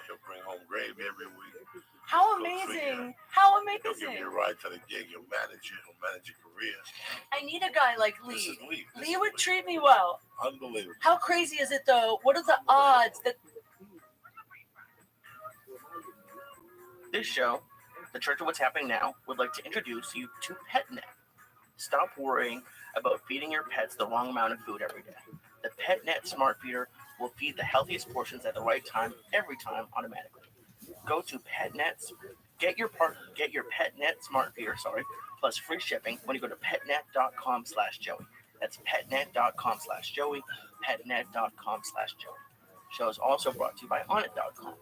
She'll bring home gravy every week. How amazing! How He'll give amazing! you a ride to the gig. He'll manage you. He'll manage your career. I need a guy like This is Lee. Lee. Lee would treat me well. Unbelievable. How crazy is it though? What are the odds that this show, The Church of What's Happening Now, would like to introduce you to PetNet. Stop worrying about feeding your pets the wrong amount of food every day. The PetNet Smart Feeder will feed the healthiest portions at the right time, every time, automatically. Go to PetNet, get your PetNet Smart Feeder, plus free shipping when you go to petnet.com/Joey. That's petnet.com/Joey, petnet.com/Joey. Show is also brought to you by Onnit.com.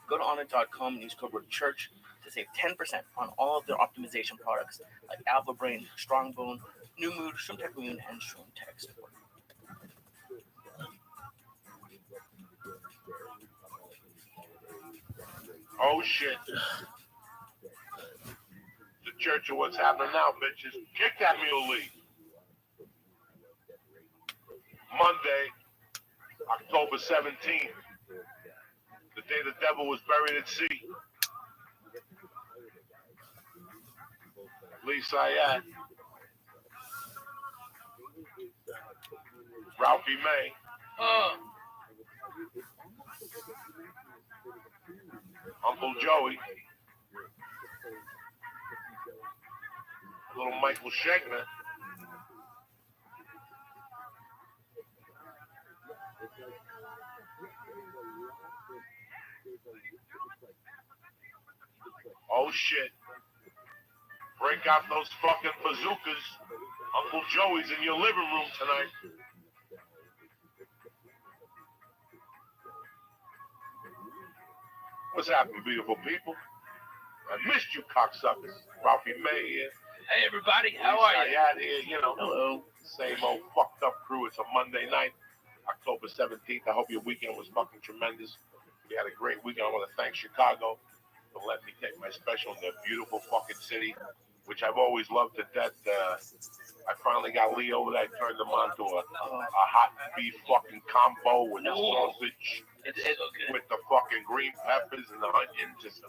Go to Onnit.com and use code word CHURCH to save 10% on all of their optimization products like Alpha Brain, Strongbone, New Mood, ShroomTech Immune, and ShroomTech Support. Oh shit. The Church of What's Happening Now, bitches. Kick that mule, Lee. Monday, October 17th. The day the devil was buried at sea. Lee Syed. Ralphie May. Uncle Joey. Little Michael Schegner. Oh shit. Break out those fucking bazookas. Uncle Joey's in your living room tonight. What's happening, beautiful people? I missed you, cocksuckers. Ralphie May here. Hey, everybody. How are you? Here, you know. Hello. Same old fucked up crew. It's a Monday night, October 17th. I hope your weekend was fucking tremendous. We had a great weekend. I want to thank Chicago for letting me take my special in their beautiful fucking city, which I've always loved to death. I finally got Lee over there. I turned them on to a hot beef fucking combo with the sausage, with the fucking green peppers and the onions. Just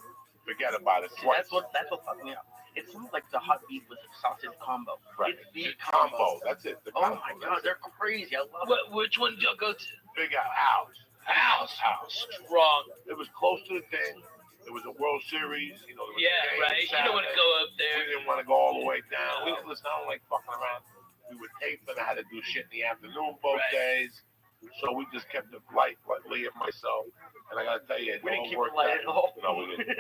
forget about it. That's what fucked me up. It's not like the hot beef with the sausage combo. Right. It's the combo. That's it. The combo. Oh my god, they're crazy. I love it. Which one did y'all go to? Big House. Strong. It was close to the thing. It was a World Series, you know. Yeah, right. You don't want to go up there. We didn't want to go all the way down. Listen, I don't like fucking around. We were taping. I had to do shit in the afternoon both days. So we just kept it light, like Lee and myself. And I got to tell you, it We didn't keep all it worked light at all. No, we didn't.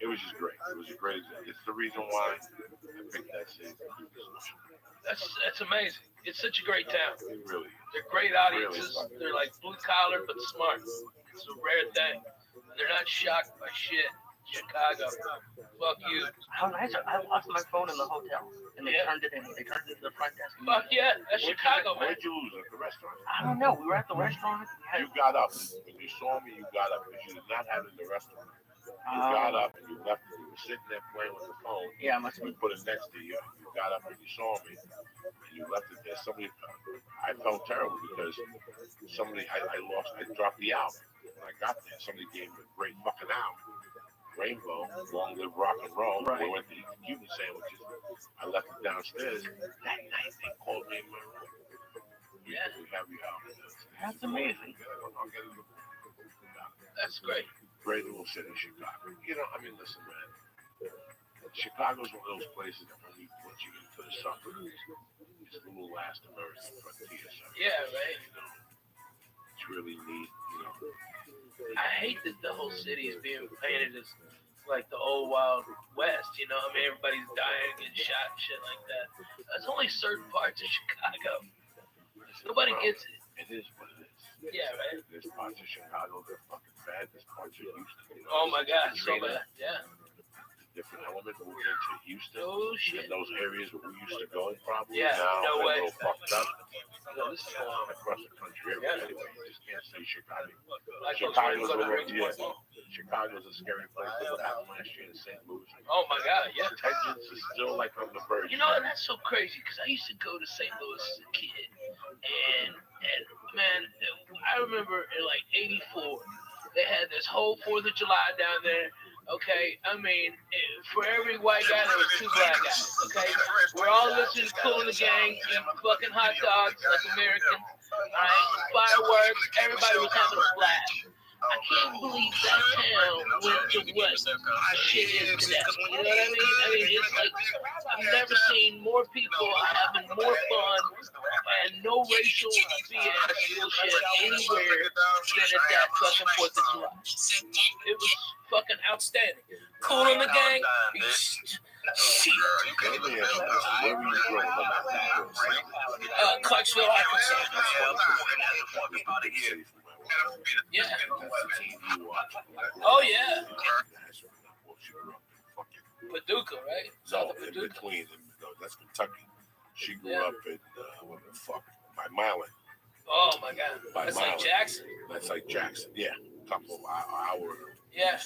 It was just great. It was a great. It's the reason why I picked that city. That's amazing. It's such a great town. It really is. They're great audiences. They're like blue collar but smart. It's a rare thing. They're not shocked by shit. Chicago. Fuck you. How nice. I lost my phone in the hotel, and they turned it in. They turned it to the front desk. Fuck yeah. That's Chicago, man. Where'd you lose it? At the restaurant? I don't know. We were at the restaurant. You got up. When you saw me, you got up. Because you did not have it in the restaurant. You got up and you left it. You were sitting there playing with the phone. Yeah, I must have We put it next to you. You got up and you saw me. And you left it there. I felt terrible because I dropped the album. When I got there, somebody gave me a great fucking album. Rainbow, Long Live Rock and Roll. Right. We went to eat the Cuban sandwiches. I left it downstairs. That night they called me in my room. We have your album. That's amazing. That's great. Great little city, Chicago. You know, I mean, listen, man. Chicago's one of those places that when you get into the suburbs, it's a little last American frontier. Yeah, right. You know, it's really neat, you know. I hate that the whole city is being painted as like the old Wild West. You know, I mean, everybody's dying and shot and shit like that. That's only certain parts of Chicago. Nobody gets it. It is what it is. Yeah, right. There's parts of Chicago that are fucking bad. There's parts of Houston. You know, Oh my God, so bad. Yeah. Different element moving into Houston. Oh shit. In those areas where we used to go, probably Yeah, now no they're way. a little fucked up. You know, this is going on across the country everywhere. Anyway, you just can't say Chicago. Like Chicago's those a ready to little, go to Chicago's a scary place. Look what happened last year in St. Louis. Oh my God, yeah. Tensions is still like on the verge. You know, and that's so crazy because I used to go to St. Louis as a kid, and man, I remember in like '84, they had this whole 4th of July down there. Okay, I mean, for every white guy, there was 2 black guys. Okay, we're all listening to Cool in the Gang, eating fucking hot dogs like Americans. All right, fireworks, everybody was having a blast. I can't believe that town went to what shit is today. You know what I mean? I mean, it's like I've never seen more people having more fun and no racial BS bullshit anywhere than at that fucking 4th of July. It was fucking outstanding. Cool in the Gang. Shit. Where were you growing up? Clarksville, Arkansas. Yeah. Oh yeah. Paducah, right? South of In Paducah. between. No, that's Kentucky. She grew Yeah. up in what the fuck? By Milan. Oh my God. By That's Milan. like Jackson. That's like Jackson. Yeah. Couple of hours. Yeah.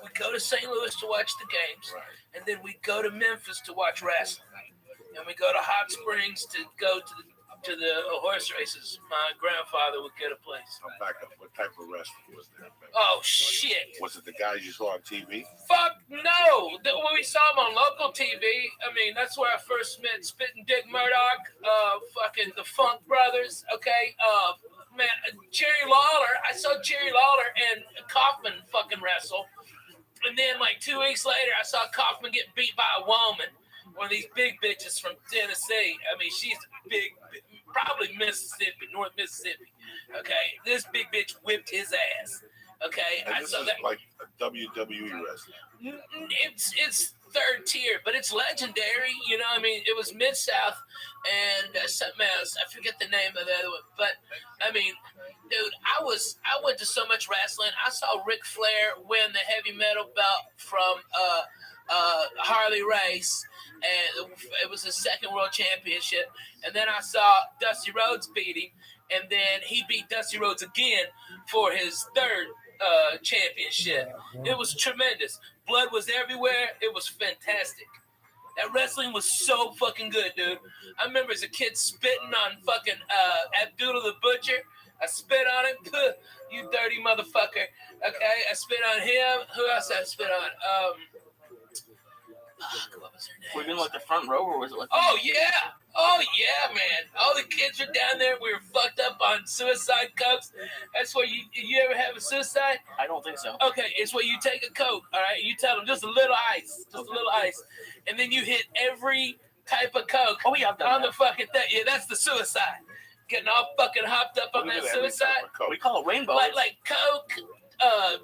We go to St. Louis to watch the games, Right. and then we go to Memphis to watch wrestling, and we go to Hot Springs to go to the horse races. My grandfather would get a place. I'm back up. What type of wrestling was that? Oh shit! Was it the guys you saw on TV? Fuck no! When we saw him on local TV, I mean, that's where I first met Spittin' Dick Murdoch, fucking the Funk Brothers, okay? Man, Jerry Lawler, I saw Jerry Lawler and Kaufman fucking wrestle. And then, like, 2 weeks later, I saw Kaufman get beat by a woman, one of these big bitches from Tennessee. I mean, she's big, probably Mississippi, North Mississippi, okay? This big bitch whipped his ass. Okay, And I this saw is that. like a WWE wrestling. It's third tier, but it's legendary. You know, I mean, it was Mid South and something else. I forget the name of the other one, but I mean, dude, I went to so much wrestling. I saw Ric Flair win the heavy metal belt from Harley Race, and it was his second world championship. And then I saw Dusty Rhodes beat him, and then he beat Dusty Rhodes again for his third championship. It was tremendous. Blood was everywhere. It was fantastic. That wrestling was so fucking good, dude. I remember as a kid spitting on fucking Abdullah the Butcher. I spit on him. Puh, you dirty motherfucker. Okay, I spit on him. Who else did I spit on? What was her name? Were you in like the front row, or was it like? Oh yeah, man. All the kids were down there. We were fucked up on suicide cokes. That's where you ever have a suicide? I don't think so. Okay, it's where you take a coke, all right? You tell them just a little ice, and then you hit every type of coke Oh yeah, I've done on that. the fucking thing. Yeah, that's the suicide. Getting all fucking hopped up on that suicide. We call it rainbow. Like Coke,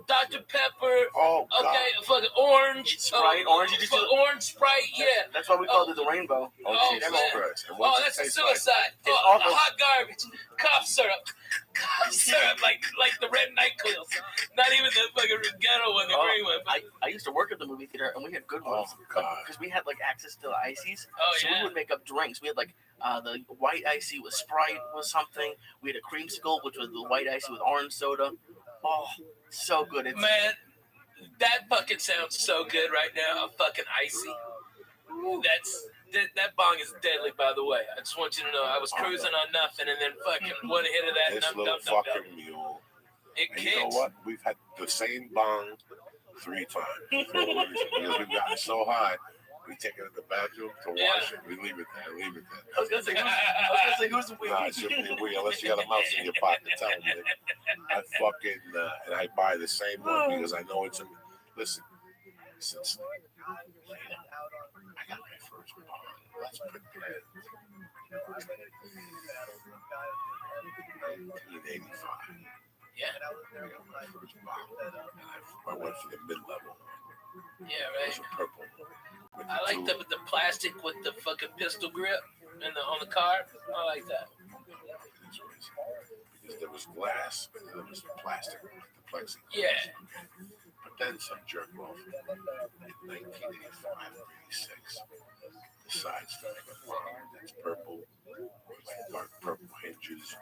Dr. Pepper, Oh, God. okay, fucking orange. Sprite, orange, you just do- orange Sprite, yeah. That's why we called it the rainbow. Oh, shit, man. that's gross. And Oh, what's it that's a taste like? suicide. It's Oh, awful. hot garbage. Cough syrup. Cough syrup, like the red NyQuil. Not even the fucking ghetto one, the green one. But, I used to work at the movie theater, and we had good Oh, ones. God. Because we had like access to the ices. oh, So yeah. we would make up drinks. We had like the white icy with Sprite was something. We had a creamsicle, which was the white icy with orange soda. Oh, so good. It's Man, that fucking sounds so good right now. A fucking icy. That bong is deadly, by the way. I just want you to know. I was cruising on nothing, and then fucking one hit of that. This Num, little num, num, num. fucking mule. It And you know kicks. what? We've had the same bong 3 times. Because we've gotten so high, we take it in the bathroom to wash it. We leave it there. I was gonna say who's we? Nah, it's simply we, unless you got a mouse in your pocket. Tell me. I fucking, and I buy the same one because I know it's a, listen, since I got my first bong. Let's put that. 1985. Yeah. I got my first bong. And I went for the mid-level. Yeah, It right. was a purple. With I like two- the plastic with the fucking pistol grip and on the car. I like that. Because there was glass, but then there was plastic, like the plexiglass. Yeah. But then some jerk off in 1985 or 86 decides to make a bomb that's purple, with like dark purple hinges,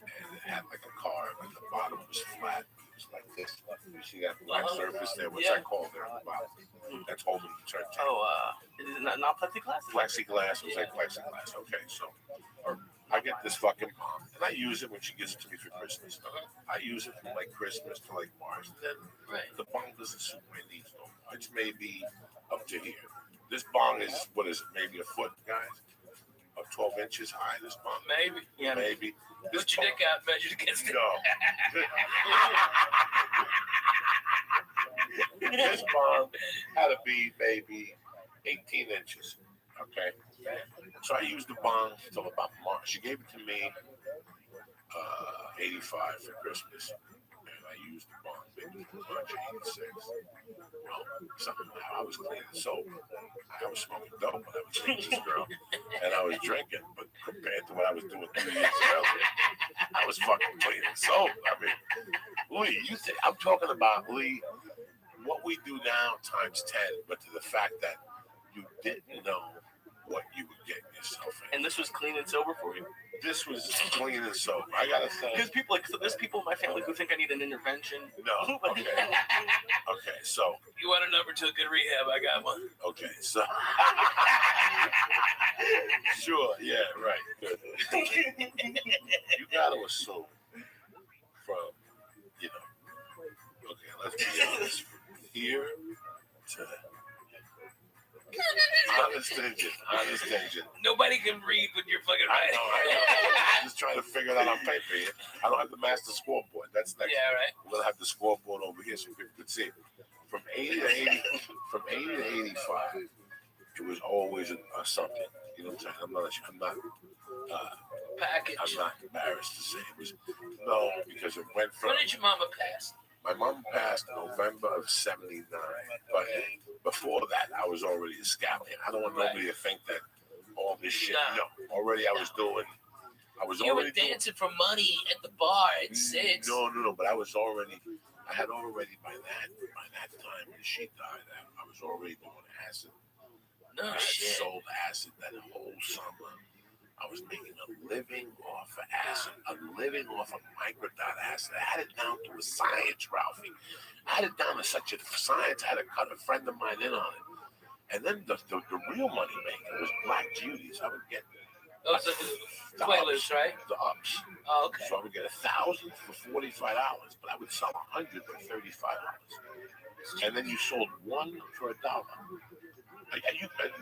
and it had like a car, but the bottom was flat. It was like this. You see that black surface there? What's that called there at the bottom? That's holding the turntable. Oh, is it not plexiglass? Plexiglass. It was like plexiglass. Okay, so I get this fucking bomb, and I use it when she gives it to me for Christmas. I use it from like Christmas to like March. And then the bong doesn't suit my needs no more. It's maybe up to here. This bong is, what is it, maybe a foot, guys? Of 12 inches high, this bong? Maybe. Yeah. Maybe. This Put your dick out, measured against it. No. This bong had to be maybe 18 inches. Okay. So I used the bong until about March. She gave it to me 85 for Christmas. And I used the bong maybe March 86. Well, somehow I was cleaning soap. I was smoking dope when I was seeing this girl. And I was drinking. But compared to what I was doing 3 years earlier, I was fucking cleaning soap. I mean, Lee, I'm talking about, Lee, what we do now times 10, but to the fact that you didn't know what you were getting yourself in. And this was clean and sober for you? This was clean and sober. I gotta say. Because people there's people in my family who think I need an intervention. No. Okay. Okay. So. You want a number to a good rehab? I got one. Okay. So. Sure. Yeah. Right. Good. You gotta assume from, Okay. Let's be honest. From here to. Honest engine. Nobody can read with your fucking I right. know. I'm just trying to figure that out on paper here. I don't have the master scoreboard. That's next. Yeah, right. We'll have the scoreboard over here so people can see. From 80 to 85, it was always a something. You know what I'm saying? I'm not Package. I'm not embarrassed to say it was because it went from. When did your mama pass? My mom passed November of '79, but before that, I was already a scallion. I don't want nobody to think that all this shit. No, already I was doing. You were dancing for money at the bar at 6. No. But I had already by that time when she died, I was already doing acid. No I shit. sold acid that whole summer. I was making a living off of acid, a living off of microdot acid. I had it down to a science, Ralphie. I had it down to such a science, I had to cut a friend of mine in on it. And then the real money maker was Black Judy's. I would get Those are the Quaaludes, right? The ups. Oh, okay. So I would get 1,000 for $45, but I would sell 100 for $35. And then you sold one for $1.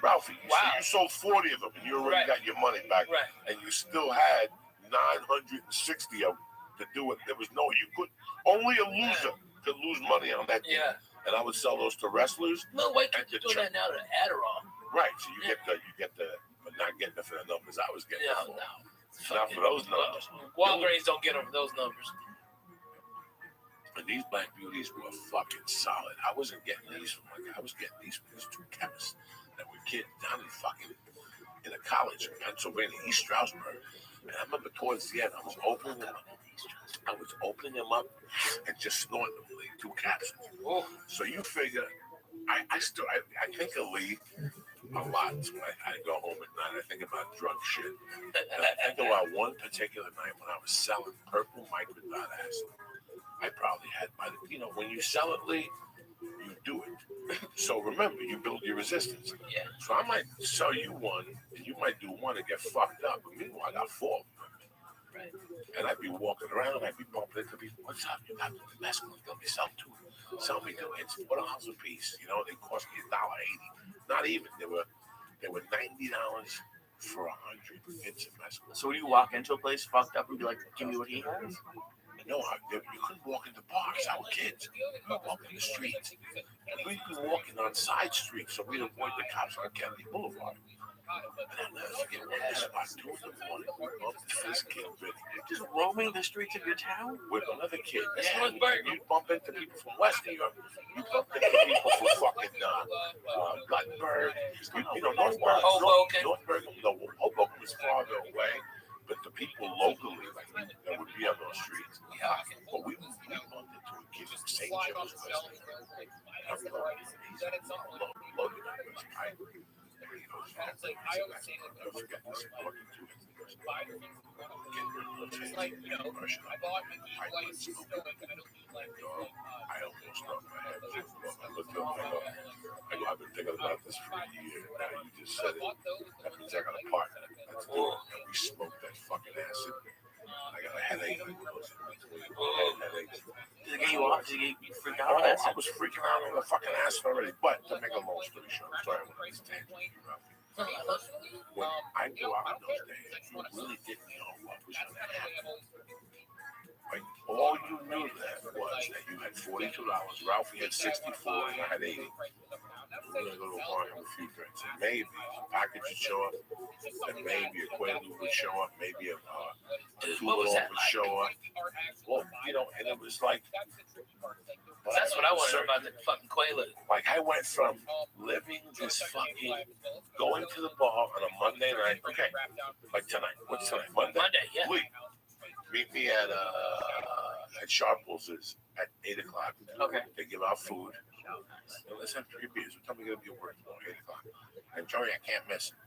Ralphie, you sold 40 of them, and you already got your money back, and you still had 960 of them to do it. There was only a loser could lose money on that. Yeah. And I would sell those to wrestlers. No, wait, you're doing that now to Adderall. Right. So you get the, but not getting it for the numbers I was getting. No. Not for those numbers. Walgreens don't get them for those numbers. And these Black Beauties were fucking solid. I wasn't getting these from I was getting these from these two chemists that were kids down in a college in Pennsylvania, East Stroudsburg. And I remember towards the end, I was opening them up and just snorting them, like 2 capsules. Oh. So you figure, I think of Lee a lot when I go home at night. I think about drug shit. And I think about one particular night when I was selling purple microdot acid. I probably had when you sell it, Lee, you do it. So remember, you build your resistance. Yeah. So I might sell you one, and you might do one and get fucked up. But meanwhile, I got 4 of them. Right. And I'd be walking around, and I'd be bumping into people. What's up? You got the mescaline? Let me sell 2. Sell me 2. It's $4 a piece. They cost me $1.80. Not even. They were $90 for 100 bits of mescaline. So would you walk into a place fucked up and be like, give me what he has? No, you couldn't walk into bars. I was kids. We would walk in the streets. And we'd be walking on side streets, so we'd avoid the cops on Kennedy Boulevard. And I'll never forget one. This It's about 2 in the morning. We bumped this kid, Just roaming the streets of your town? with another kid. Yeah. And you bump into people from West New York. You bump into people from fucking Guttenberg. You know, Northburg. Hoboken. Northburg. No, Hoboken was farther away. But the people locally, like, that would be on those streets. Yeah. But we bumped into a kid from St. Joe's, West New York. He's loaded up his pipe. I don't forget this. Walking to him. I bought I almost knocked my head. I looked up and I go, I've been thinking about this for a year. Now you just said it. That means I got a partner. Let's do it. And we smoked that fucking acid. I got a headache. Did it get you off? Did it get you freaked out on I acid? was freaking out on the fucking acid already. But to make a long story short, I'm sorry, when I go out in those days, you really didn't know what was going to happen. Like, all you knew then was that you had $42, Ralphie had 64, and I had 80. We're going to go to a bar and have a few drinks. And maybe a package would show up, and maybe a Quaalude would show up, maybe a What was that would like? show up. Well, you know, and it was like... That's what I want to know about the fucking Quaalude. Like, I went from living this fucking, going to the bar on a Monday night. Okay, like tonight. What's tonight? Monday? Monday, yeah. Lee, meet me at Sharples at 8 o'clock. Okay. They give out food. And let's have 3 beers. What time are we going to be at work tomorrow? 8 o'clock. And Joey, I can't miss it.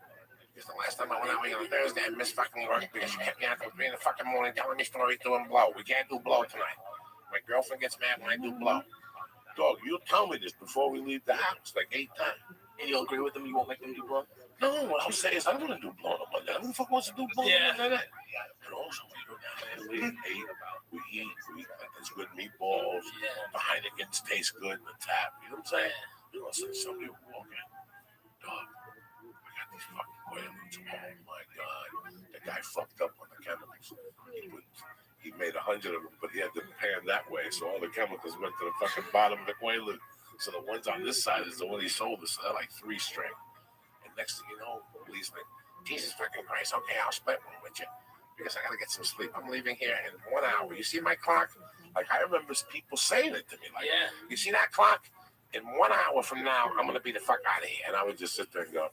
Because the last time I went out on Thursday, I missed fucking work because you kept me out till 3 in the fucking morning telling me stories doing blow. We can't do blow tonight. My girlfriend gets mad when I do blow. Dog, you'll tell me this before we leave the house, like 8 times. And you'll agree with them? You won't make them do blow? No, what I'll say is I don't want to do blow on Monday. Who the fuck wants to do blow on Monday night? And also, we go down there, we eat like there's good meatballs. The Heinekens taste good in the tap. You know what I'm saying? You know, somebody will walk in. Dog, I got these fucking Quaaludes. Oh my God. The guy fucked up on the chemicals. He made 100 of them, but he had to pan that way, so all the chemicals went to the fucking bottom of the Quaalude. So the ones on this side is the one he sold us. So they're like 3 string. And next thing you know, Lee's like, Jesus fucking Christ, okay, I'll split one with you because I gotta get some sleep. I'm leaving here in 1 hour. You see my clock? Like, I remember people saying it to me, like, you see that clock? In 1 hour from now, I'm gonna be the fuck out of here. And I would just sit there and go,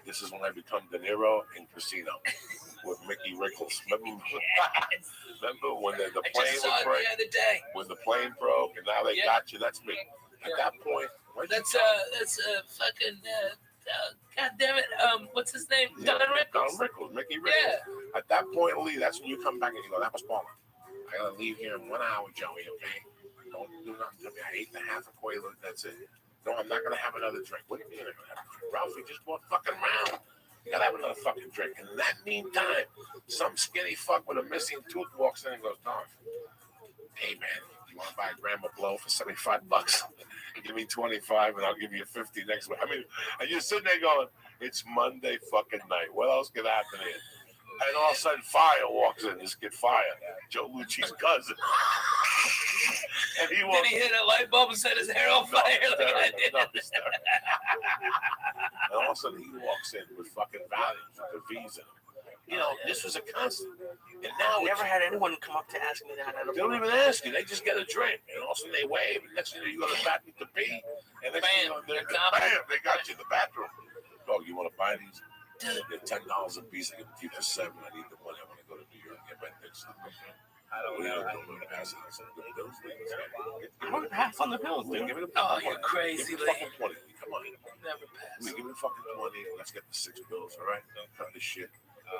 this is when I become De Niro in Casino with Mickey Rickles. Remember when the plane was break? The other day. When the plane broke and now they got you? That's me. At that point, That's fucking God damn it. What's his name? Yeah, Don Rickles. Don Rickles, Mickey Rickles. Yeah. At that point, Lee, that's when you come back and you go, that was Paula. I gotta leave here in 1 hour, Joey, okay? Don't do nothing to me. I ate the half a Quaalude, that's it. No, I'm not gonna have another drink. What do you mean I'm gonna have a drink? Ralphie just bought fucking round. You gotta have another fucking drink. And in that meantime, some skinny fuck with a missing tooth walks in and goes, Don, hey man, you wanna buy a gram of blow for $75? Give me 25 and I'll give you 50 next week. I mean, and you're sitting there going, it's Monday fucking night. What else could happen here? And all of a sudden, Fire walks in. This kid, Fire, Joe Lucci's cousin. And he walks. Did he hit a light bulb and set his hair on fire? And all of a sudden, he walks in with fucking values with the V's in him. You know, this was a constant. And now I never had anyone come up to ask me that. They don't even ask you. They just get a drink. And all of a sudden, they wave. And next thing you go to the bathroom to pee. And next thing you know, bam, they got you in the bathroom. Dog, you want to buy these? They're $10 a piece. I can keep for $7. I need the money. I want to go to New York and get my next stuff. I don't know. Don't pass it. I don't pass on the pills, dude. Give me the you're crazy, give me the fucking 20. Come on. Never pass. Give me the fucking 20. Let's get the 6 bills, all right? Don't cut this shit.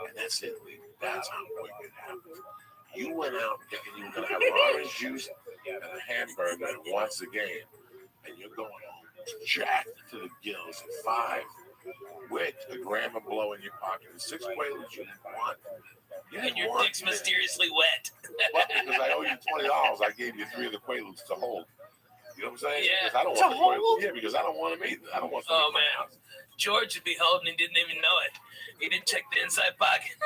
And that's it, Lee. That's how quick it happened. You went out thinking you were going to have orange juice and a hamburger once a game. And you're going home jacked to the gills at 5 with a gram of blow in your pocket and 6 Quaaludes you didn't want. And your dick's mysteriously wet. But because I owe you $20, I gave you 3 of the Quaaludes to hold. You know what I'm saying? Yeah. Because I don't want the Quaaludes. Yeah, because I don't want them either. I don't want them in my house. George would be holding and didn't even know it. He didn't check the inside pocket.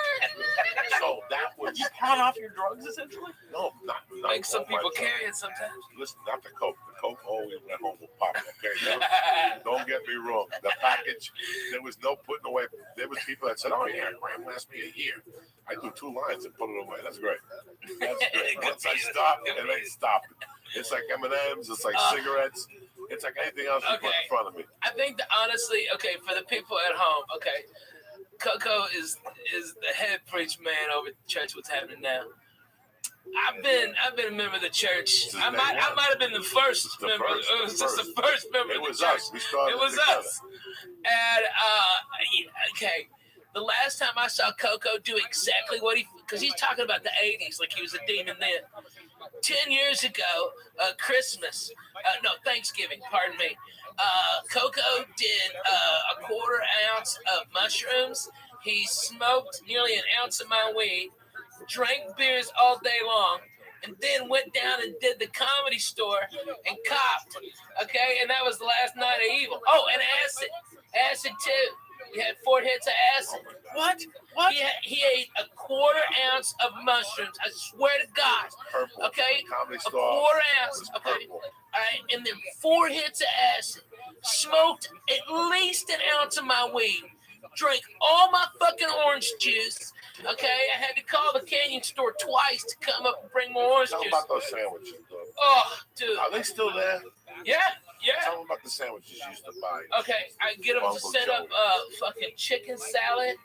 So that was You pawn off your drugs essentially. no, not Like some all my people drugs. carry it sometimes. Listen, not the coke. The coke always went home with Papa. Okay, don't get me wrong. The package, there was no putting away. There was people that said, "Oh yeah, it might last me a year." I do 2 lines and put it away. That's great. That's great. Once I stop, it ain't stopping. It's like M&Ms. It's like cigarettes. It's like anything else you put in front of me. I think that honestly, okay, for the people at home, okay, Coco is the head preacher man over at the church. What's happening now? I've been a member of the church. I might have been the first member. It was just the first member of the church. Us. We started It was together. us. And okay, the last time I saw Coco do exactly what because he's talking about the 80s like he was a demon then. 10 years ago, Thanksgiving, pardon me. Coco did a quarter ounce of mushrooms. He smoked nearly an ounce of my weed, drank beers all day long, and then went down and did the Comedy Store and copped. Okay, and that was the last night of evil. Oh, and acid too. He had 4 hits of acid. What? He ate a quarter ounce of mushrooms. I swear to God. Purple. Okay, Comedy a Store. quarter ounce. Okay, Purple. all right, and then 4 hits of acid. Smoked at least an ounce of my weed. Drank all my fucking orange juice. Okay, I had to call the Canyon store twice to come up and bring more orange Tell them juice. about those sandwiches, though. Oh, dude. Are they still there? Yeah. Tell them about the sandwiches you used to buy. Okay, I get them to Uncle set up fucking chicken salad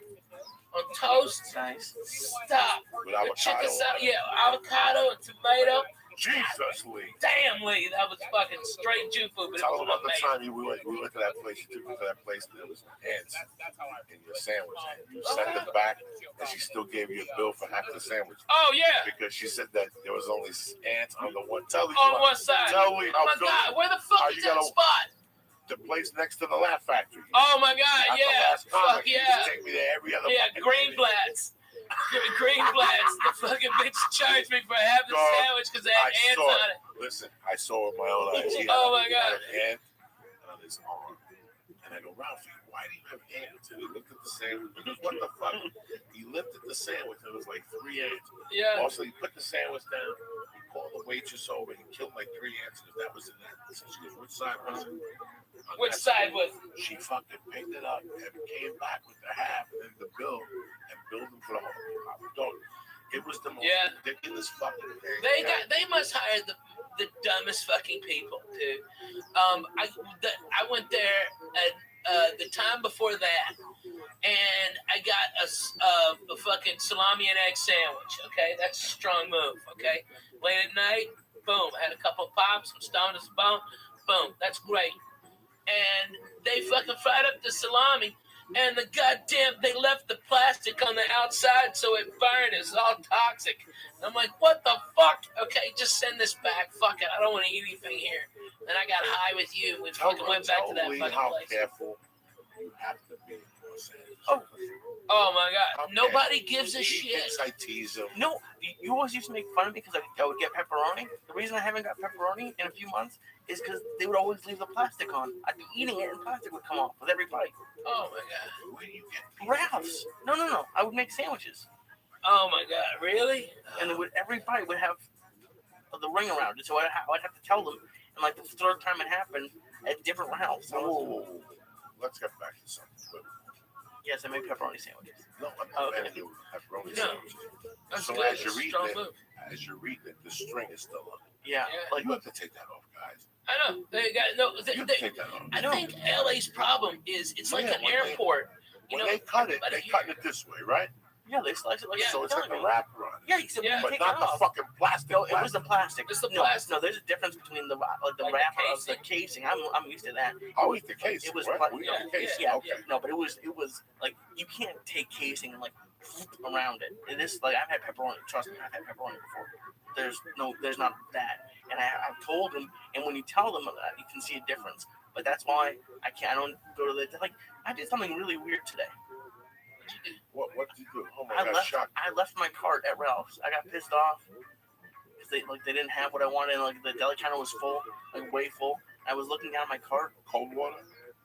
on toast. Nice. Stop. With The chicken avocado. salad, yeah, avocado and tomato. Jesus, Lee. Damn, Lee, that was fucking straight Jew food, but it Tell was them about the amazing. time we went to that place. You took me to that place and there was ants in your sandwich. You sent it back and she still gave you a bill for half the sandwich. Oh, yeah. Because she said that there was only ants on the one. Tell me. On one side. Tell me. Oh, my God. Where the fuck is that spot? The place next to the Laugh Factory. Oh, my God, Not the yeah. last comic. Fuck, You yeah. just take me there every other Yeah, fucking Greenblatt's. Greenblatt's. The fucking bitch charged me for half the Dog, sandwich because they had ants saw on it. Listen, I saw it with my own eyes. Oh, my God. He had an ant on his arm. And I go, Ralphie, why do you have ants? And he looked at the sandwich. He goes, what the fuck? He lifted the sandwich. It was like 3 ants. Yeah. Also, he put the sandwich down. He called the waitress over. He killed like 3 ants. Because that was in that. So she goes, which side was it? On Which that side was it? She fucking picked it up and came back with the half and the bill and billed them for the whole dog. It was the most ridiculous fucking thing. They must hire the dumbest fucking people, dude. I went there at the time before that, and I got a fucking salami and egg sandwich. Okay, that's a strong move. Okay, late at night, boom, I had a couple of pops, I'm stoned as a bone, boom, that's great. And they fucking fried up the salami, and they left the plastic on the outside so it burned. It's all toxic. And I'm like, what the fuck? Okay, just send this back. Fuck it, I don't want to eat anything here. Then I got high with you. We fucking went back to that fucking place. Careful you have to be. Oh my God! Nobody gives a He shit. thinks I tease him. No, you always used to make fun of me because I would get pepperoni. The reason I haven't got pepperoni in a few months is because they would always leave the plastic on. I'd be eating it and plastic would come off with every bite. Oh my God! Where do you get Ralph's. No. I would make sandwiches. Oh my God! Really? And every bite would have the ring around it. So I'd have to tell them. And like the third time it happened at different Ralph's. Whoa. Let's get back to something. Yes, I make pepperoni sandwiches. No, I'm not going to do pepperoni sandwiches. That's So good. as you're Strong reading move. the string is still on. Yeah. Like You have to take that off, guys. I know. They got no. You have to take that off. I think LA's problem is it's like an airport. When they cut it, they cut it this way, right? yeah, they slice it like So it's like a wrapper on it. Yeah, except you But take not it the off. fucking plastic. No, it was the plastic. It's the no, plastic. No, there's a difference between the Like the wrapper of the casing. I'm used to that. Oh, it's the case. It was right? We know the case. Yeah, Okay. no, but it was like you can't take casing and like around it. It is like I've had pepperoni. Trust me, I've had pepperoni before. There's not that. And I've told them, and when you tell them that, you can see a difference. But that's why I don't go to the like. I did something really weird today. What did you do? Oh my God, shocked. I left my cart at Ralph's. I got pissed off because they didn't have what I wanted. And, like the deli counter was full, like way full. I was looking down my cart. Cold water?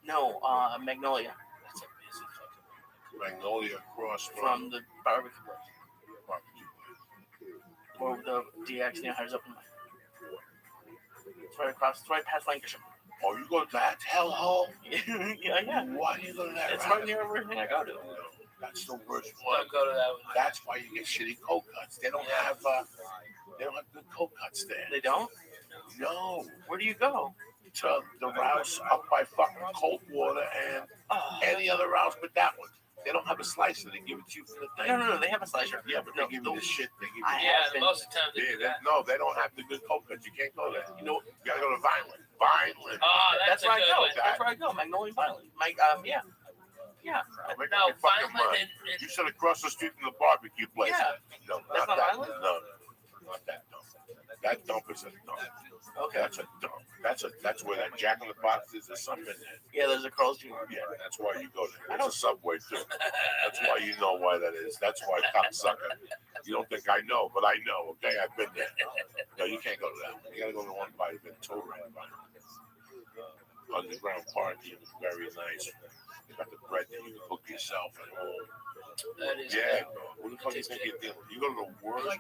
No, Magnolia. That's a busy fucking. Magnolia across from the barbecue place. barbecue. Or the DX near Hires Up in It's right across, it's right past Lancashire. Oh, you go to that hellhole? yeah. Why do you go to that? It's right near everything I go to. No, that's the worst one. Don't go to that one. That's why you get shitty cold cuts. They don't have good cold cuts there. They don't? No. Where do you go? To the rouse up by fucking Coldwater and any other rouse but that one. They don't have a slicer. They give it to you from the thing. No. They have a slicer. Yeah, but they give you the shit. They give you Most of the time they do that. no, they don't have the good cold cuts. You can't go there. You know, you gotta go to Violent. Oh, that's where I a good go. one. That's where I go. Magnolia Violent. Yeah. No, Violent and You said across the street from the barbecue place. Yeah. No, That's not that. Violent? No, not that dump. That dump is a dump. Okay. That's a dump. That's where that Jack in the Box is. There's something in there. Yeah, there's a Carl's Jr. Yeah, that's why you go there. There's a Subway too. That's why you know why that is. That's why cocksucker. You don't think I know, but I know. Okay, I've been there. No, you can't go to that one. You gotta go to the one by Ventura. Underground parking is very nice. You got the bread that you can cook yourself at home. that is Yeah, what the fuck do you think you're doing? You go to the worst,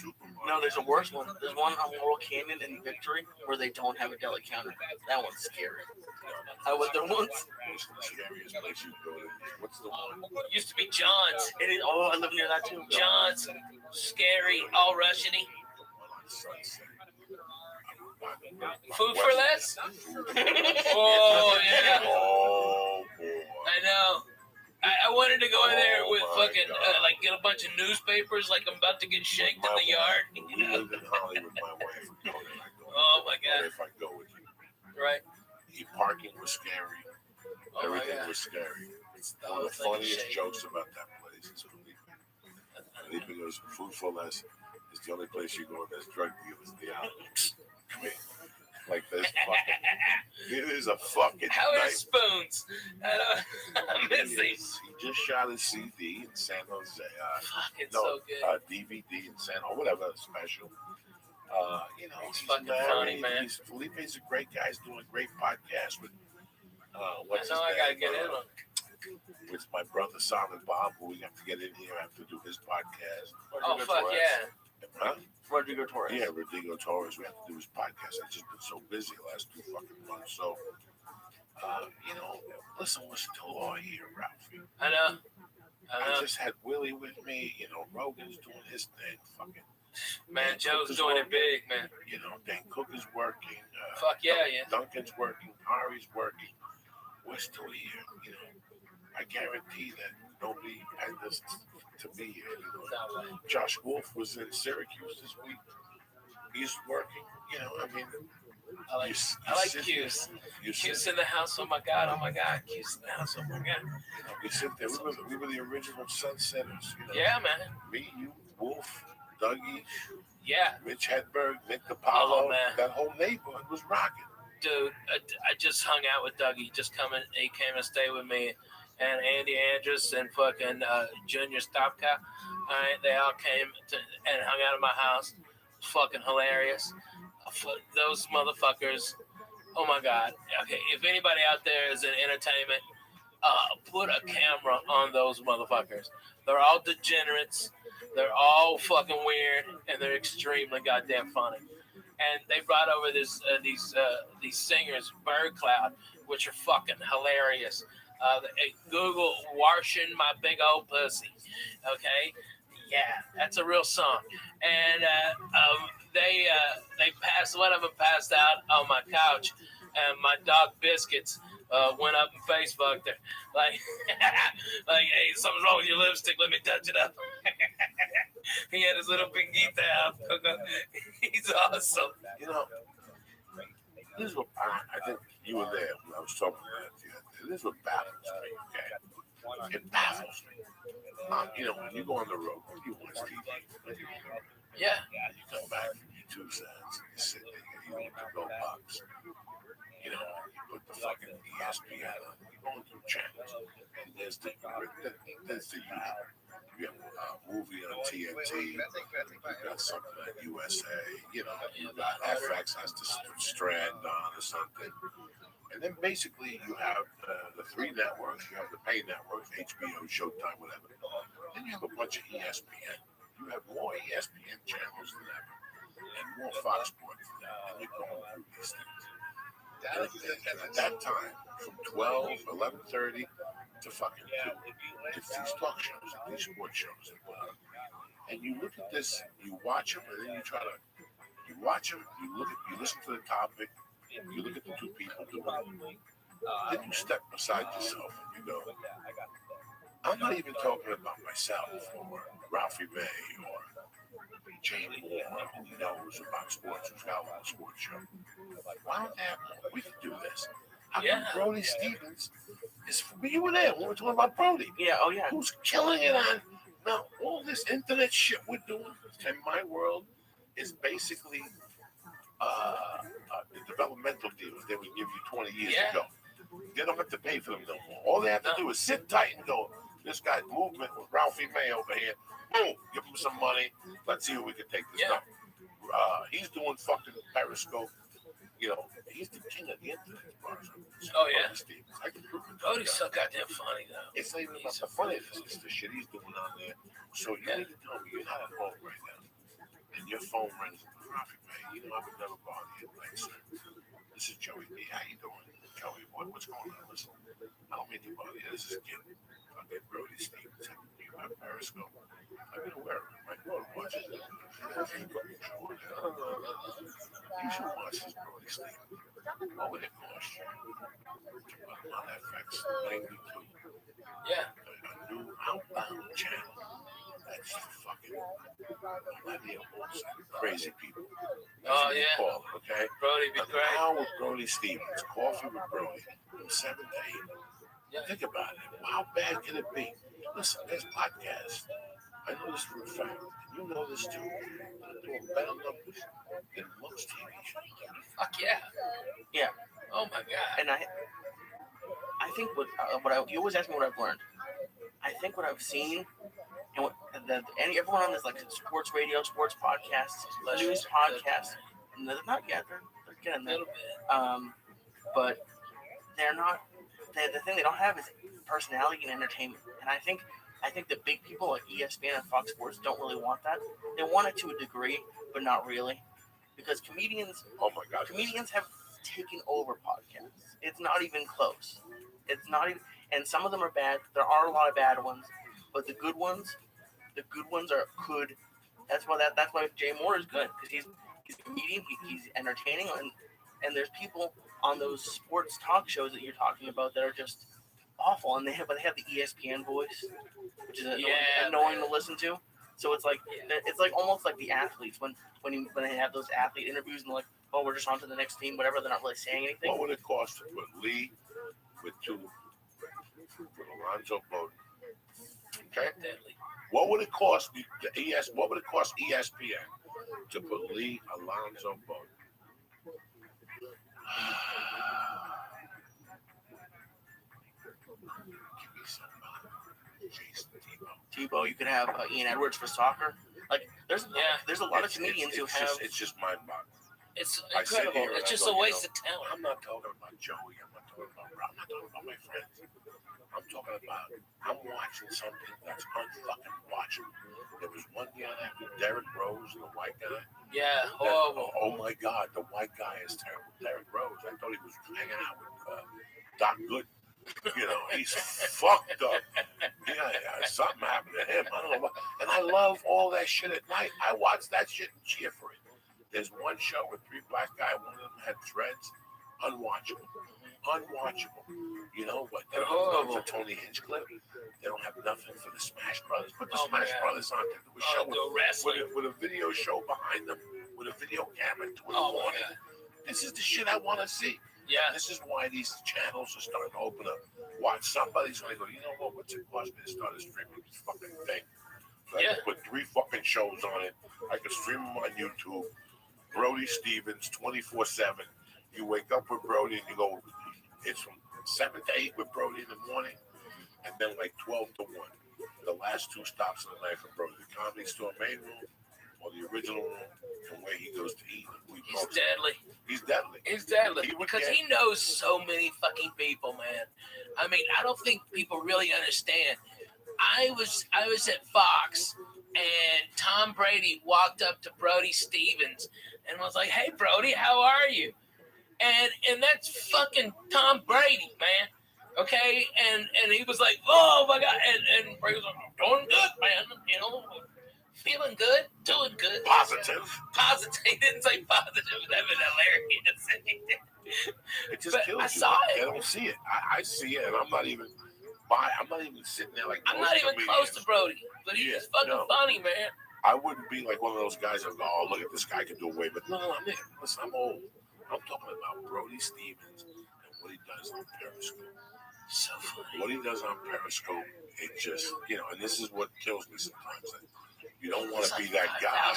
supermarket. No, there's a worse one. There's one on Laurel Canyon in Victory where they don't have a deli counter. That one's scary. I went there once. Most of the scariest place you go to. What's the one? used to be John's. It is, I live near that too. John's, scary, all Russian-y. Food for less? Oh, yeah. Oh, boy. I know. I wanted to go in there with fucking, like, get a bunch of newspapers, like I'm about to get shanked in the yard. We lived in Hollywood, my wife. Oh, my God. If I go with you. Right. The parking was scary. Oh, my Everything God. was scary. The One whole of the thing is funniest shaky. jokes about that place is Felipe goes, Food for Less is the only place you go and there's drug dealers in the outlets. I mean, like this fucking, it is a fucking How are night. spoons? I'm missing. He just shot his CD in San Jose. Fucking No, so good. DVD in San Jose, whatever, special. You know, It's he's fucking married. funny, man. Felipe's a great guy. He's doing a great podcast with, what's I know his I gotta name? get in on. With my brother Simon Bob, who we have to get in here after do his podcast. Oh, fuck yeah. Huh? Rodrigo Torres. Yeah, Rodrigo Torres. We have to do his podcast. I've just been so busy the last 2 fucking months. So, you know, listen to law here, Ralphie. I know. I just had Willie with me. You know, Rogan's doing his thing. Fucking Man, Joe's doing it big, man. You know, Dan Cook is working. Fuck yeah, yeah. Duncan's working. Ari's working. We're still here. You know, I guarantee that nobody had this to be here. You know, Josh Wolf was in Syracuse this week. He's working. You know, I mean, I like Q's. Q's in the house. Oh my God. Oh my God. Q's in the house. Oh my God. We sit there. We were the original Sunsetters. You know? Yeah, man. Me, you, Wolf, Dougie, Yeah, Mitch Hedberg, Nick DiPaolo. Oh, man. That whole neighborhood was rocking. dude. I just hung out with Dougie. He came and stayed with me, and Andy Andrus and fucking Junior Stopka. All right, they all came and hung out at my house. Fucking hilarious. Those motherfuckers. Oh my God. Okay, if anybody out there is in entertainment, put a camera on those motherfuckers. They're all degenerates. They're all fucking weird, and they're extremely goddamn funny. And they brought over these singers, Bird Cloud, which are fucking hilarious. Google "Washing My Big Old Pussy." Okay, yeah, that's a real song. And they passed. One of them passed out on my couch, and my dog Biscuits went up and Facebooked her, like, hey, something's wrong with your lipstick. Let me touch it up. He had his little pinguita out. He's awesome. You know, this is what I think you were there when I was talking about it. This is what baffles me, okay? It baffles me. You know, when you go on the road, you watch TV. Yeah. You come back from your 2 cents, and you sit there, you eat the go box. You know, you put the fucking ESPN on, you're going through channels, and there's the usual. You have a movie on TNT, you got something on USA, you know, you got FX has to Strand on or something. And then basically you have the three networks. You have the pay networks, HBO, Showtime, whatever. Then you have a bunch of ESPN. You have more ESPN channels than ever, and more Fox Sports than ever. And you're going through these things. And at that time, from 12, 11:30 to fucking 2, it's these talk shows, these sports shows. And you look at this, you watch them, and then you watch them, you listen to the topic, you look at the two people doing it. Then you step beside yourself and you go, I'm not even talking about myself or Ralphie May or Jamie, who knows about sports, who's got a little sports show. Why don't they have more? We can do this. How come Brody Stevens is, you were there, we were talking about Brody. Yeah, oh yeah. Who's killing it on, now all this internet shit we're doing in my world is basically the developmental deals they would give you 20 years ago. They don't have to pay for them no more. All they have to do is sit tight and go, this guy's movement with Ralphie May over here. Boom, give him some money. Let's see where we can take this stuff. He's doing fucking Periscope. You know, he's the king of the internet. Oh, yeah. I can prove it. Brody's so goddamn funny, though. It's not even about the funniness. It's the shit he's doing on there. So you need to tell me you're not at home right now. And your phone rings. Ralphie May, you know, I would never bother you. Like, sir, this is Joey B. How you doing? Joey, what's going on? Listen, I don't mean to bother you. This is Kim. I get Brody Stevens. You have Periscope. I've been aware of it. My daughter watches it. You should watch this Brody Stevens. What would it cost you to put him on FX 92? Yeah. A new outbound channel. That's fucking millennials, crazy people. Oh, yeah. Call, okay? Brody be great. Now with Brody Stevens, Coffee with Brody, from 7 to 8. Yeah. Think about it. How bad can it be? Listen, there's podcasts. I know this for a fact. You know this too. They're doing better numbers than most TV shows. Fuck yeah. Yeah. Oh, my God. And I think you always ask me what I've learned. I think what I've seen, and everyone on this, like sports radio, sports podcasts, news podcasts, and they're not yet, they're getting there. But they're not. The thing they don't have is personality and entertainment. And I think the big people like ESPN and Fox Sports don't really want that. They want it to a degree, but not really, because comedians. Oh my God! Comedians have taken over podcasts. It's not even close. It's not even, and some of them are bad. There are a lot of bad ones, but the good ones are good. That's why Jay Moore is good, because he's a comedian. He's entertaining, and there's people on those sports talk shows that you're talking about that are just awful, and they have the ESPN voice, which is annoying to listen to. So it's like almost like the athletes when they have those athlete interviews and they're like, oh, we're just on to the next team, whatever. They're not really saying anything. What would it cost to put Lee with Alonzo Bowden? Okay. What would it cost What would it cost ESPN to put Lee Alonzo Bowden? Give me somebody. Jason Tebow. You could have Ian Edwards for soccer. Like there's a lot of comedians who have. It's just mind-boggling. It's incredible. It's just a waste of talent. I'm not talking about Joey. I'm not talking about Rob. I'm not talking about my friends. I'm talking about I'm watching something that's unfucking watchable. There was one the other night with Derrick Rose, the white guy. Yeah, horrible. Oh my God, the white guy is terrible. Derrick Rose. I thought he was hanging out with Doc Good. You know, he's fucked up. Yeah, something happened to him. I don't know what. And I love all that shit at night. I watch that shit and cheer for it. There's one show with 3 black guys. One of them had dreads. Unwatchable. You know what? They don't have nothing for Tony Hinchcliffe. They don't have nothing for the Smash Brothers. Put the Smash Brothers on there. Do a show with a video show behind them, with a video camera to the morning. This is the shit I want to see. Yeah. This is why these channels are starting to open up. Watch, somebody's going to go, you know what? What's it cost me to start a streaming fucking thing? So I can put 3 fucking shows on it. I can stream them on YouTube. Brody Stevens, 24/7. You wake up with Brody and you go, it's from 7 to 8 with Brody in the morning, and then like 12 to 1. The last 2 stops in the night for Brody. The Comedy Store main room or the original room, and where he goes to eat. He's deadly. He's deadly. He's deadly because he knows so many fucking people, man. I mean, I don't think people really understand. I was at Fox, and Tom Brady walked up to Brody Stevens and was like, "Hey, Brody, how are you?" And that's fucking Tom Brady, man. Okay, and he was like, "Oh my god," and Brady was like, "I'm doing good, man. You know, feeling good, doing good, Positive." He didn't say positive. That was hilarious. It just kills you. I saw it. They don't see it. I see it, and I'm not even sitting there like. I'm not even close to Brody, but he's fucking funny, man. I wouldn't be like one of those guys that go, "Oh, look at this guy can do away." But no, nigga, listen, I'm old. I'm talking about Brody Stevens and what he does on Periscope. So funny. What he does on Periscope, it just, and this is what kills me sometimes. You don't want to be that guy.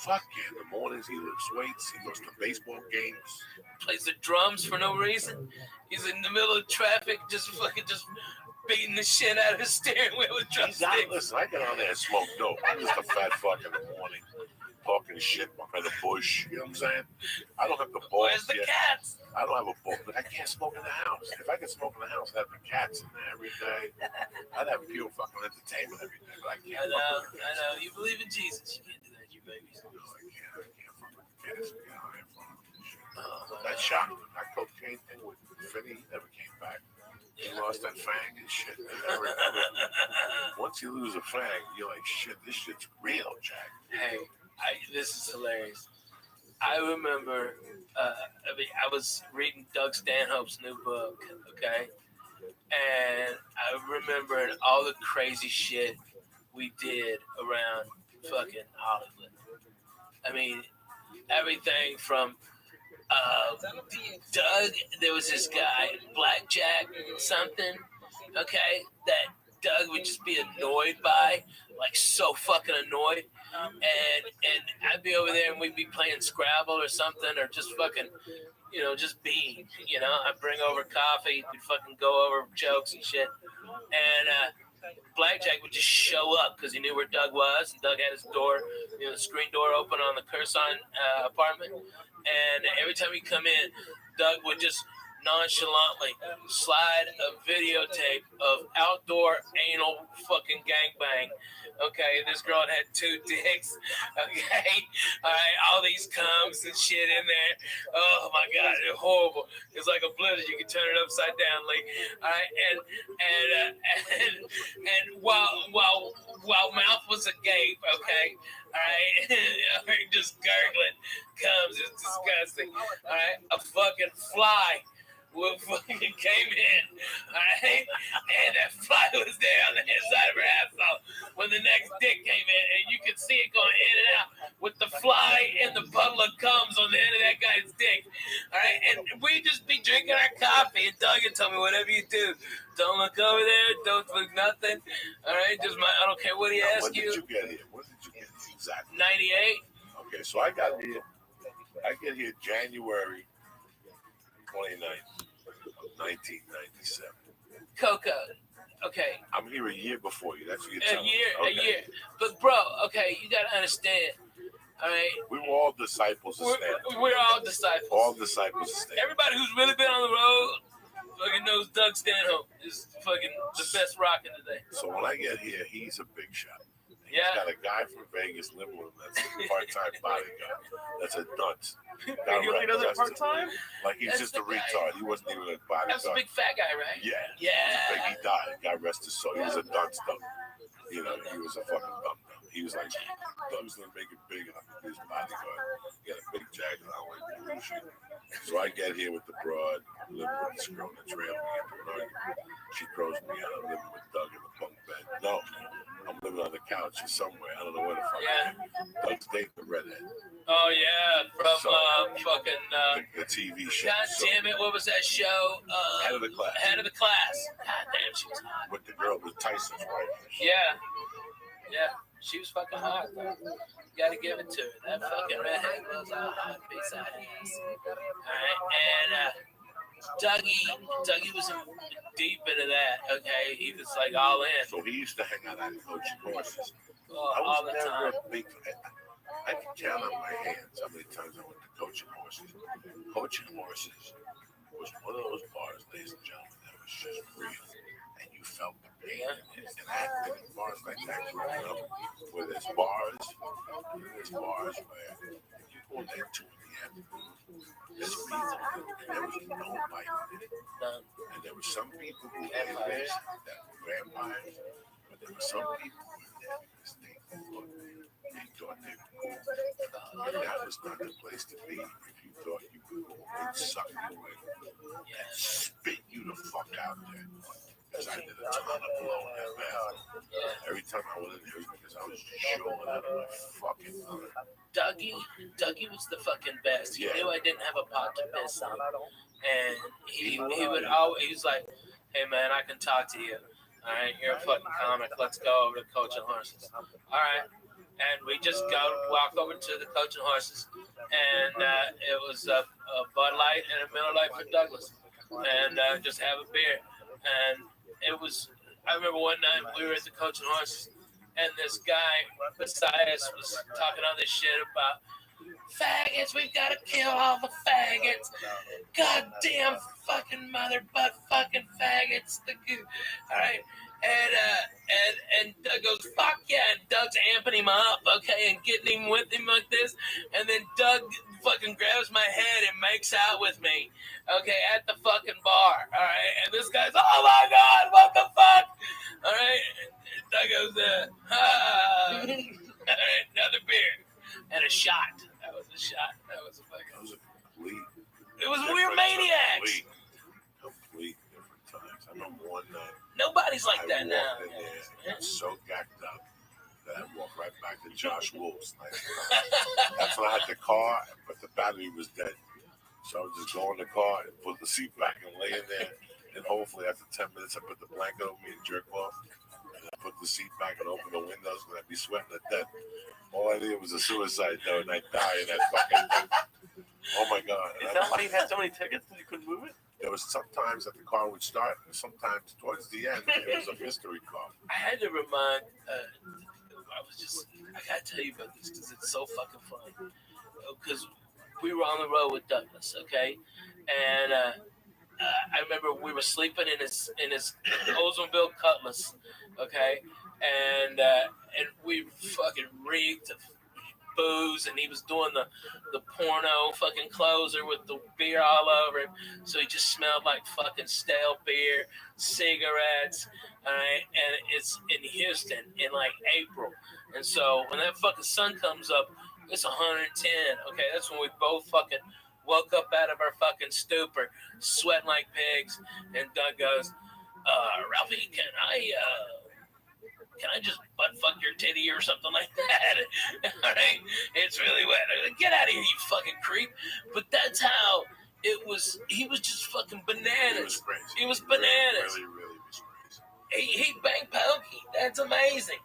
Fuck yeah, in the mornings he lifts weights, he goes to baseball games. Plays the drums for no reason. He's in the middle of traffic, just beating the shit out of his steering wheel with drumsticks. Listen, I get on there and smoke dope. I'm just a fat fuck in the morning, talking shit by the bush. You know what I'm saying? I don't have the balls. Where's the cats? I don't have a ball, but I can't smoke in the house. If I could smoke in the house, I'd have the cats in there every day. I'd have pure fucking entertainment every day, but I can't. I know. You believe in Jesus. You can't do that, you babies. No, I can't fuck with the cats. That shot, that cocaine thing with Finny, he never came back. He lost that fang and shit. Once you lose a fang, you're like, shit, this shit's real, Jack. Hey, this is hilarious. I remember, I was reading Doug Stanhope's new book, okay? And I remember all the crazy shit we did around fucking Hollywood. I mean, everything from Doug, there was this guy, Blackjack something, okay, that Doug would just be annoyed by, like so fucking annoyed. And I'd be over there and we'd be playing Scrabble or something, or just fucking, just being, I'd bring over coffee, we'd fucking go over jokes and shit. And Blackjack would just show up because he knew where Doug was, and Doug had his door, the screen door open on the Curson apartment. And every time he'd come in, Doug would just nonchalantly slide a videotape of outdoor anal fucking gangbang. Okay, this girl had 2 dicks. Okay, all right, all these cums and shit in there. Oh my god, it's horrible. It's like a blizzard. You can turn it upside down, like. All right, and while mouth was agape, okay. All right, just gurgling comes. It's disgusting. All right, a fucking fly fucking came in, all right, and that fly was there on the inside of her asshole when the next dick came in, and you could see it going in and out with the fly and the puddle of cums on the end of that guy's dick, all right, and we just be drinking our coffee, and Doug would tell me, whatever you do, don't look over there, don't look nothing, all right, I don't care what he asks you. When did you get here? When did you get here exactly? 98. Okay, so I get here January 29th. 1997. Coco. Okay. I'm here a year before you. That's what you're telling me. Okay. A year. But bro, okay, you gotta understand. All right. We were all disciples of Stanford. We're all disciples. All disciples of Stanford. Everybody who's really been on the road fucking knows Doug Stanhope is fucking the best rockin' today. So when I get here, he's a big shot. He's got a guy from Vegas living with him that's a part-time bodyguard. That's a dunce. He only does it part-time? Like, he's just a retard. He wasn't even a bodyguard. That's a big fat guy, right? Yeah. Yeah. He died. God rest his soul. He was a dunce, though. He was a fucking dum-dum. He was like, Doug's gonna make it big enough to be his bodyguard. He had a big jacket on, like blue shit. So I get here with the broad, living with this girl in the trail. We get to an argument. She throws me out. I'm living with Doug in the bunk bed. No, I'm living on the couch or somewhere. I don't know where the fuck I am. Doug's dating the redhead. Oh, yeah, from the TV show. God damn it, what was that show? Head of the Class. Head of the Class. God damn, she was hot. With the girl with Tyson's wife. Yeah. She was fucking hot, though. You gotta give it to her. That fucking redhead was a hot piece of ass. Alright, and Dougie was deep into that. Okay, he was like all in. So he used to hang out at coaching horses. I all was the never time. a big. I can count on my hands how many times I went to coaching horses. Coaching horses was one of those bars, ladies and gentlemen, that was just real, and you felt the pain. And I had been in bars like that growing up, where there's bars where you go there 2 in the afternoon, there's people, and there was no light in it. And there were some people who were in there that were vampires, but there were some people who were there because they thought they were cool. And that was not the place to be if you thought you were cool. They'd suck you in and spit you the fuck out there. Because I did a ton of blow in that bathroom. Every time I went in there, it was because I was showing up my fucking mother. Dougie was the fucking best. He knew I didn't have a pot to piss on, and he would always. He was like, "Hey man, I can talk to you. All right, you're a fucking comic. Let's go over to coaching horses. All right." And we just walk over to the coaching horses, and it was a Bud Light and a Miller Lite for Douglas, and just have a beer. And it was, I remember one night we were at the coaching horses, and this guy beside us was talking all this shit about faggots. We've got to kill all the faggots. Goddamn fucking mother butt fucking faggots. All right. And Doug goes, fuck yeah. And Doug's amping him up, okay, and getting him with him like this. And then Doug fucking grabs my head and makes out with me, okay, at the fucking bar, all right? And this guy's, oh my God, what the fuck? All right? And Doug goes, all right, another beer and a shot. That was a shot. That was a complete. It was weird maniacs. Complete different times. I remember one night. Nobody's like that now. I was so gacked up that I walked right back to Josh Wolf's. That's when I had the car, but the battery was dead. So I would just go in the car and put the seat back and lay in there. And hopefully after 10 minutes, I put the blanket over me and jerk off. And I put the seat back and open the windows and I'd be sweating to death. All I did was a suicide note and I'd die in that fucking thing. Oh my God. Is that why you had so many tickets that you couldn't move it? There was sometimes that the car would start, and sometimes towards the end, it was a mystery car. I had to remind, I gotta tell you about this because it's so fucking funny. Because we were on the road with Douglas, okay? And I remember we were sleeping in his Oldsmobile Cutlass, okay? And we fucking reeked of booze, and he was doing the porno fucking closer with the beer all over him, so he just smelled like fucking stale beer, cigarettes, all right? And it's in Houston in like April, and so when that fucking sun comes up, it's 110, okay? That's when we both fucking woke up out of our fucking stupor, sweating like pigs, and Doug goes, Ralphie, can I just butt fuck your titty or something like that? All right, it's really wet. Get out of here, you fucking creep. But that's how it was. He was just fucking bananas. He was bananas. Really, really was crazy. He banged Pokey. That's amazing.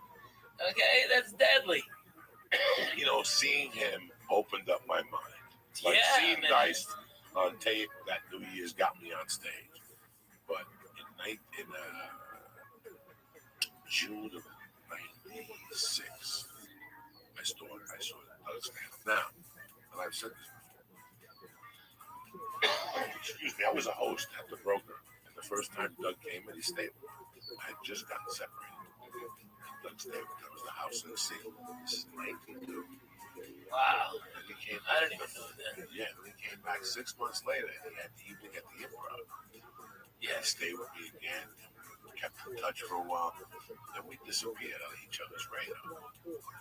Okay, that's deadly. You know, seeing him opened up my mind. Like seeing Dice on tape that New Year's got me on stage. But in June of '96, I saw Doug's stand-up. Now, and I've said this before. Excuse me, I was a host at the Broker, and the first time Doug came in, he stayed with me. I had just gotten separated. Doug stayed with me. That was the house in the sea. This is 1992. Wow. And he came I didn't even know that. Yeah, and he came back 6 months later, and he had the evening at the Improv. Yeah, he stayed with me again. Kept in touch for a while, then we disappeared on each other's radar.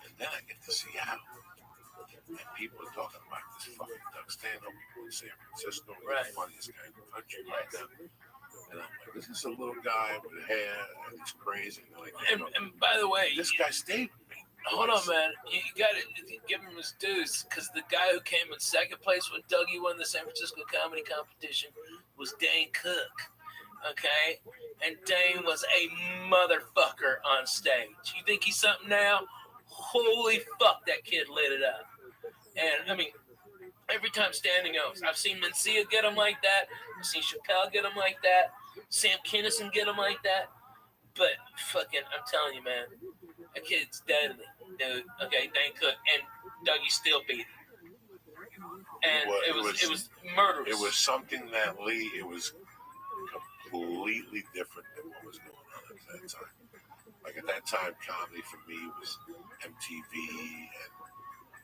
And then I get to Seattle, and people are talking about this fucking Doug stand-up in San Francisco, the funniest guy in the country right now. And I'm like, this is a little guy with hair, and he's crazy. And by the way, this guy stayed with me. Hold on, man. You got to give him his dues, because the guy who came in second place when Dougie won the San Francisco comedy competition was Dane Cook. Okay? And Dane was a motherfucker on stage. You think he's something now? Holy fuck, that kid lit it up. And, I mean, Every time standing oaks. I've seen Mencia get them like that. I've seen Chappelle get them like that. Sam Kinison get them like that. But fucking, I'm telling you, man, that kid's deadly, dude. Okay, Dane Cook and Dougie still beat him. And it was murderous. It was something that Lee. It was completely different than what was going on at that time. Like at that time, comedy for me was MTV, and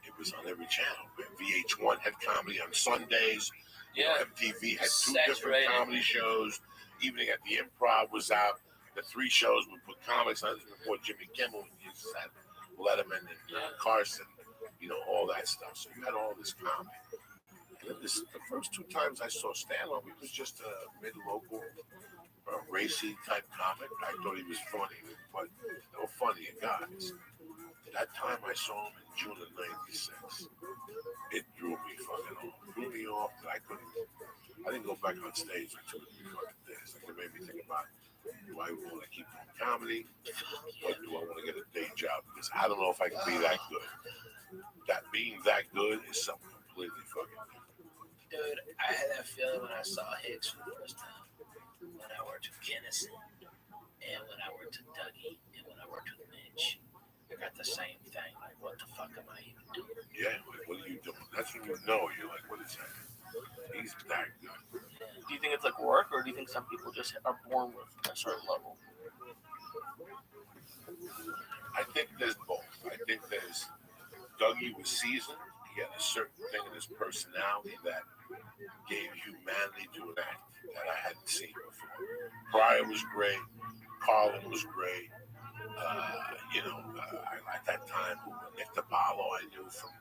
it was on every channel. VH1 had comedy on Sundays. Yeah. MTV had two different comedy shows. Evening at the Improv was out. The three shows would put comics on before Jimmy Kimmel. You just had Letterman and Carson, all that stuff. So you had all this comedy. And the first two times I saw stand-up, he was just a mid-local, racy type comic. I thought he was funny, but no funny guys. That time I saw him in June of '96. It drew me fucking off. Drew me off that I didn't go back on stage for 2 or 3 fucking days. Like it made me think about, do I want to keep doing comedy, or do I want to get a day job? Because I don't know if I can be that good. That being that good is something completely fucking different. Dude, I had that feeling when I saw Hicks for the first time. When I worked with Kennison, and when I worked with Dougie, and when I worked with Mitch. I got the same thing. Like, what the fuck am I even doing? Yeah, like, what are you doing? That's when you know. You're like, what is that? He's that good. Do you think it's like work, or do you think some people just are born with a certain level? I think there's both. I think there's Dougie was seasoned. He had a certain thing in his personality that gave humanity to an act that I hadn't seen before. Pryor was great. Carlin was great. At that time, Nick DiPaolo I knew from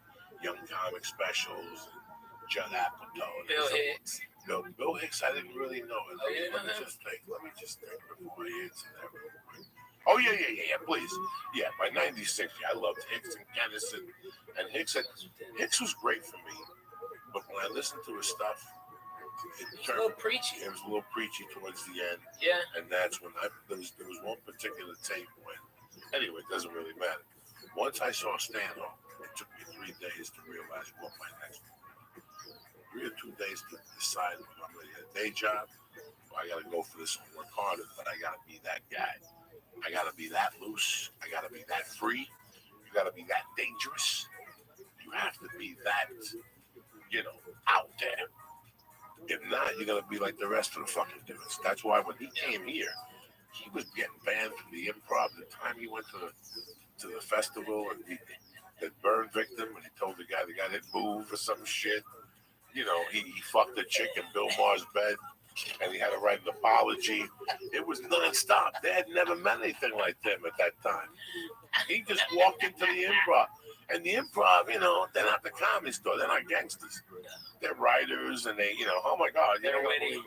Young Comic Specials, and Judd Apatow. Bill Hicks. Bill Hicks, I didn't really know it. Let me just think before I answer that real quick. Oh, yeah, please. Yeah, by '96, I loved Hicks and Kennison. And Hicks was great for me. But when I listened to his stuff, it was a little preachy. It was a little preachy towards the end. Yeah. And that's when there was one particular tape when, anyway, it doesn't really matter. Once I saw stand-up, it took me 3 days to realize what my next one was. 3 or 2 days to decide if I'm going to get a day job, or I got to go for this and work harder, but I got to be that guy. I got to be that loose. I got to be that free. You got to be that dangerous. You have to be that, out there. If not, you're going to be like the rest of the fucking dudes. That's why when he came here, he was getting banned from the Improv. The time he went to the festival and the burn victim, and he told the guy didn't move or some shit. He fucked the chick in Bill Maher's bed, and he had to write an apology. It was nonstop. They had never met anything like them at that time. He just walked into the Improv. And the Improv, they're not the Comedy Store. They're not gangsters. They're writers, and they, oh my God. They're witty.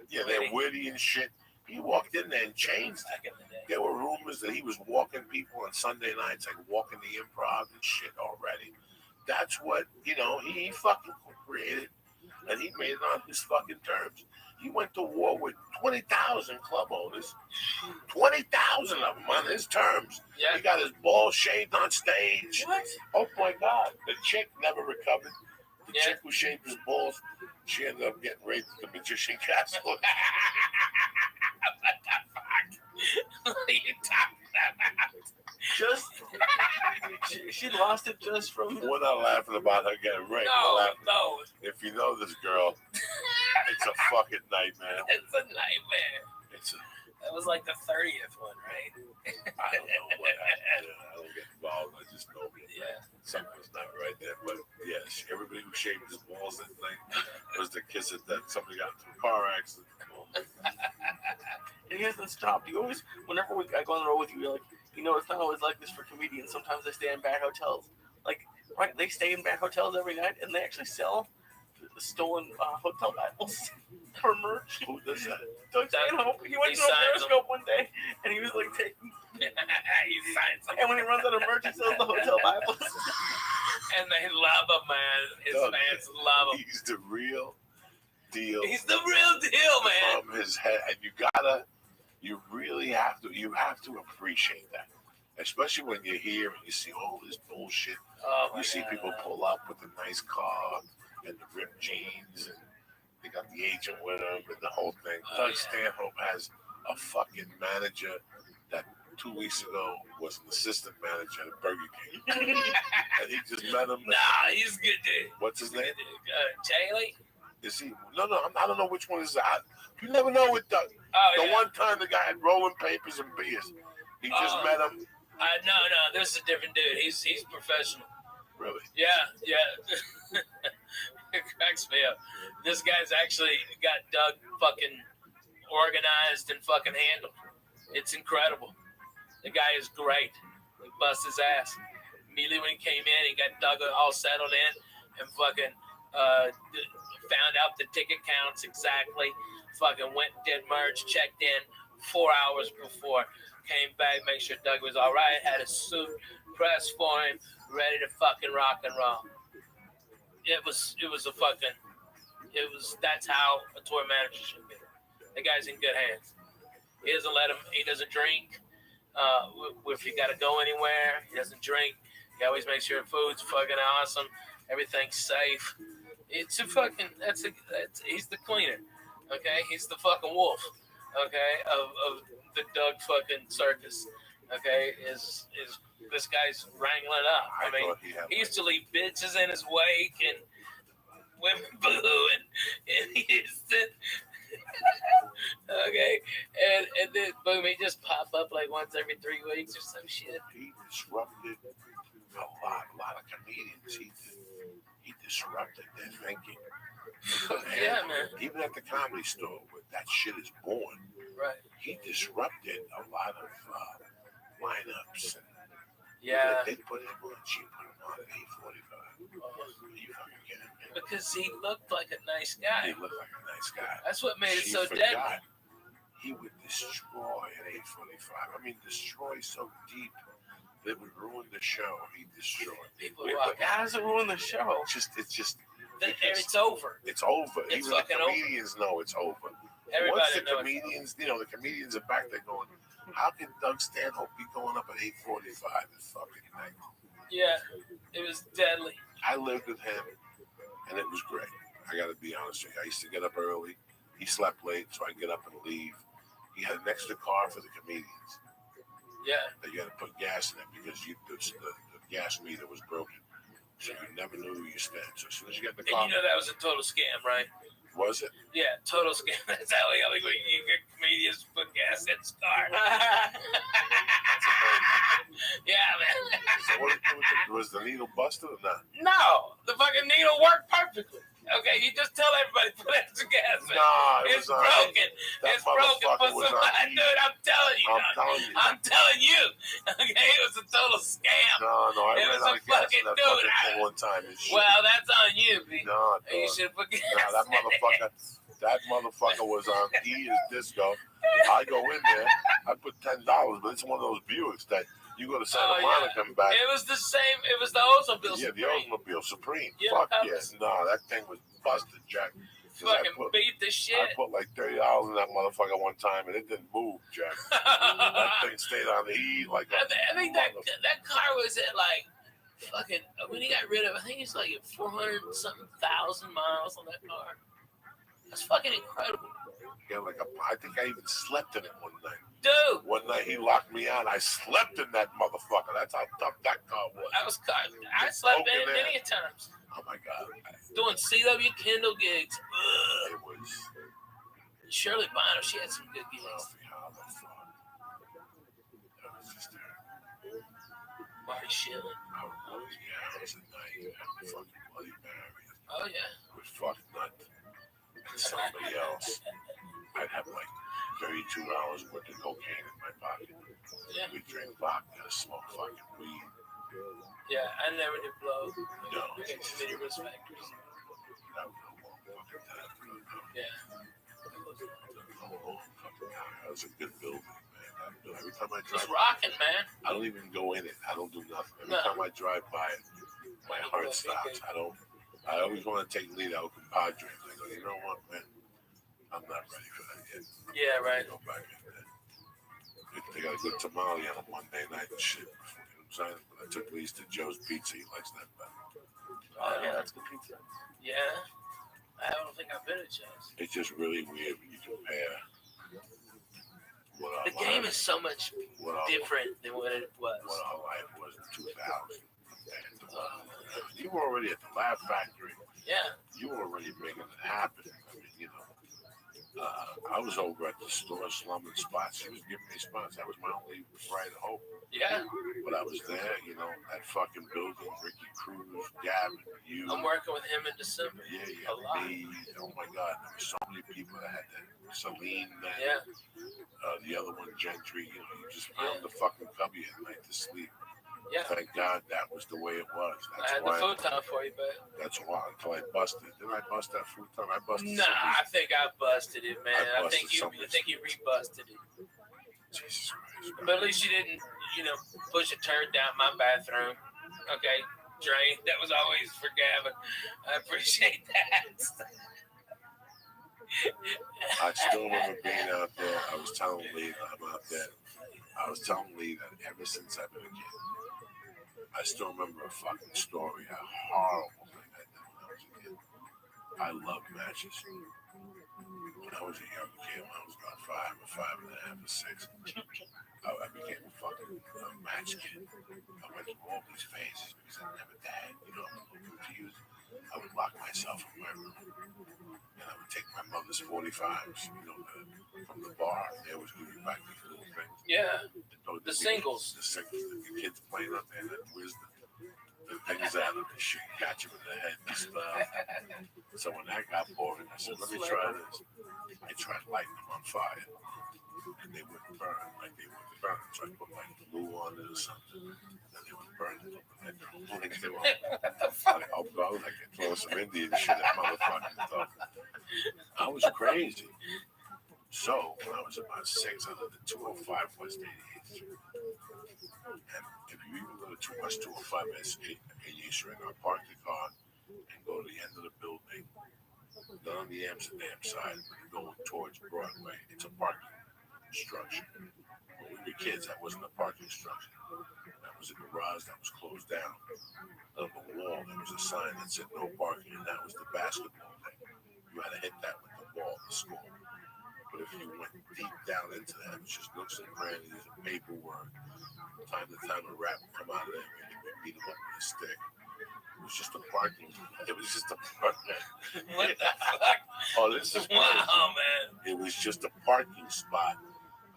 Yeah, they're witty and shit. He walked in there and changed it. There were rumors that he was walking people on Sunday nights, like walking the Improv and shit already. That's what, he fucking created, and he made it on his fucking terms. He went to war with 20,000 club owners, 20,000 of them on his terms. Yeah. He got his balls shaved on stage. What? Oh my God. The chick never recovered. The chick who shaved his balls, she ended up getting raped at the Magician Castle. What the fuck? What are you talking about? She lost it just from... We're not laughing about her getting raped. No. If you know this girl, it's a fucking nightmare. It's a nightmare. That was like the 30th one, right? I don't know what happened. I don't get involved. I just know something's not right there. But yes, everybody who shaved his balls that night was the kiss of death. Somebody got into a car accident. And he hasn't stopped. You always, whenever I go on the road with you, you're like, it's not always like this for comedians. Sometimes they stay in bad hotels. They stay in bad hotels every night, and they actually sell stolen hotel Bibles for merch. Who does that? Doug Stanhope. He went to a Periscope one day, and he was like taking. He signs them. And when he runs out of merch, he sells the hotel Bibles. And they love him, man. His fans love him. He's the real deal. He's the real deal, man. From his head, and you really have to appreciate that. Especially when you're here and you see all this bullshit. Oh, you see people pull up with a nice car, and the ripped jeans, and they got the agent with him and the whole thing. Doug Stanhope has a fucking manager that 2 weeks ago was an assistant manager at Burger King. And he just met him. Nah, he's a good dude. What's his name? Charlie? Is he? No, I don't know which one is that. You never know with Doug. The one time the guy had rolling papers and beers. He just met him. No, this is a different dude. He's professional. Really? Yeah. It cracks me up. This guy's actually got Doug fucking organized and fucking handled. It's incredible. The guy is great. He busts his ass. Immediately when he came in, he got Doug all settled in and fucking found out the ticket counts exactly. Fucking went, did merge, checked in 4 hours before. Came back, make sure Doug was all right. Had a suit pressed for him, ready to fucking rock and roll. That's how a tour manager should be. The guy's in good hands. He doesn't drink. If you got to go anywhere, he doesn't drink. He always makes sure food's fucking awesome. Everything's safe. He's the cleaner. Okay? He's the fucking wolf. Okay? Of the Doug fucking circus. Okay? Is this guy's wrangling up. I mean, he used to leave bitches in his wake and women booing, and he used to okay, and then boom, he just pop up like once every 3 weeks or some shit. He disrupted a lot of comedians. He disrupted their thinking. Yeah, man. Even at the Comedy Store, where that shit is born, right? He disrupted a lot of lineups. And they put him on. She put him on at 8:45. You fucking kidding me? Because he looked like a nice guy. He looked like a nice guy. That's what made it so deadly. He would destroy at 8:45. I mean, destroy so deep that it would ruin the show. He destroyed. People walk. How does it ruin the show? It's just. It's over. It's over. It's even fucking the comedians know it's over. Everybody Once the comedians, the comedians are back there going, how can Doug Stanhope be going up at 8:45 this fucking night? Yeah, it was deadly. I lived with him, and it was great. I got to be honest with you. I used to get up early. He slept late, so I get up and leave. He had an extra car for the comedians. Yeah. That you had to put gas in it because the gas meter was broken. So you never knew who you spent. So as soon as you get in the car. And you know that was a total scam, right? Was it? Yeah, total scam. That's how you get comedians to put gas in his car. Yeah, man. So was the needle busted or not? No, the fucking needle worked perfectly. Okay, you just tell everybody put extra gas in. Nah, it's broken. It's broken for somebody. Dude, I'm telling you. I'm telling you. Okay, it was a total scam. No, I ran out of gas in that fucking thing one time. Well, that's on you, B. No, you should put gas. Nah, that motherfucker was on E is disco. I go in there, I put $10, but it's one of those Buicks that you go to Santa Monica and back. It was the same. It was the Oldsmobile Supreme. Yeah, the Oldsmobile Supreme. Yeah, fuck yes. No, that thing was busted, Jack. Fucking beat the shit. I put like $30 in that motherfucker one time, and it didn't move, Jack. That thing stayed on the E like. I think that car was at like fucking when he got rid of. I think it's like 400-something thousand miles on that car. That's fucking incredible. Yeah, I think I even slept in it one night. Dude! One night he locked me out. I slept in that motherfucker. That's how tough that car was. I slept in it many times. Oh my God. Doing CW Kindle gigs. It was. Shirley Bonner, she had some good gigs. How the fuck? That was just there. Marty Shelley. I was a night at fucking Bloody Mary. Oh yeah. With fuck nut. And somebody else. I'd have like $32 worth of cocaine in my pocket. Yeah. We drink vodka, smoke fucking weed. Yeah, I never did blow. No. I got too many risk factors. That was a long fucking time. Yeah. That was a good building, man. Every time I drive, it's rocking, man. I don't even go in it. I don't do nothing. Every time I drive by it, my heart stops. I always want to take lead out compadre. I go, you know what, man? I'm not ready for that yet. Yeah, right. Go back in there. They got a good tamale on a Monday night and shit. I'm saying? But I took Lise to Joe's Pizza. He likes that better. Oh yeah, that's good pizza. Yeah. I don't think I've been to Joe's. It's just really weird when you compare what our The game life, is so much different than what it was. what our life was in 2000. You were already at the Laugh Factory. Yeah. You were already making it happen. I mean, you know. I was over at the store slumming spots. She was giving me spots. That was my only bright hope. Yeah. But I was there, you know, that fucking building, Ricky Cruz, Gavin, you. I'm working with him in December. Yeah, A lot. me. Oh my God, there were so many people that had that. Celine, then, Yeah. the other one, Gentry. You know, you just found the fucking cubby at night to sleep. Yeah. Thank God that was the way it was. I That's had the why. futon for you, but That's why until I busted. Didn't I bust that futon? I busted. nah, I think I busted it, man. I busted think you rebusted it. Jesus Christ. But at least you didn't, push a turd down my bathroom. Okay, drain. That was always for Gavin. I appreciate that. I still remember being out there. I was telling Lee that I'm out there. I was telling Lee that ever since I've been a kid, I still remember a fucking story, a horrible thing I did when I was a kid. I loved matches. When I was a young kid, when I was about 5 or 5 and a half or 6, I became a fucking match kid. I went through all these phases because I never had, I was a little confused. I would lock myself in my room. And I would take my mother's 45s, from the bar. They always give you back these little things. Yeah, the singles. The singles. The kids playing up there, that wisdom. The things out of the shit, got you in the head and stuff. So when that got boring, I said, let me try this. I tried lighting them on fire. And they wouldn't burn like they wouldn't burn. So I put like glue on it or something. And they would burn it. And they were I was like, throw some Indian shit at motherfuckers. I was crazy. So when I was about 6, I lived at 205 West 88th Street. And if you even go to West 205 West 88th Street, I park the car and go to the end of the building, not on the Amsterdam side, but going towards Broadway. It's a parking structure. When we were kids, that wasn't a parking structure. That was a garage that was closed down. On the wall, there was a sign that said no parking, and that was the basketball thing. You had to hit that with the ball to score. But if you went deep down into that, it was just nooks and crannies and paperwork. Time to time, a rap would come out of there and they would beat him up with a stick. It was just a parking. It was just a parking. What the fuck? Oh, this is wow, man. It was just a parking spot,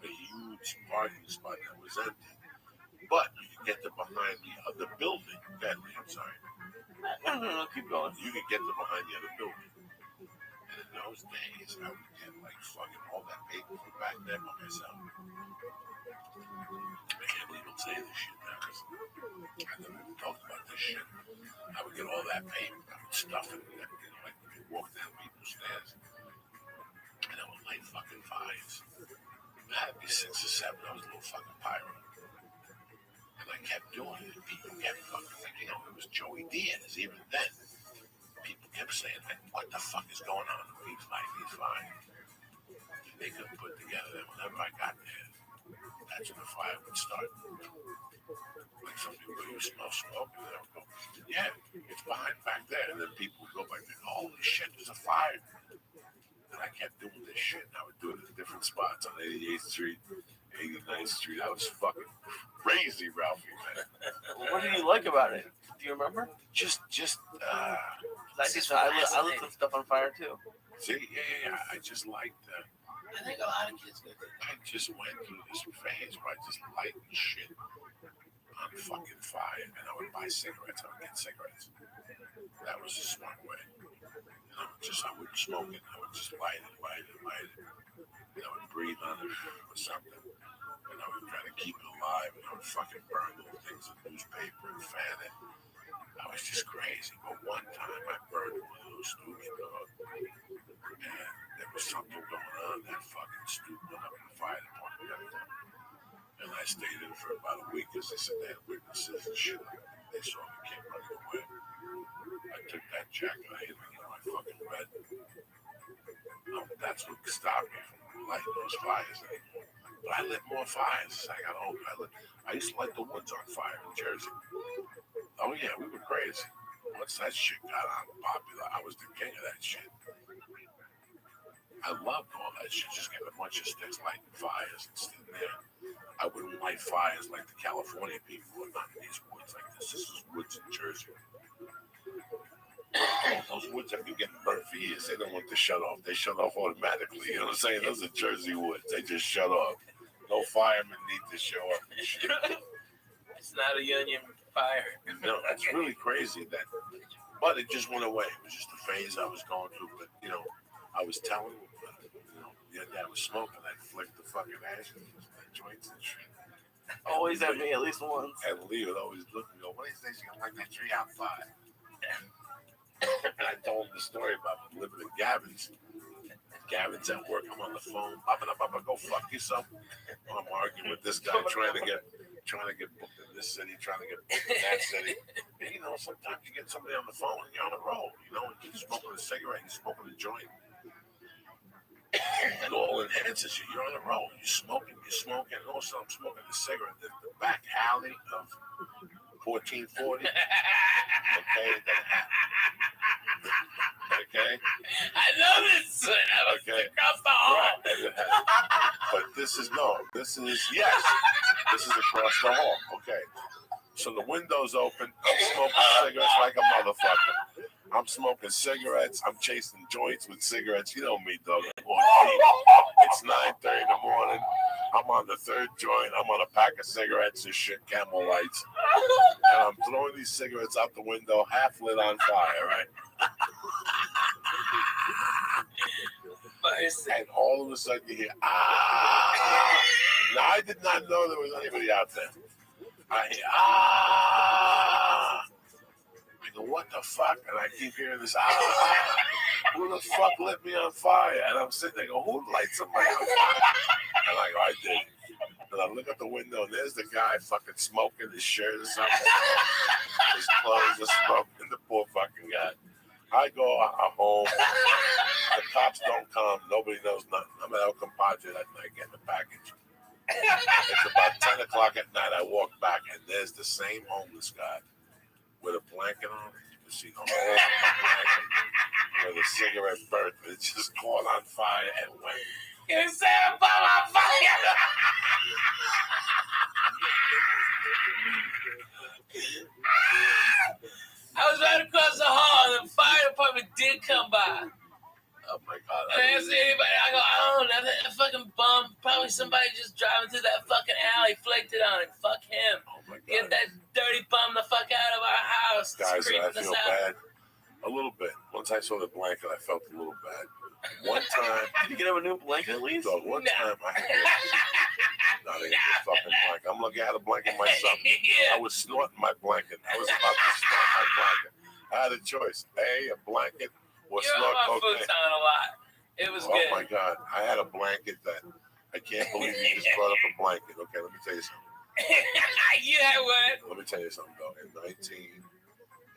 a huge parking spot that was empty. But you could get to behind the other building. Deadly, I'm sorry. No, keep going. You could get to behind the other building. And in those days, I would get like fucking all that paper from back then by myself. I can't believe I'm saying this shit now because I never even talked about this shit. I would get all that paper, I would stuff it, like when you walk down people's stairs. And I would light fucking fires. I had to be 6 or 7, I was a little fucking pyro. And I kept doing it. People kept fucking thinking, it was Joey Diaz. Even then, people kept saying, what the fuck is going on? He's fine, he's fine. And they couldn't put together that whenever I got there, that's when the fire would start. Like some people go, you smell smoke? And they would go, yeah, it's behind back there. And then people would go back there, holy shit, there's a fire. And I kept doing this shit. And I would do it at different spots on 88th Street, 89th Street. I was fucking crazy, Ralphie, man. What did you like about it? Do you remember? I lit some stuff on fire too. See, yeah. I just liked that. I think a lot of kids do that. I just went through this phase where I just lighted shit on fucking fire, and I would buy cigarettes. I would get cigarettes. That was a smart way. And I wouldn't smoke it. I would just light it. And I would breathe on it or something. And I would try to keep it alive, and I would fucking burn little things in newspaper and fan it. I was just crazy. But one time I burned one of those stupid dogs, and there was something going on. That fucking stupid went up in the fire department. And I stayed in for about a week because they said they had witnesses and shit. They saw the kid running away. I took that jacket, I hid it in my fucking bed. That's what stopped me from lighting those fires anymore. But I lit more fires. I got older. I used to light the woods on fire in Jersey. Oh yeah, we were crazy. Once that shit got unpopular, I was the king of that shit. I loved all that shit. Just get a bunch of sticks lighting fires and sitting there. I wouldn't light fires like the California people would, not in these woods like this. This is woods in Jersey. Those woods have been getting burnt for years. They don't want to shut off. They shut off automatically. You know what I'm saying? Those are Jersey woods. They just shut off. No firemen need to show up and shit. It's not a union fire. No, that's really crazy. But it just went away. It was just a phase I was going through. But, I was telling him, the other day I was smoking. I'd flick the fucking ashes, the joints and shit. Always at me at least once. And Lee would always look and go, "What do you think? You're going to light that tree on fire?" And I told him the story about living in Gavin's. Gavin's at work. I'm on the phone. Papa, go fuck yourself. I'm arguing with this guy trying to get booked in this city, trying to get booked in that city. And, sometimes you get somebody on the phone and you're on the road. And you're smoking a cigarette, you're smoking a joint. And all enhances you. You're on the road. You're smoking. And also I'm smoking a cigarette. The back alley of 1440. Okay. I know this. I was across the hall. Right. But this is across the hall. Okay. So the window's open. I'm smoking cigarettes like a motherfucker. I'm smoking cigarettes. I'm chasing joints with cigarettes. You know me, dog. It's 9:30 in the morning. I'm on the third joint. I'm on a pack of cigarettes and shit, Camel Lights. And I'm throwing these cigarettes out the window, half lit on fire, right? And all of a sudden you hear, ah! Now, I did not know there was anybody out there. I hear, ah! I go, what the fuck? And I keep hearing this, ah! Who the fuck lit me on fire? And I'm sitting there, go, who lights somebody on fire? And I go, I did. And I look at the window, and there's the guy fucking smoking his shirt or something. His clothes are smoking, the poor fucking guy. I go home. The cops don't come. Nobody knows nothing. I'm at El Compadre that night getting the package. It's about 10 o'clock at night. I walk back, and there's the same homeless guy with a blanket on. You can see the whole blanket where the cigarette burnt. It just caught on fire and went. You said about on fire. I was right across the hall, and the fire department did come by. Oh my God! I didn't see anybody. I go, I don't know, that fucking bum. Probably somebody just driving through that fucking alley, flaked it on him. Fuck him. Oh my God! Get that dirty bum the fuck out of our house. Guys, I feel bad. A little bit. Once I saw the blanket, I felt a little bad. One time, did you get him a new blanket at least? Dog, one time I had a fucking blanket. I'm lucky I had a blanket myself. Yeah. I was snorting my blanket. I was about to snort my blanket. I had a choice: a blanket or You're snort on my cocaine. futon a lot. It was good. Oh my God! I had a blanket that I can't believe you just brought up a blanket. Okay, let me tell you something. You had what? Let me tell you something, though. In 1983,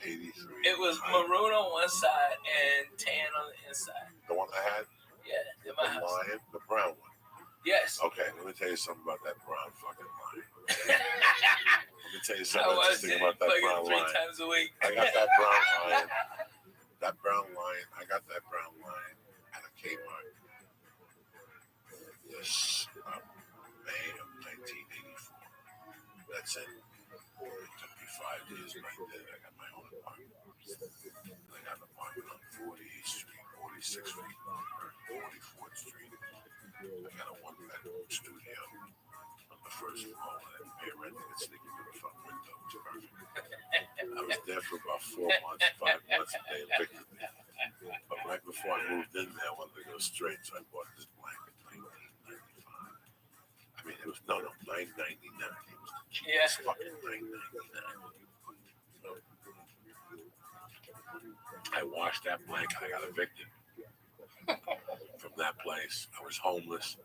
It was maroon on one side and tan on the inside. The one I had? Yeah, in my house. Lion, the brown one. Yes. Okay, let me tell you something about that brown fucking lion. Let me tell you something interesting about that brown lion. 3 times a week. I got that brown lion. That brown lion. I got that brown lion at a Kmart. This May of 1984. That's it. It took me 5 years, but I did it. I got my own apartment. I got an apartment on 48th Street, 46th Street, 44th Street. I got a one-bedroom studio on the first floor. I didn't pay rent. I could sleep through the front window. It was perfect. I was there for about 4 months, 5 months, and they evicted me. But right before I moved in there, I wanted to go straight, so I bought this blanket in 1995. I mean, it was, no, $9.99. It was the cheapest fucking $9.99. I washed that blanket. I got evicted from that place. I was homeless.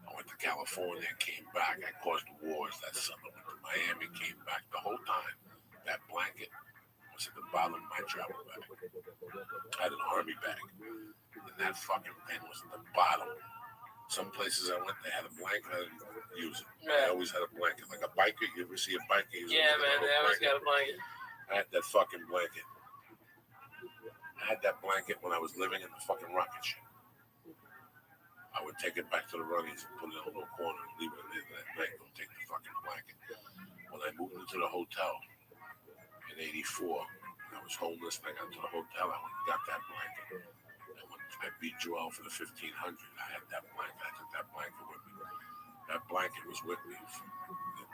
I went to California, came back. I caused wars that summer. Went to Miami, came back. The whole time, that blanket was at the bottom of my travel bag. I had an army bag, and that fucking thing was at the bottom Some places I went, they had a blanket. I didn't use it. Right. I always had a blanket. Like a biker, you ever see a biker use Yeah, man, they always got a blanket. I had that fucking blanket. I had that blanket when I was living in the fucking rocket ship. I would take it back to the runnies and put it in a little corner and leave it in there that night. Don't take the fucking blanket. When I moved into the hotel in '84, I was homeless. And I got to the hotel. I went and got that blanket. And when I beat Joel for the 1500, I had that blanket. I took that blanket with me. That blanket was with me from the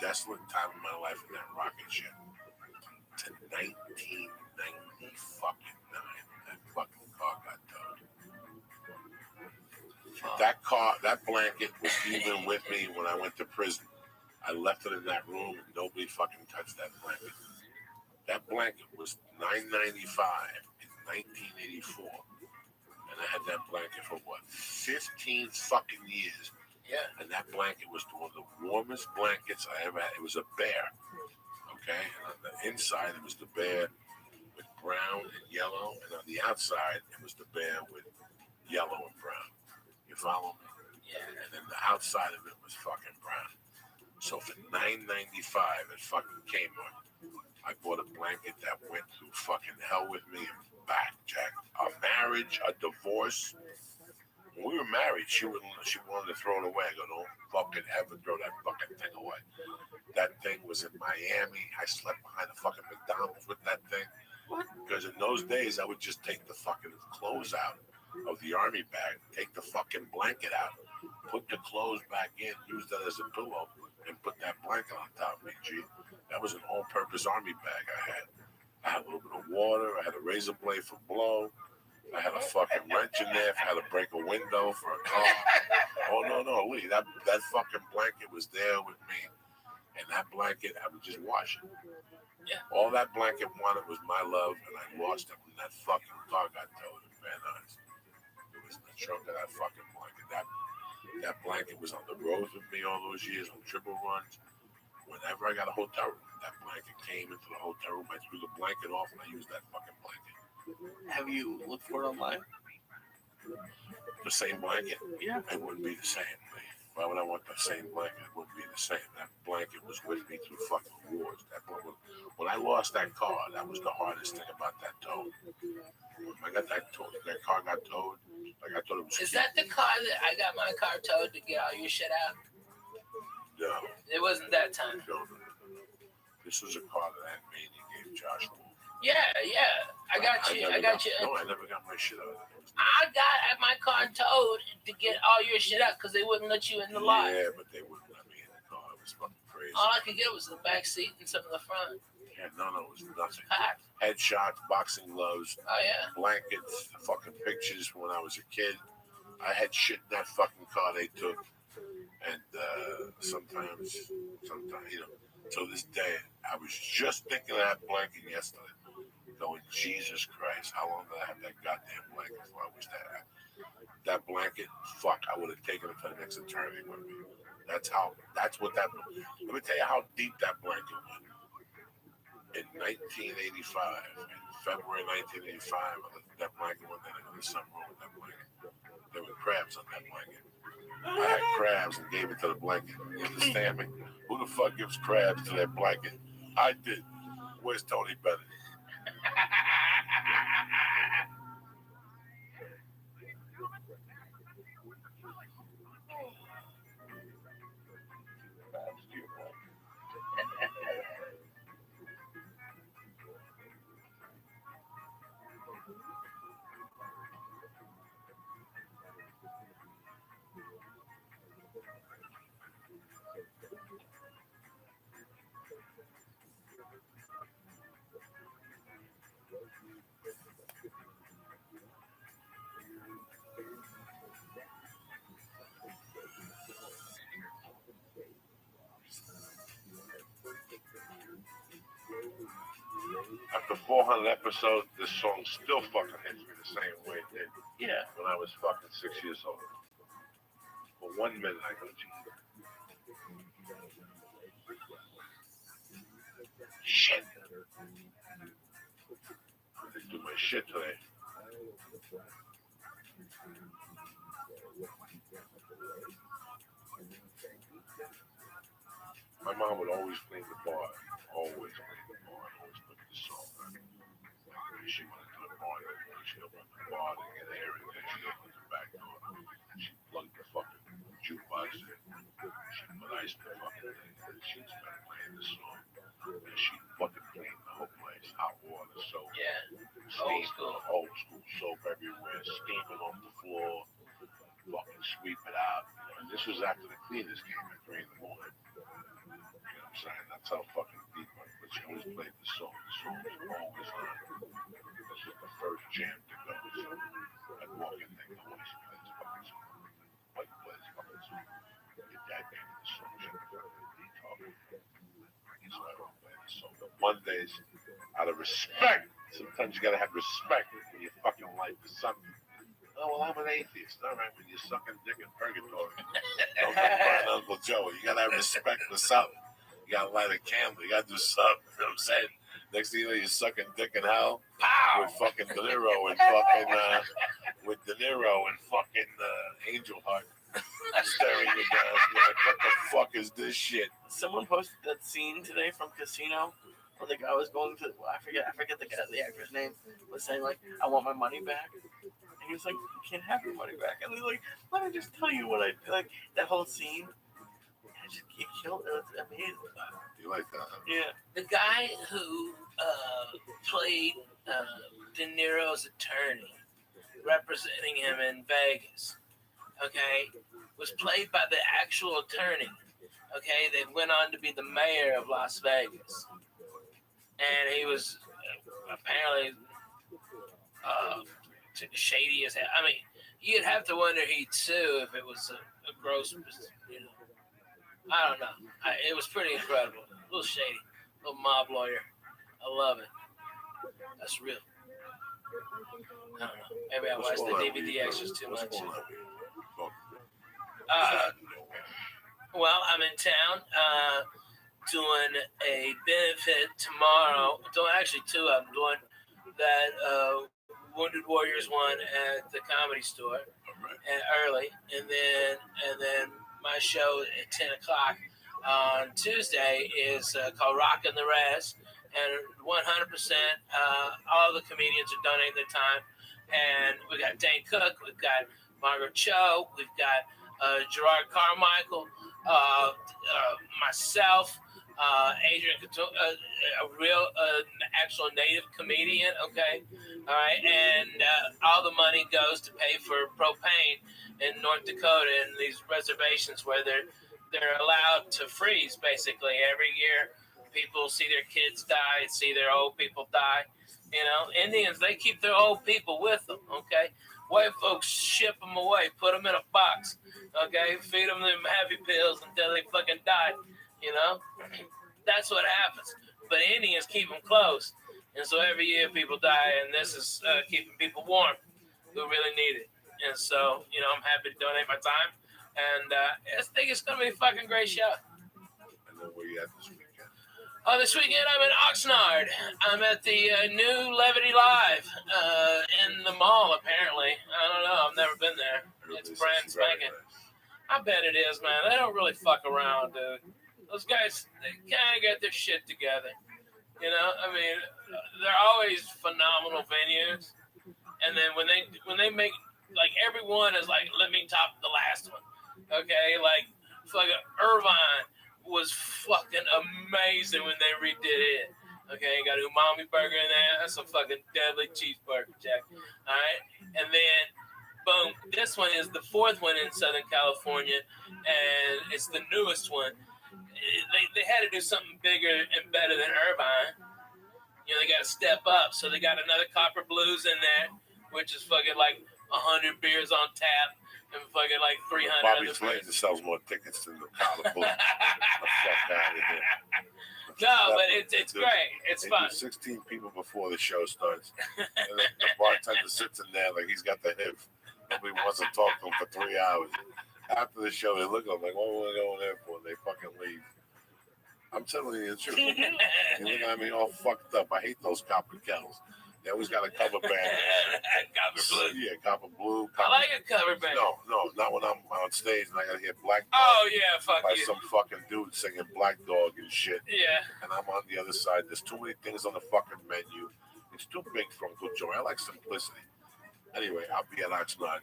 desolate time of my life in that rocket ship to 1990 fucking 9. That fucking car got towed. That blanket was even with me when I went to prison. I left it in that room and nobody fucking touched that blanket. That blanket was $9.95 in 1984. And I had that blanket for what, 15 fucking years. Yeah. And that blanket was one of the warmest blankets I ever had. It was a bear, okay? And on the inside, it was the bear with brown and yellow. And on the outside, it was the bear with yellow and brown. You follow me? Yeah. And then the outside of it was fucking brown. So for $9.95 at fucking Kmart, I bought a blanket that went through fucking hell with me and back, Jack. A marriage, a divorce. When we were married, she wanted to throw it away. I go, don't fucking ever throw that fucking thing away. That thing was in Miami. I slept behind the fucking McDonald's with that thing. Because in those days, I would just take the fucking clothes out of the army bag, take the fucking blanket out, put the clothes back in, use that as a pillow, and put that blanket on top of me, G. That was an all-purpose army bag I had. I had a little bit of water. I had a razor blade for blow. I had a fucking wrench in there if I had to break a window for a car. Oh, no, Lee, that fucking blanket was there with me. And that blanket, I would just wash it. Yeah. All that blanket wanted was my love, and I lost it when that fucking car got towed in Van Nuys. It was in the trunk of that fucking blanket. That blanket was on the road with me all those years on triple runs. Whenever I got a hotel room, that blanket came into the hotel room. I threw the blanket off, and I used that fucking blanket. Have you looked for it online? The same blanket? Yeah. It wouldn't be the same. Why would I want the same blanket? It wouldn't be the same. That blanket was with me through fucking wars. When I lost that car, that was the hardest thing about that tow. When I got that car got towed. Like I thought it was. Is that the car that I got my car towed to get all your shit out? No. It wasn't that time. No. This was a car that Aunt Mania gave Josh. Yeah. I got you. No, I never got my shit out of it. I got my car towed to get all your shit out because they wouldn't let you in the lot. Yeah, but they wouldn't let me in the car. It was fucking crazy. All I could get was the back seat and some of the front. Yeah, no, it was nothing. Packed. Headshots, boxing gloves, Oh, yeah. blankets, fucking pictures from when I was a kid. I had shit in that fucking car they took. And sometimes, you know, to this day, I was just thinking of that blanket yesterday. Going, Jesus Christ, how long did I have that goddamn blanket for? I wish that blanket, fuck, I would have taken it for the next eternity with me. Let me tell you how deep that blanket went. In 1985, in February 1985, that blanket went down in the sunroom with that blanket. There were crabs on that blanket. I had crabs and gave it to the blanket. You understand me? Who the fuck gives crabs to that blanket? I did. Where's Tony Bennett? After 400 episodes, this song still fucking hits me the same way it did. Yeah. When I was fucking 6 years old. For 1 minute, I go, Jesus. Shit. I didn't do my shit today. My mom would always clean the bar. Always clean the bar. Always put the salt on it. When she went into the bar, she'd open the bar to get air in there. She'd open the back door. She'd plug the fucking jukebox in. She'd put ice in the fucking thing. And she'd start playing the song. And she'd fucking clean the whole place. Hot water, soap. Yeah. Steam, Old school. old school soap everywhere. Steaming on the floor. Fucking sweep it out. And this was after the cleaners came at 3 in the morning. You know what I'm saying? That's how fucking deep I. But she always played the song. The song was always on. This was the first jam to go. So I'd walk in there, go, what is play this fucking song? Why you play this fucking song? Your dad gave me the song. She was talking. So I don't play the song. But Mondays, out of respect, sometimes you gotta have respect for your fucking life or something. Oh, well, I'm an atheist. All right, when you're sucking dick in purgatory. Don't find Uncle Joe. You gotta have respect for something. You gotta light a candle. You gotta do something. You know what I'm saying? Next thing you know, you're sucking dick in hell. Pow! With fucking De Niro and fucking Angel Heart staring you down. You're like, what the fuck is this shit? Someone posted that scene today from Casino where the guy was going to, I forget the actor's name, was saying like, I want my money back. And he was like, you can't have your money back. And he's like, let me just tell you what I like. That whole scene, it killed. It was amazing. You like that? Huh? Yeah. The guy who played De Niro's attorney, representing him in Vegas, okay, was played by the actual attorney. Okay, they went on to be the mayor of Las Vegas, and he was apparently shady as hell. I mean, you'd have to wonder he'd sue if it was a gross, you know. I don't know. It was pretty incredible. A little shady, a little mob lawyer. I love it. That's real. I don't know. Maybe I watched the DVD extras too much. Well, I'm in town doing a benefit tomorrow. Actually, two of them. Doing that Wounded Warriors one at the Comedy Store and early, and then my show at 10 o'clock on Tuesday is called Rockin' the Res, and 100% all the comedians are donating their time. And we got Dane Cook, we've got Margaret Cho, we've got Gerard Carmichael, myself, Adrian, a real actual native comedian, okay? All right, and all the money goes to pay for propane in North Dakota and these reservations where they're allowed to freeze basically every year. People see their kids die, see their old people die. You know, Indians, they keep their old people with them, okay? White folks ship them away, put them in a box, okay? Feed them happy pills until they fucking die, you know? That's what happens. But Indians keep them close. And so every year people die, and this is keeping people warm who really need it. And so, you know, I'm happy to donate my time. And I think it's going to be a fucking great show. And then where you at this weekend? Oh, this weekend I'm in Oxnard. I'm at the new Levity Live in the mall, apparently. I don't know. I've never been there. It's brand spanking. I bet it is, man. They don't really fuck around, dude. Those guys, they kind of get their shit together. You know, I mean, they're always phenomenal venues. And then when they make, like, everyone is like, let me top the last one. Okay? Like, fucking Irvine was fucking amazing when they redid it. Okay, got an umami burger in there. That's a fucking deadly cheeseburger, Jack. All right, and then boom, this one is the fourth one in Southern California, and it's the newest one. They had to do something bigger and better than Irvine. You know, they got to step up, so they got another Copper Blues in there, which is fucking like 100 beers on tap. And fucking like 300. Bobby Slayton sells more tickets than the Copper Blues. The fuck out of here. No, but it's great. It's fun. 16 people before the show starts. And the bartender sits in there like he's got the HIV. Nobody wants to talk to him for 3 hours. After the show, they look at him like, what are we going there for? And they fucking leave. I'm telling you the truth. You look at me all fucked up. I hate those copper kettles. They always got a cover band. Copper blue. Yeah, copper blue. I like a cover band. No, not when I'm on stage and I gotta hear Black Dog. Oh yeah, fuck by you. some fucking dude singing Black Dog and shit. Yeah. And I'm on the other side. There's too many things on the fucking menu. It's too big for Uncle Joe. I like simplicity. Anyway, I'll be at Oxnard.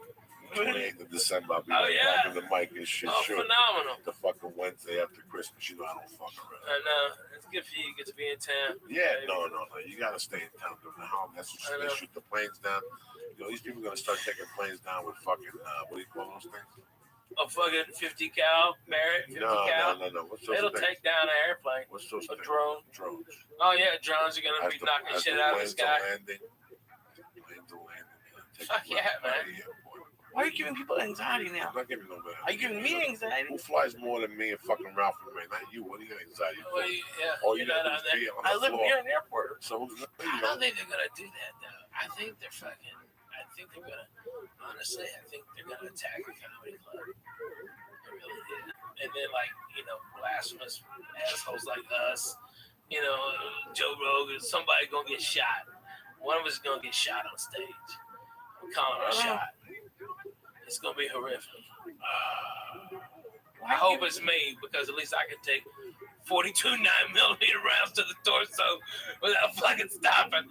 28th of December. I'll be back in the mic and shit. Oh, sure. phenomenal. The fucking Wednesday after Christmas. You know I don't fuck around. I know. It's good for you. You get to be in town. Yeah, no. You gotta stay in town during the holiday. That's what they shoot the planes down. You know, these people are gonna start taking planes down with fucking what do you call those things? A fucking 50 cal Barrett, 50 cal. No. What's those It'll things? take down an airplane. What's those A things? drone. Drones. Oh yeah, drones are gonna be knocking shit out of the sky. Planes are landing. Fuck yeah, man. Why are you giving people anxiety now? I'm not giving no man. Are you giving me anxiety? Who flies more than me and fucking Ralph and Ray? Not you. What do you got anxiety for? Well, yeah, All you're you not gotta on do is there. be on I the live floor. near an airport. So, I don't think they're gonna do that though. I think they're gonna. Honestly, I think they're gonna attack a comedy club. They really did. And then blasphemous assholes like us, Joe Rogan, somebody gonna get shot. One of us is gonna get shot on stage. We're calling it a shot. It's gonna be horrific. I hope it's me because at least I can take 42 9mm rounds to the torso without fucking stopping.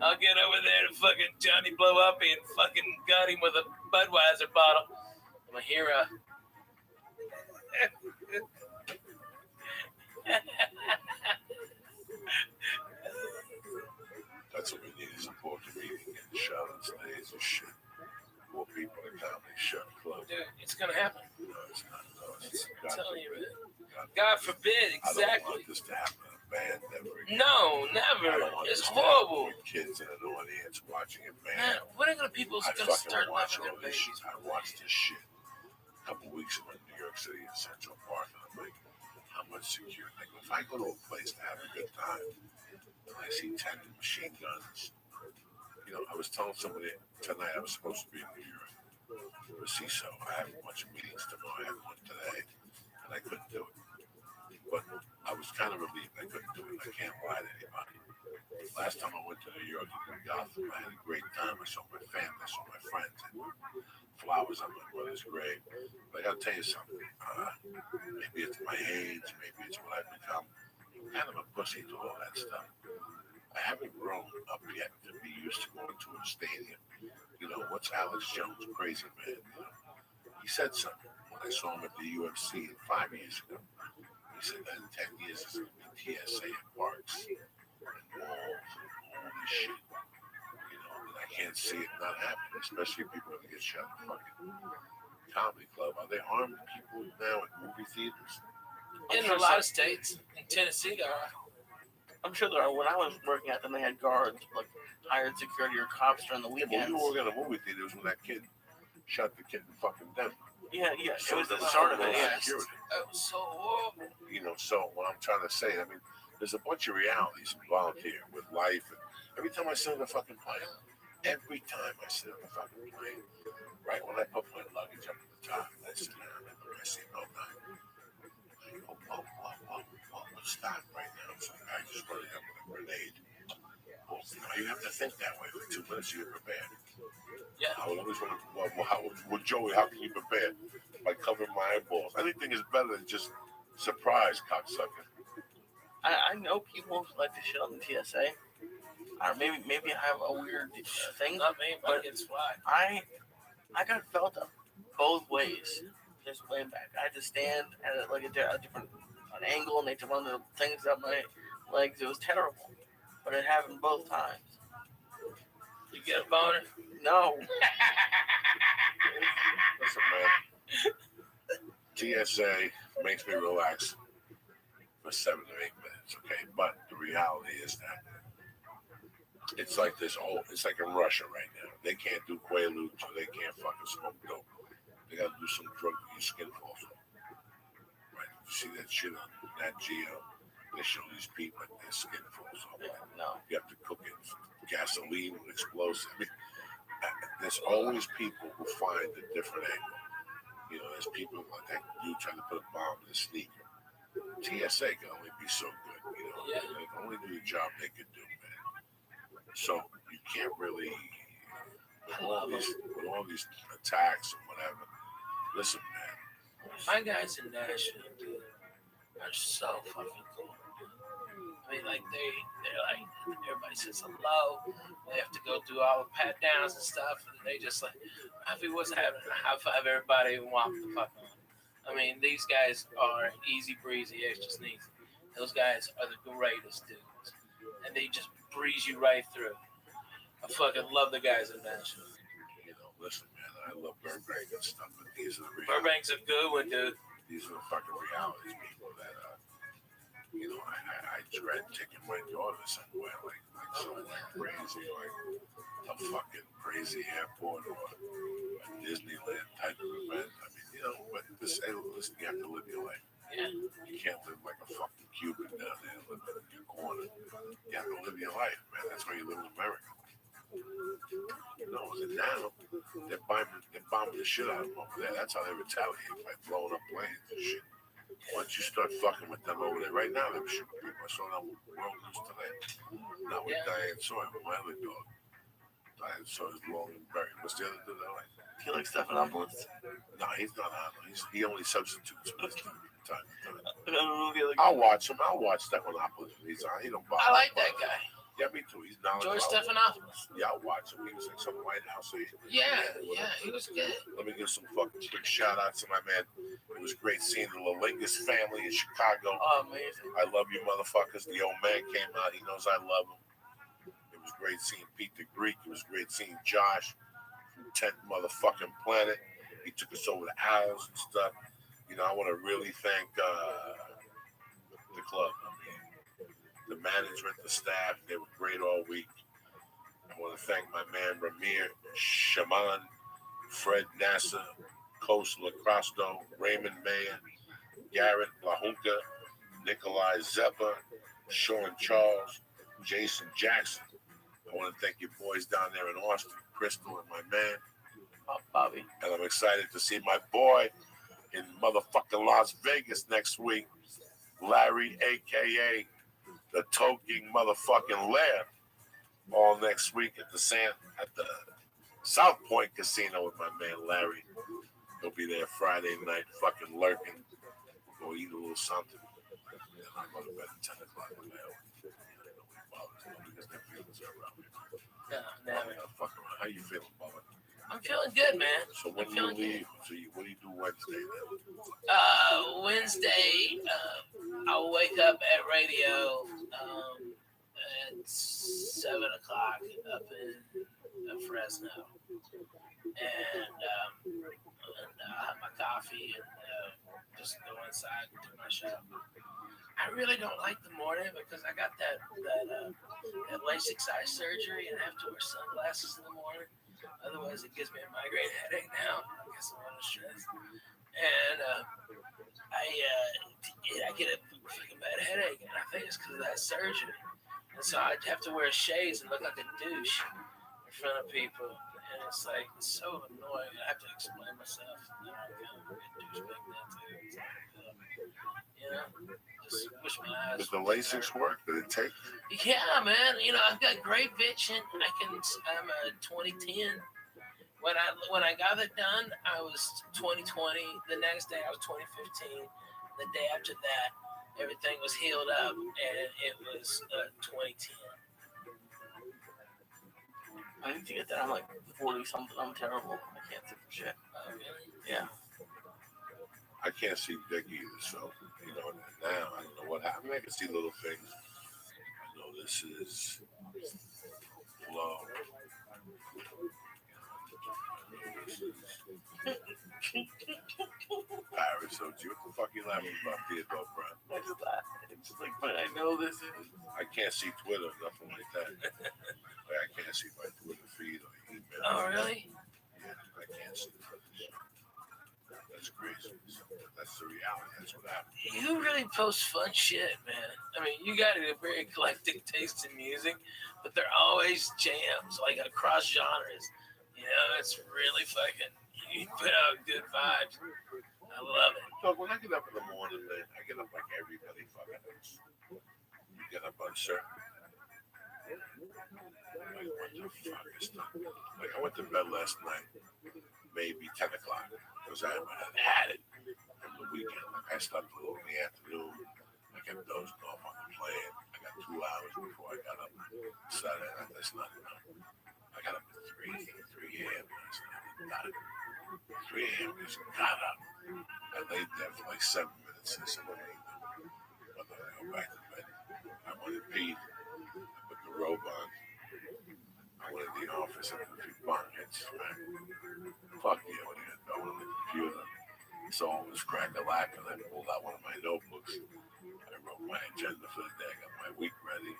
I'll get over there to fucking Johnny blow up and fucking gut him with a Budweiser bottle. I'm a hero. That's what we need is a poor comedian getting shot on stage and shit. More people in comedy shut club. Dude, it's gonna happen. No, it's not. No, I'm telling you, man. God forbid, exactly. I don't want this to happen in a band ever again. No, never. It's horrible. With kids in an audience watching a band. Man, when are gonna people gonna start watch loving all their this babies? shit. I watched this shit a couple weeks ago in New York City in Central Park, and I'm like, how much security? Like, if I go to a place to have a good time, and I see 10 machine guns, I was telling somebody tonight I was supposed to be in New York for CISO. I have a bunch of meetings tomorrow. I had one today, and I couldn't do it. But I was kind of relieved I couldn't do it. I can't lie to anybody. Last time I went to New York in Gotham, I had a great time. I saw my family, I saw my friends, and flowers on my mother's grave. But I gotta tell you something. Maybe it's my age, maybe it's what I've become. I'm kind of a pussy to all that stuff. I haven't grown up yet to be used to going to a stadium. What's Alex Jones, crazy man? He said something when I saw him at the UFC 5 years ago. He said that in 10 years it's going to be TSA at parks and malls and all this shit. And I can't see it not happening, especially if people are going to get shot in the fucking comedy club. Are they armed people now at movie theaters? In a lot of states. In Tennessee, there are. I'm sure there are. When I was working at them, they had guards, like hired security or cops during the Yeah, weekends. but we were working at a movie theater when that kid shot the kid in fucking Denver. Yeah. So It was the that's start of all it. Yeah. security. That was so horrible. So what I'm trying to say, there's a bunch of realities involved here with life. And every time I sit on the fucking plane, right when I put my luggage up to the top, I sit down and I say, no, stop right now. So I just running up with a grenade. Well, you have to think that way for 2 minutes. You're prepared. Yeah. I always want Joey, how can you prepare? By covering my eyeballs. Anything is better than just surprise, cocksucker. I know people who like to shit on the TSA. Or maybe I have a weird thing. Not me, but it's why. I got felt up both ways. Just way back. I had to stand at a different angle, and they had to run the things up my legs. It was terrible, but it happened both times. You get a boner? No. Listen, man. TSA makes me relax for 7 or 8 minutes, okay? But the reality is that it's like it's like in Russia right now. They can't do Quaaludes, or they can't fucking smoke dope. They gotta do some drug to your skin falls off. Right? You see that shit on Nat Geo? They show these people like their skin falls off. No. You have to cook it with gasoline and explosive. There's always people who find a different angle. There's people like that dude trying to put a bomb in a sneaker. TSA can only be so good. They can only do the job they can do, man. So you can't really, with all these attacks and whatever. Listen, man. My guys in Nashville, dude, are so fucking cool. I mean, like they're like everybody says hello. They have to go through all the pat downs and stuff, and they just like if it wasn't having a high five everybody and walk the fuck on. I mean, these guys are easy breezy, extra sneezy. Those guys are the greatest dudes, and they just breeze you right through. I fucking love the guys in Nashville. You know, listen, man, I love Burbank and stuff, but these are the realities. Burbank's a good one, dude. These are the fucking realities, people, that, you know, I dread taking my daughter somewhere, like somewhere crazy, like a fucking crazy airport or a Disneyland type of event. I mean, you know, but listen, you have to live your life. Yeah. You can't live like a fucking Cuban down there, living in your corner. You have to live your life, man. That's why you live in America. You know, and now they're bombing the shit out of them over there. That's how they retaliate, by blowing up planes and shit. Once you start fucking with them over there, right now they're shooting people. I saw that world news today. Not with Diane Sawyer, with my other dog. Diane Sawyer's long and buried. What's the other dude I like? You like Stephanopoulos? No, he's not on. He only substitutes for this time to time. I'll watch him. I'll watch Stephanopoulos when he's on. He don't bother. I like that guy. Yeah, me too. He's knowledgeable. George Stephanopoulos. Yeah, I'll watch him. He was in some White House. So Yeah, he was good. Let me give some fucking quick shout outs to my man. It was great seeing the Lalingus family in Chicago. Oh, amazing. I love you motherfuckers. The old man came out. He knows I love him. It was great seeing Pete the Greek. It was great seeing Josh from 10th motherfucking Planet. He took us over the aisles and stuff. You know, I want to really thank the club. I mean, the management, the staff, they were great all week. I want to thank my man Ramir, Shaman, Fred Nasser, Coach Lacrosto, Raymond Mayer, Garrett LaHunca, Nikolai Zeppa, Sean Charles, Jason Jackson. I want to thank your boys down there in Austin, Crystal and my man, Bobby. And I'm excited to see my boy in motherfucking Las Vegas next week, Larry, a.k.a. the Toking motherfucking Lair, all next week at the South Point Casino with my man Larry. He'll be there Friday night, fucking lurking. We'll go eat a little something. And I'll go to bed at 10 o'clock with my How you feeling, Bubba? I'm feeling good, man. So when do you leave? So what do you do Wednesday then? Wednesday, I'll wake up at radio at 7 o'clock up in Fresno. And I'll have my coffee and just go inside and do my show. I really don't like the morning because I got that LASIK eye surgery and I have to wear sunglasses in the morning. Otherwise, it gives me a migraine headache now. I guess I'm under stress. And I get a freaking bad headache, and I think it's because of that surgery. And so I have to wear shades and look like a douche in front of people. And it's like, it's so annoying. I have to explain myself. You know, I'm kind of a douchebag now, too. You know, just wish my eyes. Does the LASIK work? Did it take? Yeah, man. You know, I've got great vision. I'm a 2010. When I got it done, I was 2020. The next day, I was 2015. The day after that, everything was healed up, and it was 2010. I need to get that. I'm like 40 something. I'm terrible. I can't see for shit. Oh, really? Yeah. I can't see dick either, so, you know, now I don't know what happened. I can see little things. I know this is low. Paris, so what the fuck you laughing about, Theodore Brown? I just laugh. It's just like, but I know this is. I can't see Twitter, nothing like that. Like, I can't see my Twitter feed or email. Oh, really? Yeah, I can't see that. That's crazy. That's the reality. That's what happens. You really post fun shit, man. I mean, you got a very eclectic taste in music, but they're always jams, like across genres. You know, it's really fucking, you put out good vibes. I love it. So when I get up in the morning, man, I get up like everybody fucking does. You get up on certain. Like, what the fuck is that? Like, I went to bed last night, maybe 10 o'clock, because I had it from the weekend. Like, I slept a little in the afternoon. I kept dozing off on the plane. I got 2 hours before I got up Saturday night. That's not enough. I got up at 3 a.m. last night. 3 a.m. just got up. I laid there for like 7 minutes. I said, what do I do? But then I go back to bed. I went to pee. I put the robe on. I went to the office. I put a few bunk hits. Right? Fuck yeah, what do you do? I went on the computer. So it was crack-a-lack, and I pulled out one of my notebooks. I wrote my agenda for the day. I got my week ready.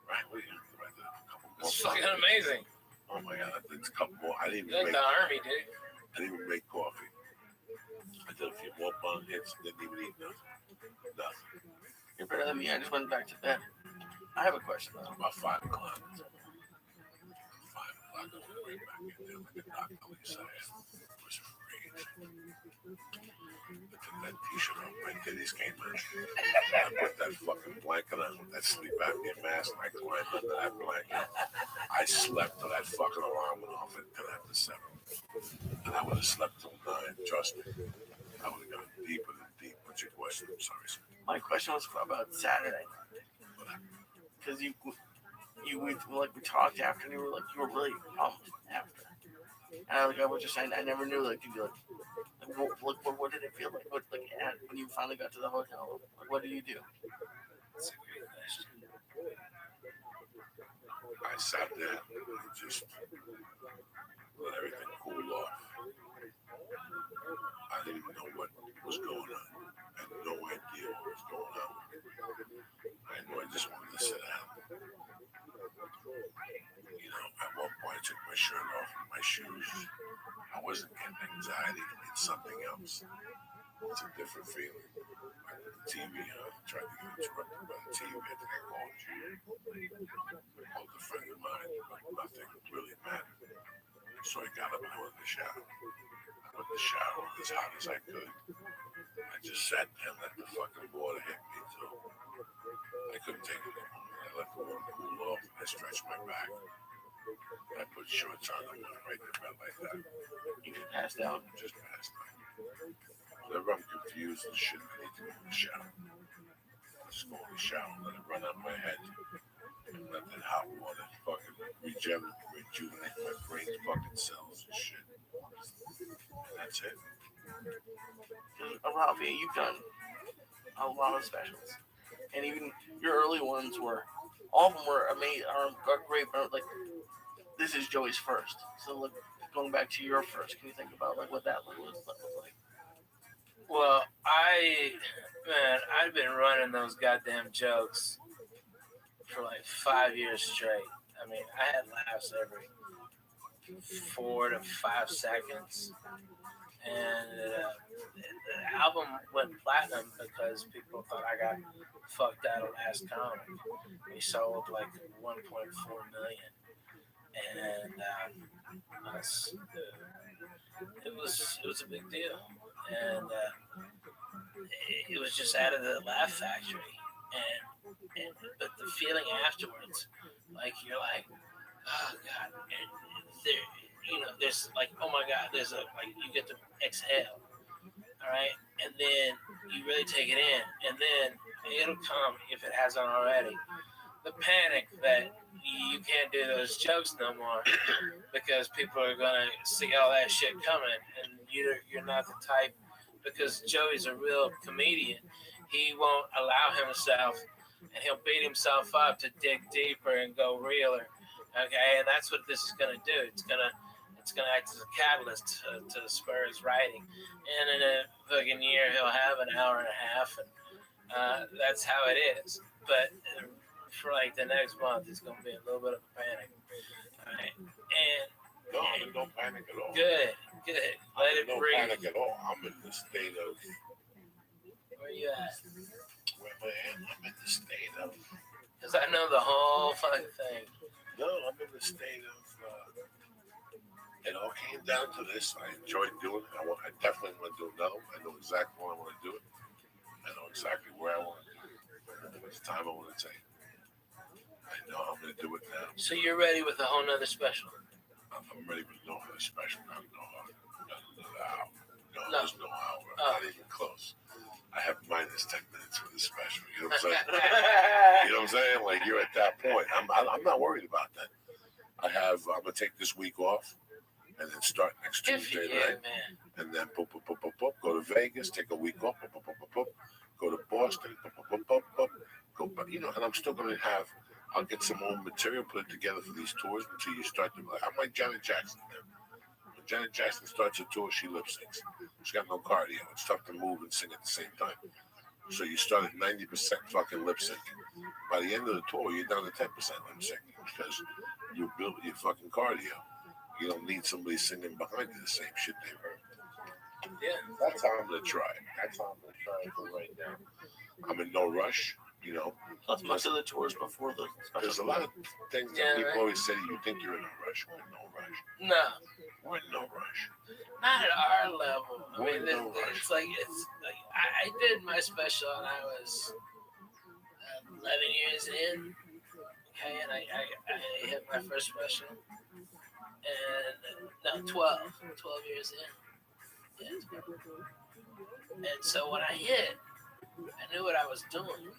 Right? What do you do? I did a couple more. It's fucking amazing. Oh my God, I did a couple more. I didn't You're even like the army, dude. I didn't even make coffee. I did a few more bun hits. Didn't even eat nothing. Nothing. You're better than me. I just went back to bed. I have a question though. About 5 o'clock. 5 o'clock, I went right back in there like a doctor. Like I said, it was rage. I took that t-shirt off. My titties came out. I put that fucking blanket on with that sleep apnea mask, and I climbed under that blanket. I slept till that fucking alarm went off until after 7. And I would have slept till 9, trust me. I would have gone deeper than deep. What's your question? I'm sorry, sir. My question was about Saturday. Because we talked after, and you were really pumped after. And I was just saying, I never knew you'd be what did it feel like? When you finally got to the hotel, what did you do? That's a great question. I sat there and just let everything cool off. I didn't even know what was going on. I had no idea what was going on. I knew I just wanted to sit down. You know, at one point I took my shirt off and my shoes. I wasn't getting anxiety. It's something else. It's a different feeling. I put the TV on, tried to get interrupted by the TV. I think I called you. I called a friend of mine, but nothing really mattered. So I got up and I went in the shower. I put the shower on as hot as I could. I just sat there and let the fucking water hit me too. I couldn't take it anymore. I let the water cool off and I stretched my back. I put shorts on and went right to bed like that. You just passed out. Just passed out. Whenever I'm confused and shit, I need to go in the shower. Just go in the shower, let it run on my head. And let that hot water fucking rejuvenate my brain's fucking cells and shit. And that's it. Rabbi, you've done a lot of specials, and even your early ones all of them were amazing, are great. But this is Joey's first, so going back to your first, can you think about what that was like? Well, I've been running those goddamn jokes for 5 years straight. I mean, I had laughs every 4 to 5 seconds. And the album went platinum because people thought I got fucked out of Last Comic. We sold 1.4 million. And it was a big deal. And it was just out of the Laugh Factory. But the feeling afterwards, you're like, oh God, and there's oh my God, there's you get to exhale, all right, and then you really take it in, and then it'll come, if it hasn't already, the panic that you can't do those jokes no more because people are gonna see all that shit coming, and you're not the type, because Joey's a real comedian. He won't allow himself, and he'll beat himself up to dig deeper and go realer. Okay, and that's what this is gonna do. It's gonna act as a catalyst to spur his writing. And in a fucking year, he'll have an hour and a half, and that's how it is. But for the next month, it's gonna be a little bit of a panic. All right, and No, I'm in no panic at all. good. Let it no breathe. panic at all. I'm in the state of Where you at? where I am. I'm in the state of. Because I know the whole fucking thing. No, I'm in the state of. It all came down to this. I enjoyed doing it. I definitely want to do another one. I know exactly when I want to do it. I know exactly where I want to do it. I know how much time I want to take. I know how me to do it now. So you're ready with a whole nother special? I'm ready with no other special. No, No. there's no hour. Not even close. I have minus 10 minutes for the special. You know what I'm saying? You know what I'm saying? Like, you're at that point. I'm not worried about that. I'm gonna take this week off and then start next Tuesday night. Man. And then go to Vegas, take a week off, go to Boston, go, and I'm still gonna I'll get some more material, put it together for these tours until you start to. I'm like Janet Jackson. When Janet Jackson starts a tour, she lip syncs. She's got no cardio. It's tough to move and sing at the same time. So you start at 90% fucking lip syncing. By the end of the tour, you're down to 10% lip syncing because you built your fucking cardio. You don't need somebody singing behind you the same shit they heard. Yeah. That's how I'm gonna try it. That's how I'm gonna try it for right now. I'm in no rush, Plus, most of the tours before the There's a lot of things that people always say you think you're in a rush. We're in no rush. No. We're in no rush. Not at our level. I We're mean, in no rush. it's like I did my special and I was 11 years in. Okay, and I hit my first special. And 12 years in. Yeah, 12. And so when I hit, I knew what I was doing.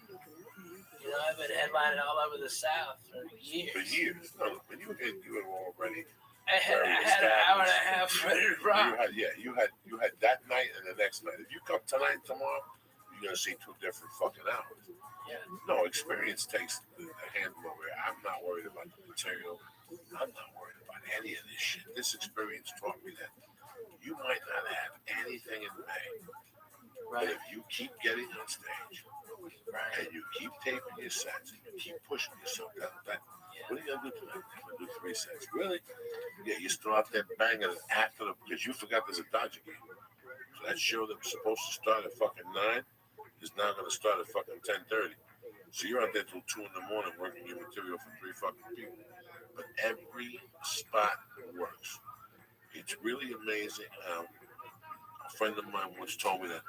I've been headlining all over the South for years. No, when you hit, you were already. I had an hour and a half ready to rock. You had that night and the next night. If you come tonight and tomorrow, you're gonna see 2 different fucking hours. Yeah. No, experience takes the handle over it. I'm not worried about the material. I'm not worried about any of this shit. This experience taught me that you might not have anything in May, but if you keep getting on stage, and you keep taping your sets, and you keep pushing yourself, what are you gonna do tonight? I'm gonna do 3 sets. Really? Yeah, you're still out there banging after because you forgot there's a Dodger game. So that show that was supposed to start at fucking 9 is now gonna start at fucking 10:30. So you're out there till 2 in the morning working your material for 3 fucking people. But every spot works. It's really amazing how a friend of mine once told me that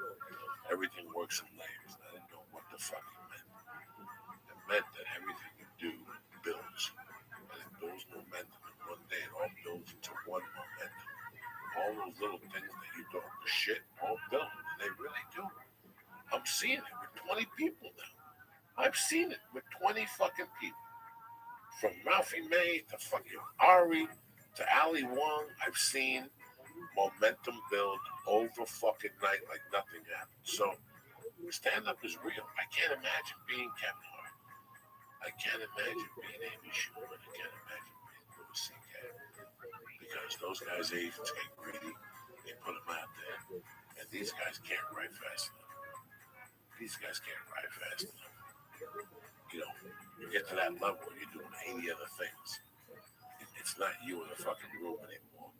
everything works in layers. I didn't know what the fuck it meant. It meant that everything you do builds. And it builds momentum. And one day it all builds into one momentum. All those little things that you thought were shit all build. And they really do. I'm seeing it with 20 people now. I've seen it with 20 fucking people. From Ralphie May to fucking Ari to Ali Wong, I've seen momentum build over fucking night like nothing happened. So stand-up is real. I can't imagine being Kevin Hart. I can't imagine being Amy Schumer. I can't imagine being Louis C.K. Because those guys' agents get greedy. They put them out there. And these guys can't write fast enough. These guys can't write fast enough. You get to that level where you're doing 80 other things. It's not you in the fucking room anymore.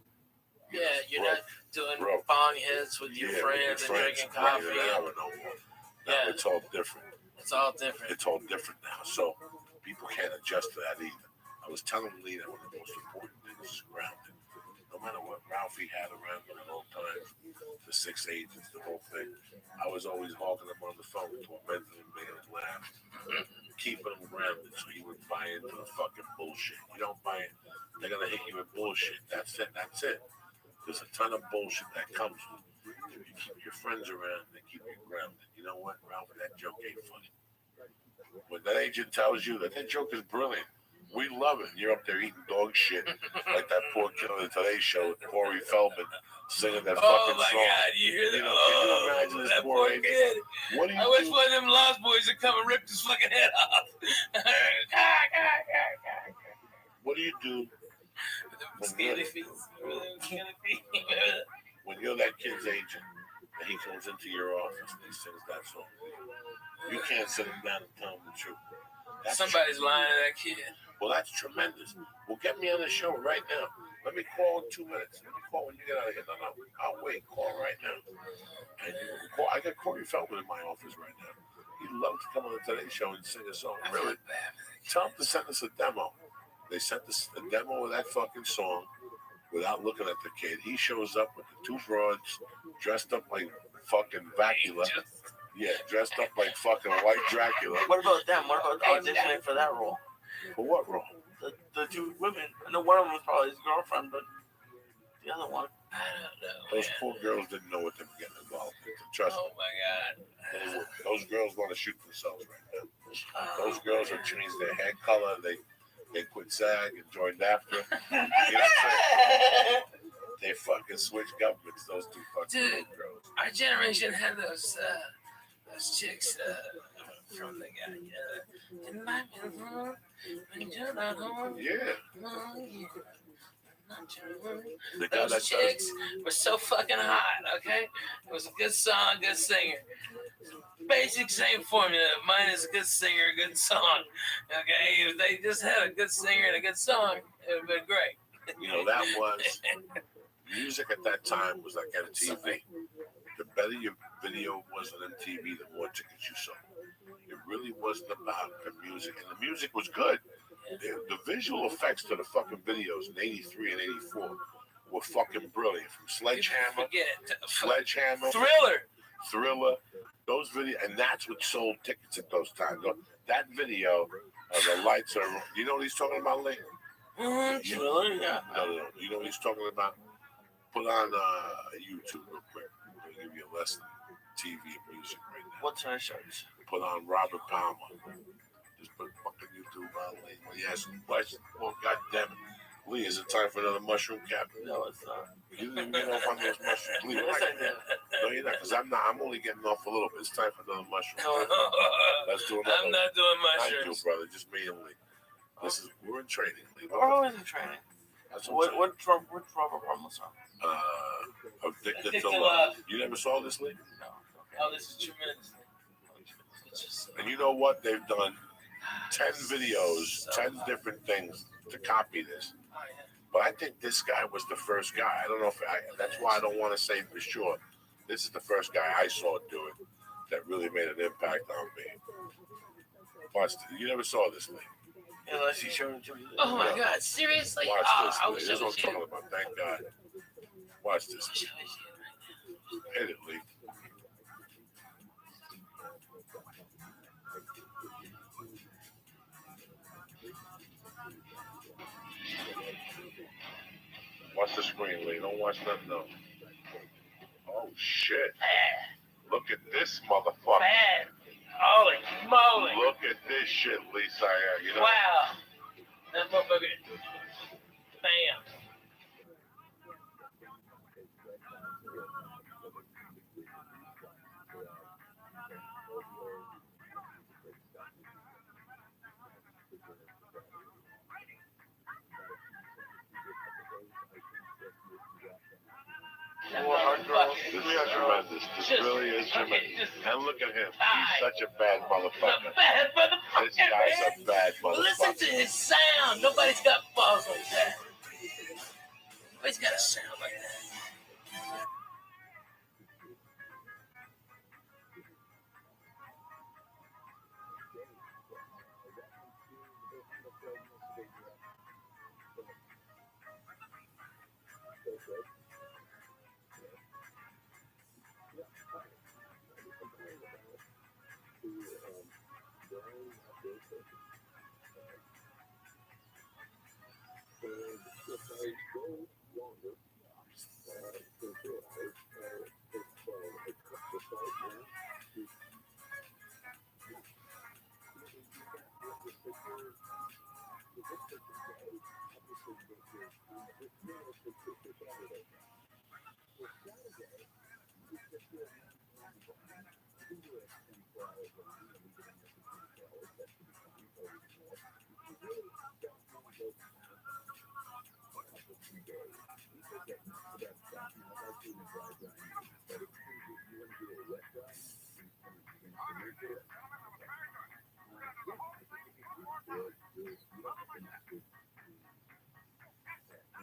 Yeah, you're not doing bong hits with your friends and drinking coffee. No more. Now it's all different. It's all different. It's all different now. So people can't adjust to that either. I was telling Lee that one of the most important things is grounding. No matter what Ralphie had around him at all times, the 6 agents, the whole thing, I was always hawking him on the phone, tormenting him, making him laugh, keeping him grounded so he wouldn't buy into the fucking bullshit. You don't buy it, they're going to hit you with bullshit. That's it. There's a ton of bullshit that comes with it. If you keep your friends around, they keep you grounded. You know what, Ralph, that joke ain't funny. When that agent tells you that joke is brilliant, we love it. You're up there eating dog shit like that poor kid on the Today Show, Corey Feldman, singing that fucking song. Oh my God, you hear that? Can you imagine this poor agent? Kid. What do you I wish one of them Lost Boys would come and rip his fucking head off. What do you do when you're that kid's agent and he comes into your office and he sings that song? You can't sit him down and tell him the truth. Somebody's lying to that kid. Well, that's tremendous. Well, get me on the show right now. Let me call in 2 minutes. Let me call when you get out of here. No, I'll wait. Call right now. And I got Corey Feldman in my office right now. He'd love to come on the Today Show and sing a song. Really? Tell him to send us a demo. They sent us a demo of that fucking song without looking at the kid. He shows up with the 2 broads dressed up like fucking Vacula. Yeah, dressed up like fucking white Dracula. What about them? What about auditioning for that role? For what role? The two women. I know one of them was probably his girlfriend, but the other one. I don't know. Those man. poor girls didn't know what they were getting involved in. Trust Oh my God. me. Those girls want to shoot themselves right now. Those girls have changed their hair color. They quit SAG and joined after. You know what I'm saying? They fucking switched governments. Those two fucking Dude. girls. Our generation had those chicks from the guy. In my home, when you're not home. Yeah. Oh, yeah. The guy Those that chicks were so fucking hot, okay? It was a good song, good singer. Basic same formula. Mine is a good singer, good song. Okay? If they just had a good singer and a good song, it would have been great. You know, that was music at that time was like MTV. The better your video was on MTV, the more tickets you sold. It really wasn't about the music, and the music was good. The visual effects to the fucking videos in '83 and '84 were fucking brilliant. From Sledgehammer, Thriller, those videos, and that's what sold tickets at those times. That video, the lights are. You know what he's talking about, Lee? Thriller, yeah. No. You know what he's talking about? Put on YouTube real quick. I'm gonna give you a lesson in TV and music right now. What kind of shows? Put on Robert Palmer. Just put fucking YouTube on Lee. When you ask him questions, oh goddamn it, Lee, is it time for another mushroom cap? No, it's not. You didn't even get off on those mushrooms, Lee. Yes, I did. No, you're not, because I'm not. I'm only getting off a little bit. It's time for another mushroom. Let's do another. I'm not doing Not mushrooms. you, brother. Just me and Lee. We're in training, Lee. We're always in training. That's What Robert Palmer's on? Addicted to Love. You never saw this, Lee? No. Oh, this is tremendous. And you know what? They've done 10 videos, 10 different things to copy this. But I think this guy was the first guy. I don't know that's why I don't want to say for sure. This is the first guy I saw do it that really made an impact on me. Plus, you never saw this, Lee. Unless you showed it to me. Oh my God! Seriously? Watch this, I Lee. wish This I is what was I'm you. talking about. Thank God. Watch this. I wish I was you. Hit it, Lee. Watch the screen, Lee. Don't watch nothing else. Oh, shit. Look at this motherfucker. Man, holy moly! Look at this shit, Lisa. You know? Wow, that motherfucker. Bam. This is tremendous. This really is tremendous. And look at him. He's such a bad motherfucker. A bad motherfucker. This guy's a bad Listen to motherfucker. his sound. Nobody's got balls like that. Nobody's got a sound like that.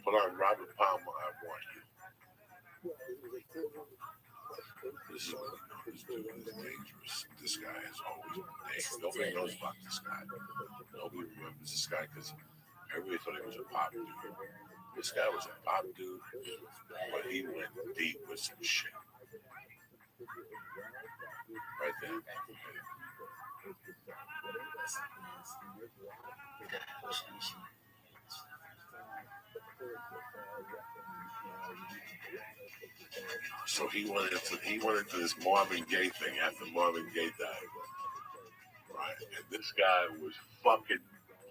Put on Robert Palmer, I want you. This is what you know. This dude is dangerous. This guy has always been dangerous. Nobody knows about this guy. Nobody remembers this guy because everybody thought he was a pop dude. This guy was a pop dude, but he went deep with some shit. Right there. So he went into this Marvin Gaye thing after Marvin Gaye died. Right. And this guy was fucking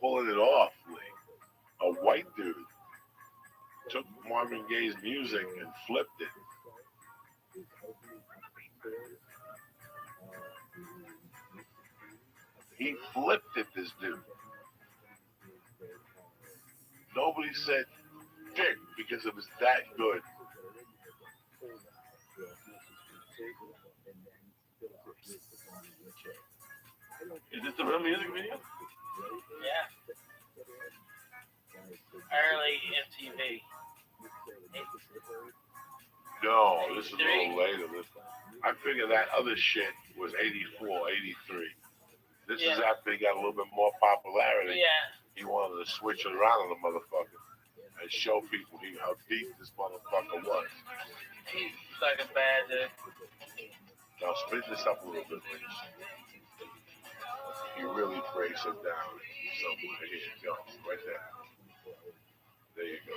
pulling it off, Lee. A white dude took Marvin Gaye's music and flipped it. He flipped it, this dude. Nobody said dick because it was that good. Is this the real music video? Yeah. Early MTV. No, this is a little later. I figure that other shit was 84, 83. This is after he got a little bit more popularity. Yeah. He wanted to switch it around on the motherfucker and show people how deep this motherfucker was. He's like a bad dude. Now spin this up a little bit, please. You really breaks it down somewhere. Here you go. Right there. There you go.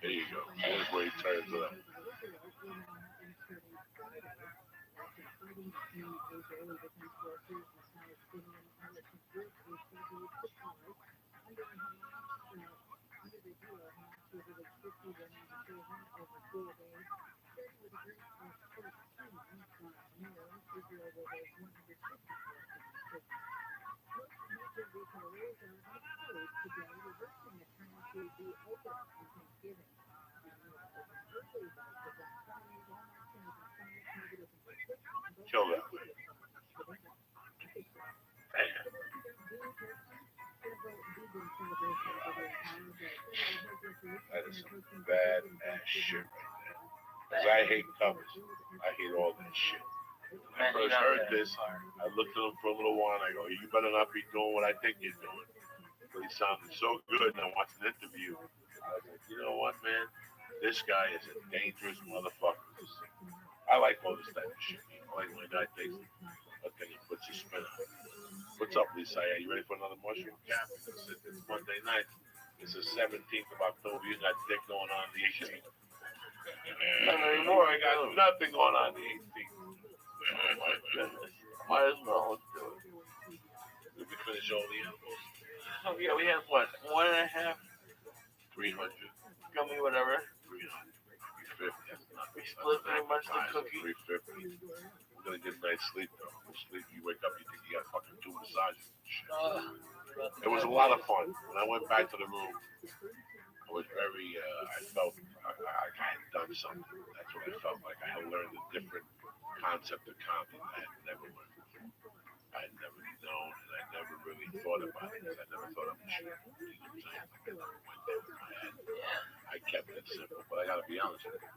There you go. Here's where he turns it up. Kill that. That is some bad ass shit right there. Because I hate covers. I hate all that shit. When I first heard this, I looked at him for a little while and I go, you better not be doing what I think you're doing. But he sounded so good, and I watched an interview. I was like, you know what, man? This guy is a dangerous motherfucker. I like all this type of shit. I like when a guy takes a thing and puts a spin on it. What's up, Lisa? Are you ready for another mushroom cap? It's Monday night. It's the 17th of October. You got dick going on the 18th. Not anymore. I got nothing going on the 18th. Oh my goodness. Might as well. Let's do it. Did we finish all the animals? Oh, yeah, we have what? 1.5? 300. Gummy, whatever. 300. 350. We split pretty much the cookie. 350. We're gonna get a night's sleep though. Sleep, you wake up, you think you got fucking 2 massages. It was a lot of fun. When I went back to the room, I was very, I felt I had done something. That's what I felt like. I had learned a different concept of comedy I had never learned before. I had never known, and I never really thought about it because I never thought of it. You know what I'm saying? Like I never went there with my head. I kept it simple, but I gotta be honest with you.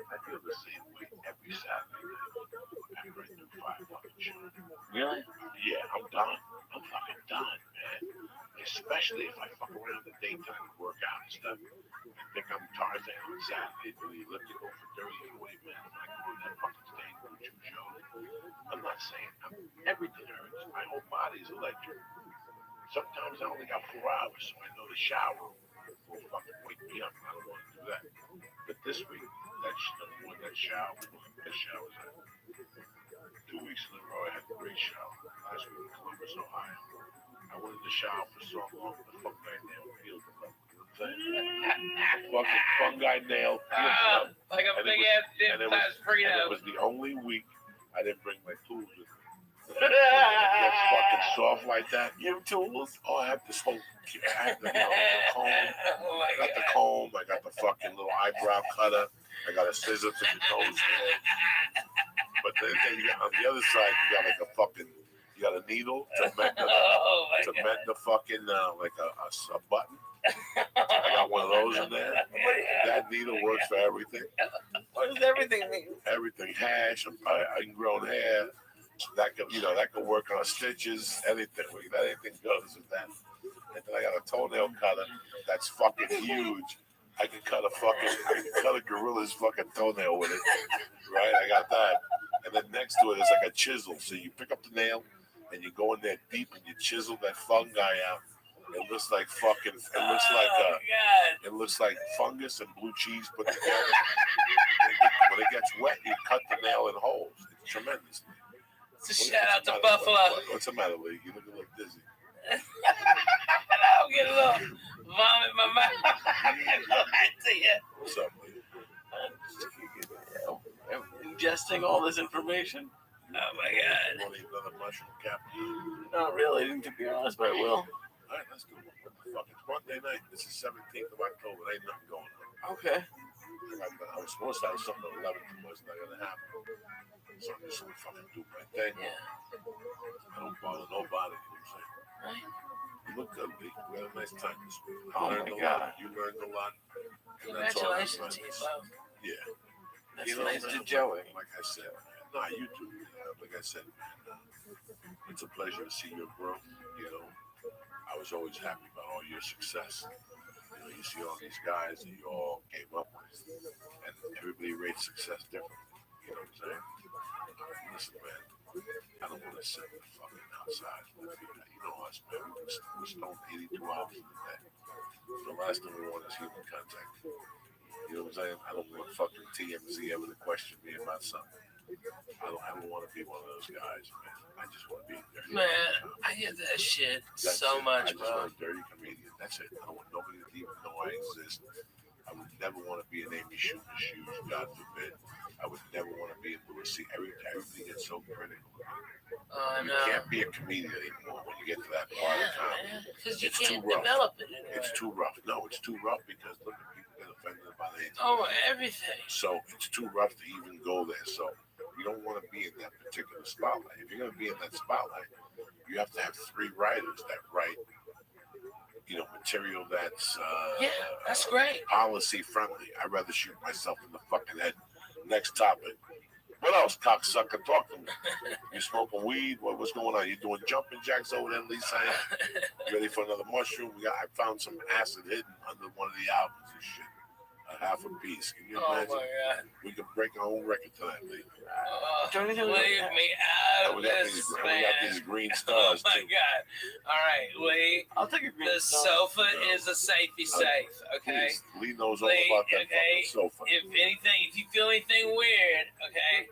I feel the same way every Saturday night after I do 5 fucking shows. Really? Yeah, I'm done. I'm fucking done, man. Especially if I fuck around in the daytime and work out and stuff. I think I'm Tarzan on Saturday, really elliptical for 30 or 40 minutes. I go on that fucking stage and do 2 shows. I'm not saying everything hurts. My whole body's electric. Sometimes I only got 4 hours, so I know the shower will fucking wake me up. I don't want to do that. But this week, that shower, that shower's at 2 weeks in a row. I had a great shower. Last week in Columbus, Ohio. I went in the shower for so long, the fungi nail peeled them up. Fucking fungi nail peeled them up. Like a big ass dip size Frito. And it was the only week I didn't bring my tools with me. That's fucking soft like that. You have tools? Oh, I have this whole, I have the comb. I got the comb. I got the fucking little eyebrow cutter. I got a scissor to the nose hair. But then you got, on the other side, you got like a fucking, you got a needle to mend the fucking, like a button. I got one of those in there. That needle works for everything. What does everything mean? Everything. Hash, ingrown hair. That could work on stitches, anything. Anything goes with that. And then I got a toenail cutter that's fucking huge. I can cut a gorilla's fucking toenail with it. Right? I got that. And then next to it is like a chisel. So you pick up the nail and you go in there deep and you chisel that fungi out. It looks like fucking. It looks like fungus and blue cheese put together. When it gets wet, you cut the nail in holes. It's tremendous. It's a shout out to Buffalo. What's the matter, Lee? You look a little dizzy. I'll get a little vomit in my mouth. I to you. What's up, Lee? Ingesting all this information. Oh my You God. want to eat another mushroom cap? Not really, to be honest, but I will. All right, let's do it. What the fuck? It's Monday night. This is 17th of October. There ain't nothing going on. Okay. I was supposed to have something at 11, but it's not going to happen. So I'm just going to fucking do my thing. Yeah. I don't bother nobody. You know what I'm saying? Right. You look good, Lee. We had a nice time this week. Oh, learned my a God. lot. You learned a lot. And that's all that Congratulations to you matters. both. Yeah. That's You know, nice man, to Joey. Like I said, nah, you too. Like I said, man, it's a pleasure to see your growth. You know, I was always happy about all your success. You know, you see all these guys that you all came up with, and everybody rates success differently. You know what I'm saying? Listen, man, I don't want to sit in the fucking outside. You know us, man. We stone 82 hours a day. The last thing we want is human contact. You know what I'm saying? I don't want fucking TMZ ever to question me about something. I don't want to be one of those guys, man. I just want to be a dirty Man, I get that shit That's so it. much, I just bro. want a dirty comedian. That's it. I don't want nobody to even know I exist. I would never want to be an Amy shooting shoes, God forbid. I would never want to be able to see everybody gets so critical. Oh, You no. can't be a comedian anymore when you get to that part of comedy. Because you It's too can't rough. develop it anyway. It's too rough. No, it's too rough because look at people get offended by the Oh, everything. So it's too rough to even go there. So you don't want to be in that particular spotlight. If you're going to be in that spotlight, you have to have 3 writers that write, you know, material that's Yeah, that's great. policy friendly. I'd rather shoot myself in the fucking head. Next topic. What else, cocksucker? Talk to me. You smoking weed? What's going on? You doing jumping jacks over there, Lisa? You ready for another mushroom? I found some acid hidden under one of the albums and shit. A half a piece. Can you Oh, imagine? my God. We could break our own record tonight, Lee. Don't Leave even me out We of got, this, we man. got these green Oh, stars, my too. God. All right, Lee. I'll take a green The star. sofa is a safety safe, okay? Please, Lee knows all Lee, about that okay, fucking sofa. If you feel anything weird, okay,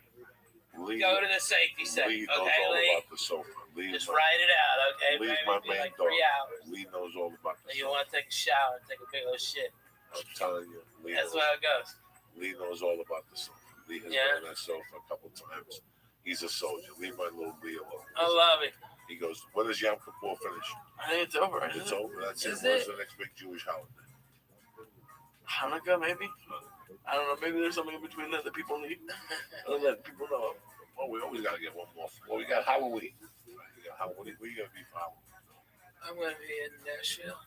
Lee, go to the safety safe, Lee knows okay, all Lee? about the sofa. Lee is Just my, write it out, okay? Lee's Maybe my it'll be main like dog. 3 hours. Lee knows all about the And you sofa. want to take a shower and take a big old shit. I'm telling you, Lee That's knows, how it goes. Lee knows all about the sofa. Lee has Yeah. been on that sofa a couple times. He's a soldier. Leave my little Lee alone. I love it. He goes, when does Yom Kippur finish? I think it's over. It's over. That's it. Is When's it? the next big Jewish holiday? Hanukkah, maybe? I don't know. Maybe there's something in between that people need. That people know. Well, we always got to get one more. Well, we got Halloween. We got Halloween. Where you going to be for Halloween? I'm going to be in Nashville.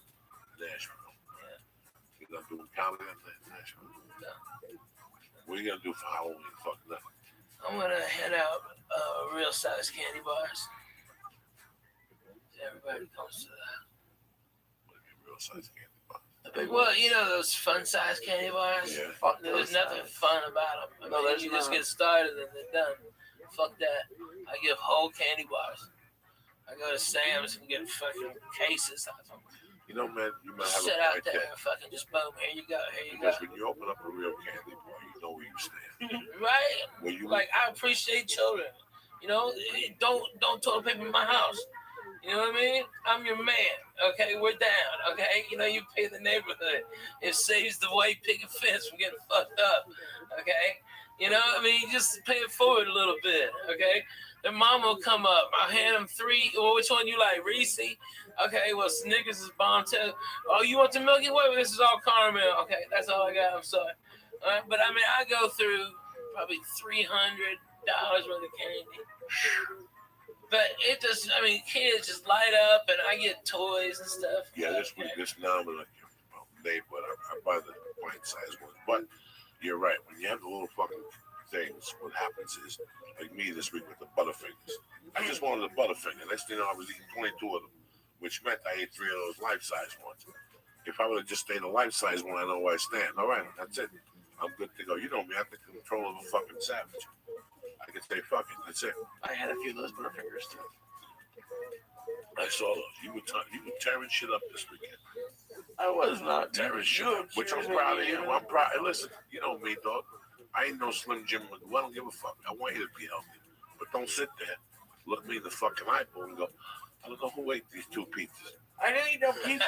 Nashville. Yeah. You're not doing comedy in Nashville? No. What are you going to do for Halloween? Fuck nothing. I'm going to hand out real size candy bars. Everybody comes to that. What do you mean, real size candy bar? The big Well, ones. you know those fun size candy bars? Yeah. Fuck There's those nothing guys. fun about them. No, there's you just not. get started and they're done. Fuck that. I give whole candy bars. I go to Sam's and get fucking cases of them. You know, man, you might have Sit a out point there there. and fucking just boom. Here you go. Here you go. Because when you open up a real candy bar, you know where you stand. Right? When you Like I appreciate children. You know, don't toilet paper in my house. You know what I mean? I'm your man. Okay, we're down. Okay, you know you pay the neighborhood. It saves the white picket fence from getting fucked up. Okay, you know I mean just pay it forward a little bit. Okay, their mama will come up. I'll hand them 3. Well, which one you like, Reese? Okay, well Snickers is bomb too. Oh, you want the Milky Way? This is all caramel. Okay, that's all I got. I'm sorry. All right, but I mean I go through probably $300 worth of candy. But it just, I mean, kids just light up, and I get toys and stuff. Yeah, this now I'm like neighborhood. I buy the pint size ones. But you're right. When you have the little fucking things, what happens is, like me this week with the Butterfingers. I just wanted a Butterfinger. Next thing you know, I was eating 22 of them, which meant I ate 3 of those life-size ones. If I would have just stayed a life-size one, I know where I stand. All right, that's it. I'm good to go. You know me. I have the control of a fucking savage. I can say fuck it. That's it. I had a few of those Butterfingers too. I saw those. You were tearing shit up this weekend. I was not Tearing shit up, which I'm proud of you. I'm proud. Hey, listen, you know me, dog. I ain't no Slim Jim. I don't give a fuck. I want you to be healthy. But don't sit there, look me in the fucking eyeball and go, I don't know who ate these 2 pizzas. I didn't eat no pizza.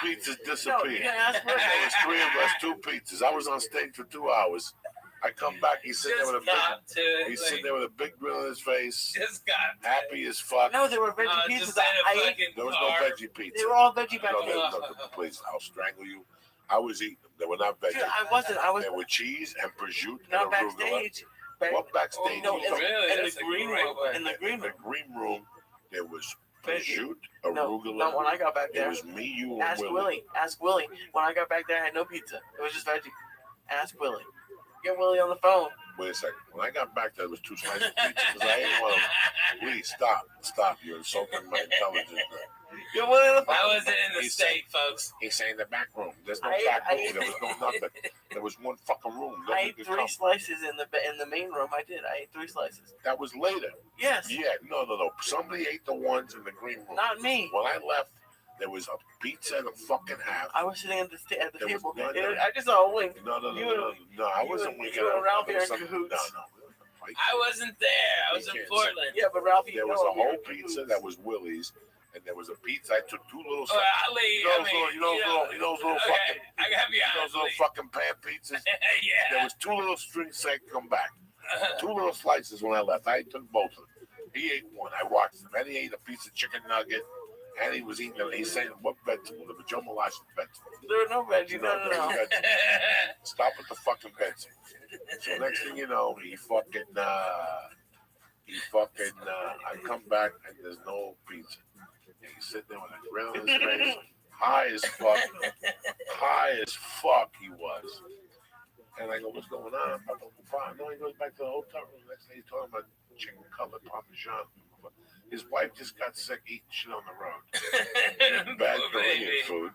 2 pizzas No, you disappeared. can ask for There it. was 3 of us, 2 pizzas. I was on stage for 2 hours. I come back, he's sitting there with a big, he's sitting there with a big grin on his face, Just got happy as fuck. No, they were veggie just pizzas. in a I ate. fucking There was no car. veggie pizza. They were all veggie back No, there. please, I'll strangle you. I was eating them. They were not veggie. Dude, I wasn't. I was There were cheese and prosciutto not and arugula. backstage. What backstage? No, Oh, really? in That's the a green great room. way. In the green In the room. green room, there was Veggie. prosciutto, No, arugula. not when I got back It there. was me, you, and Ask Willie. Willie. Ask Willie. When I got back there, I had no pizza. It was just veggie. Ask Willie. Get Willie on the phone. Wait a second. When I got back there, there was 2 slices of pizza because I ate one of them. Please stop. You're insulting my intelligence. Get Willie on the phone. I wasn't in the He state, folks. He's saying the back room. There's no I- back I- room. There was no nothing. There was one fucking room. I Nobody ate could 3 come. slices in the main room. I did. I ate 3 slices. That was later. Yes. Yeah, no. Somebody ate the ones in the green room. Not me. When I left, there was a pizza and a fucking half. I was sitting at the There was table. none. I just saw a wink. No. I wasn't you winking. and Ralphie There was are in some- cahoots. No. I wasn't there. I was in You can't Portland. Yeah, but Ralphie, There you was know a we were whole in pizza cahoots. that was Willie's, and there was a pizza. I took 2 little. Well, Ali, You know I those mean, little- you know those little okay, fucking. I gotta be You know honest. those little fucking pan pizzas. There Yeah. was 2 little strings saying come back. 2 little slices when I left. I took both of them. He ate one. I watched him. And he ate a piece of chicken nugget. And he was eating them. He's saying, what vegetable? The Joe Malash vegetable. There were no veggie. No. There's vegetable. Stop with the fucking vegetable. So next thing you know, I come back and there's no pizza. And he's sitting there with a grin on his face. High as fuck he was. And I go, what's going on? No, he goes back to the hotel room. Next thing he's talking about chicken cutlet parmesan. His wife just got sick eating shit on the road. Bad Poor Korean baby. food.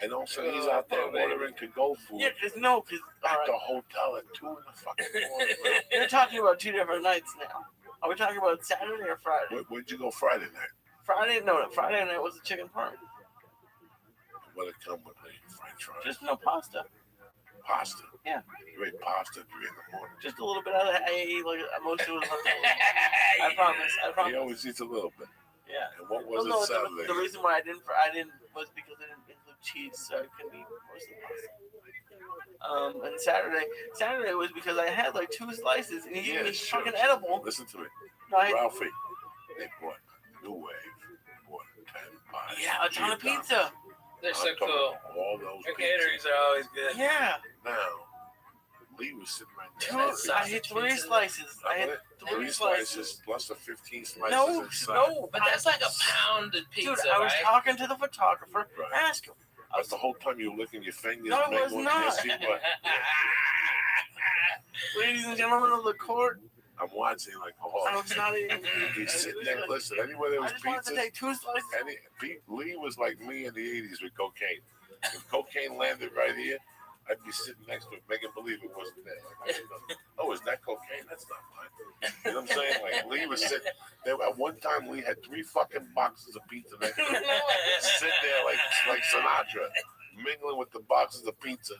And also he's out there Poor baby. ordering to-go food Yeah, because no, because at the hotel at 2 in the fucking morning. you're talking about 2 different nights now. Are we talking about Saturday or Friday? Where'd you go Friday night? Friday night was a chicken parm. What it come with? French fries? Just no pasta. Pasta? Yeah. You ate pasta at 3 in the morning. Just a little bit of that. I ate like most of it was leftovers. I promise. He always eats a little bit. Yeah. And what Well, was no, it Saturday? the reason why I didn't was because I didn't include cheese, so I couldn't eat most of the pasta. And Saturday was because I had like 2 slices, and he gave me sure. fucking edible. Listen to me. No, Ralphie, they brought New Wave, brought 10 pies. yeah, a ton of pizza. They're so I'm talking cool. about all those Their pizzas. caterings are always good. Yeah. Now, Lee was sitting right Two, there. That's I had 3 slices. I had 3 slices. plus the 15 slices No, inside. no. But that's like a pound of pizza, Dude, I was right? talking to the photographer. Right. Ask him. But the whole time you were licking your fingers. No, I make was one not. messy, but Ladies and gentlemen of the court, I'm watching like, oh, I was not eating. he's sitting there. Listen, anywhere there I was just wanted to pizza, take 2 slices. Lee was like me in the 80s with cocaine. If cocaine landed right here, I'd be sitting next to it, making believe it wasn't there. Like, oh, is that cocaine? That's not mine. You know what I'm saying? Like Lee was sitting there. At one time, Lee had 3 fucking boxes of pizza next to him, sitting there like Sinatra, mingling with the boxes of pizza.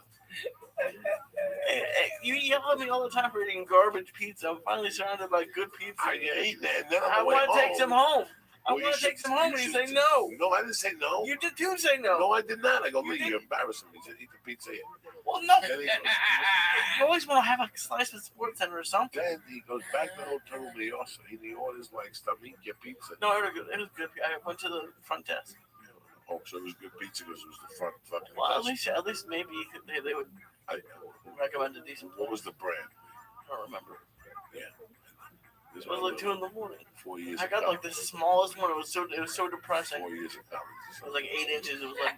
Hey, you yell at me all the time for eating garbage pizza. I'm finally surrounded by good pizza. I ate that, and then I want to take some home. I want to take some home, and you say no. No, I didn't say no. You did too say no. No, I did not. I go, You Lee, did. you're embarrassing me. He said, eat the pizza here. Well, no. Then he, You always want to have a slice of Sports Center or something. then he goes back to the hotel room. He orders like stuff. He can get pizza. No, it was good. I went to the front desk. Oh, so it was good pizza because it was the front fucking. Well, desk. at least maybe they would recommend a decent. What was the brand? I don't remember. This It was like 2 in the morning. 4 years. I got like the smallest one. It was so depressing. 4 years of It college. was like 8 inches. It was like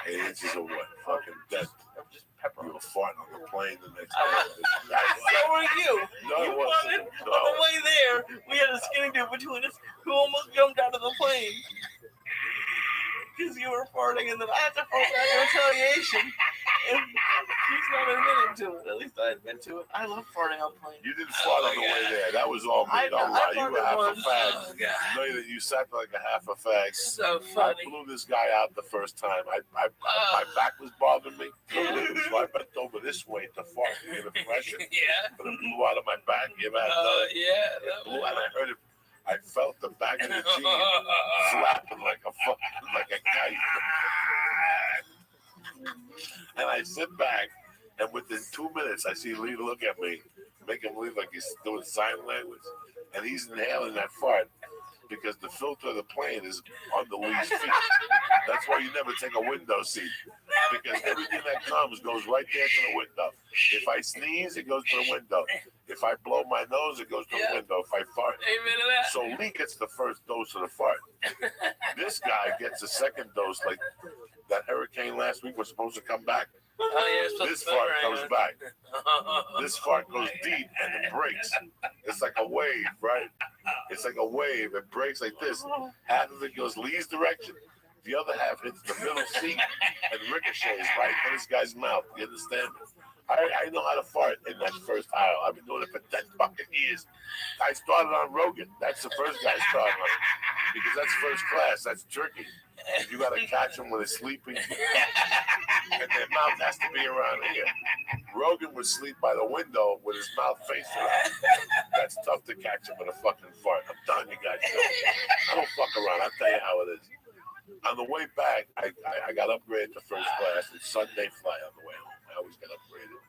8 inches of what? Fucking death. just pepper. You were farting on the plane the next I day. So were you. No, You it wasn't. wanted, on the way there, we had a skinny dude between us who almost jumped out of the plane. Because you were farting, and then I had to fart back in retaliation. And He's not admitting to it. At least I admit to it. I love farting on planes. You didn't fart on the way there. That was all me. I Don't lie. You were farted half a once. fag. Oh, God. You know that you sat like a half a fag. So I funny. blew this guy out the first time. My back was bothering me. So I bent over this way to fart to get a pressure. Yeah. But it blew out of my back. You ever had Oh, that? yeah. It blew out. I heard it. I felt the back of the cheese flapping like a kite. And I sit back, and within 2 minutes, I see Lee look at me, make him believe like he's doing sign language, and he's inhaling that fart because the filter of the plane is under Lee's feet. That's why you never take a window seat, because everything that comes goes right there to the window. If I sneeze, it goes to the window. If I blow my nose, it goes to the window. If I fart. Amen to that. So Lee gets the first dose of the fart. This guy gets the second dose, like that hurricane last week was supposed to come back. Oh, yeah. This fart comes back. This fart goes deep and it breaks. It's like a wave, right? It's like a wave. It breaks like this. Half of it goes Lee's direction. The other half hits the middle seat and ricochets right in this guy's mouth. You understand me? I know how to fart in that first aisle. I've been doing it for 10 fucking years. I started on Rogan. That's the first guy I started on. Because that's first class. That's tricky. You got to catch them when they're sleeping. And their mouth has to be around here. Rogan would sleep by the window with his mouth facing out. That's tough to catch him with a fucking fart. I'm telling you guys. I don't fuck around. I'll tell you how it is. On the way back, I got upgraded to first class. It's Sunday flight on the way home. I always get upgraded.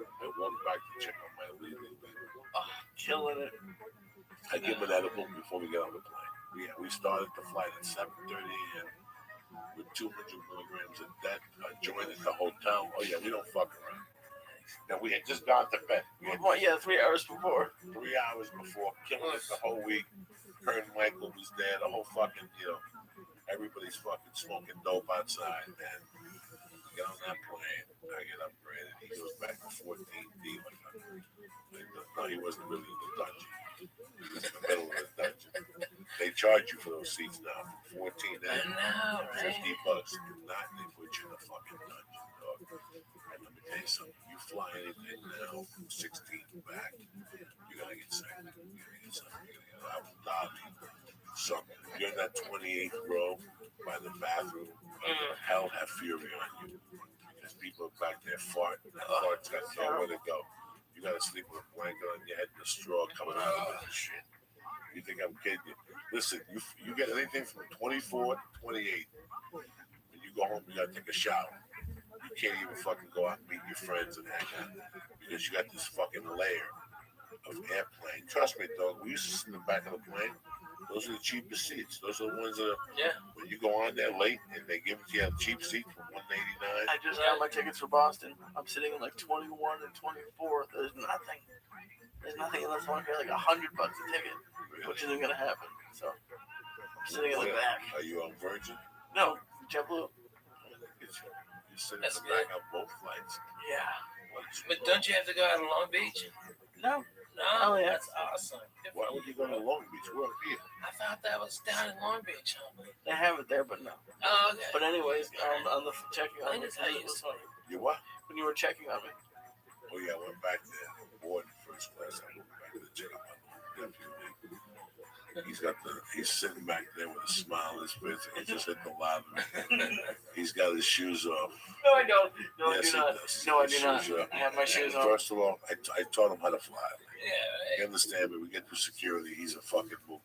I walked back to check on my leaving. Killing it. I give him an edible before we get on the plane. We started the flight at 7:30 a.m. with 200 milligrams of that joint at the hotel. Oh, yeah, we don't fuck around. And we had just gone to bed. We had 3 hours before. 3 hours before, killing it the whole week. Kurt and Michael was there, the whole fucking, everybody's fucking smoking dope outside, man. We get on that plane, I get upgraded. He goes back to 14D. No, he wasn't really in the dungeon. He was in the middle of the dungeon. They charge you for those seats now, from 14 to $50. If not, they put you in the fucking dungeon, dog. And let me tell you something. You fly anything now, from 16 back, you're gonna get sick. You're gonna get something. You're gonna get Abu Dhabi. Something. You're in that 28th row by the bathroom. Hell have fury on you. Because people are back there farting. That fart's got nowhere to go. You gotta sleep with a blanket on your head and a straw coming out of it and shit. You think I'm kidding you? Listen, you get anything from 24 to 28. When you go home, you gotta take a shower. You can't even fucking go out and meet your friends and hang out. Because you got this fucking layer of airplane. Trust me, dog. We used to sit in the back of the plane. Those are the cheapest seats. Those are the ones that are, when you go on there late and they give it to you a cheap seat for $189. I just got my tickets for Boston. I'm sitting in like 21 and 24. There's nothing. There's nothing unless I want to pay like $100 a ticket, which isn't gonna happen. So I'm sitting in the back. Are you on Virgin? No, JetBlue. You sit in the back on both flights. Yeah. But don't you have to go out to Long Beach? No. No, Oh, yeah. that's awesome. Why would you go to Long Beach? We're up here. I thought that was down in Long Beach, homie. They have it there, but no. Oh, okay. But anyways, on the checking on I me, just how you it was funny. You what? When you were checking on me. Oh yeah, I went back there. Board first class. I went back to the check on my nephew. He's sitting back there with a smile on his face. He just hit the lottery. He's got his shoes off. No, I don't. No, Yes, I do not. he does. No, I His do not. shoes are- I have my shoes on. First of all, I taught him how to fly. Yeah, You understand me? We get through security. He's a fucking move.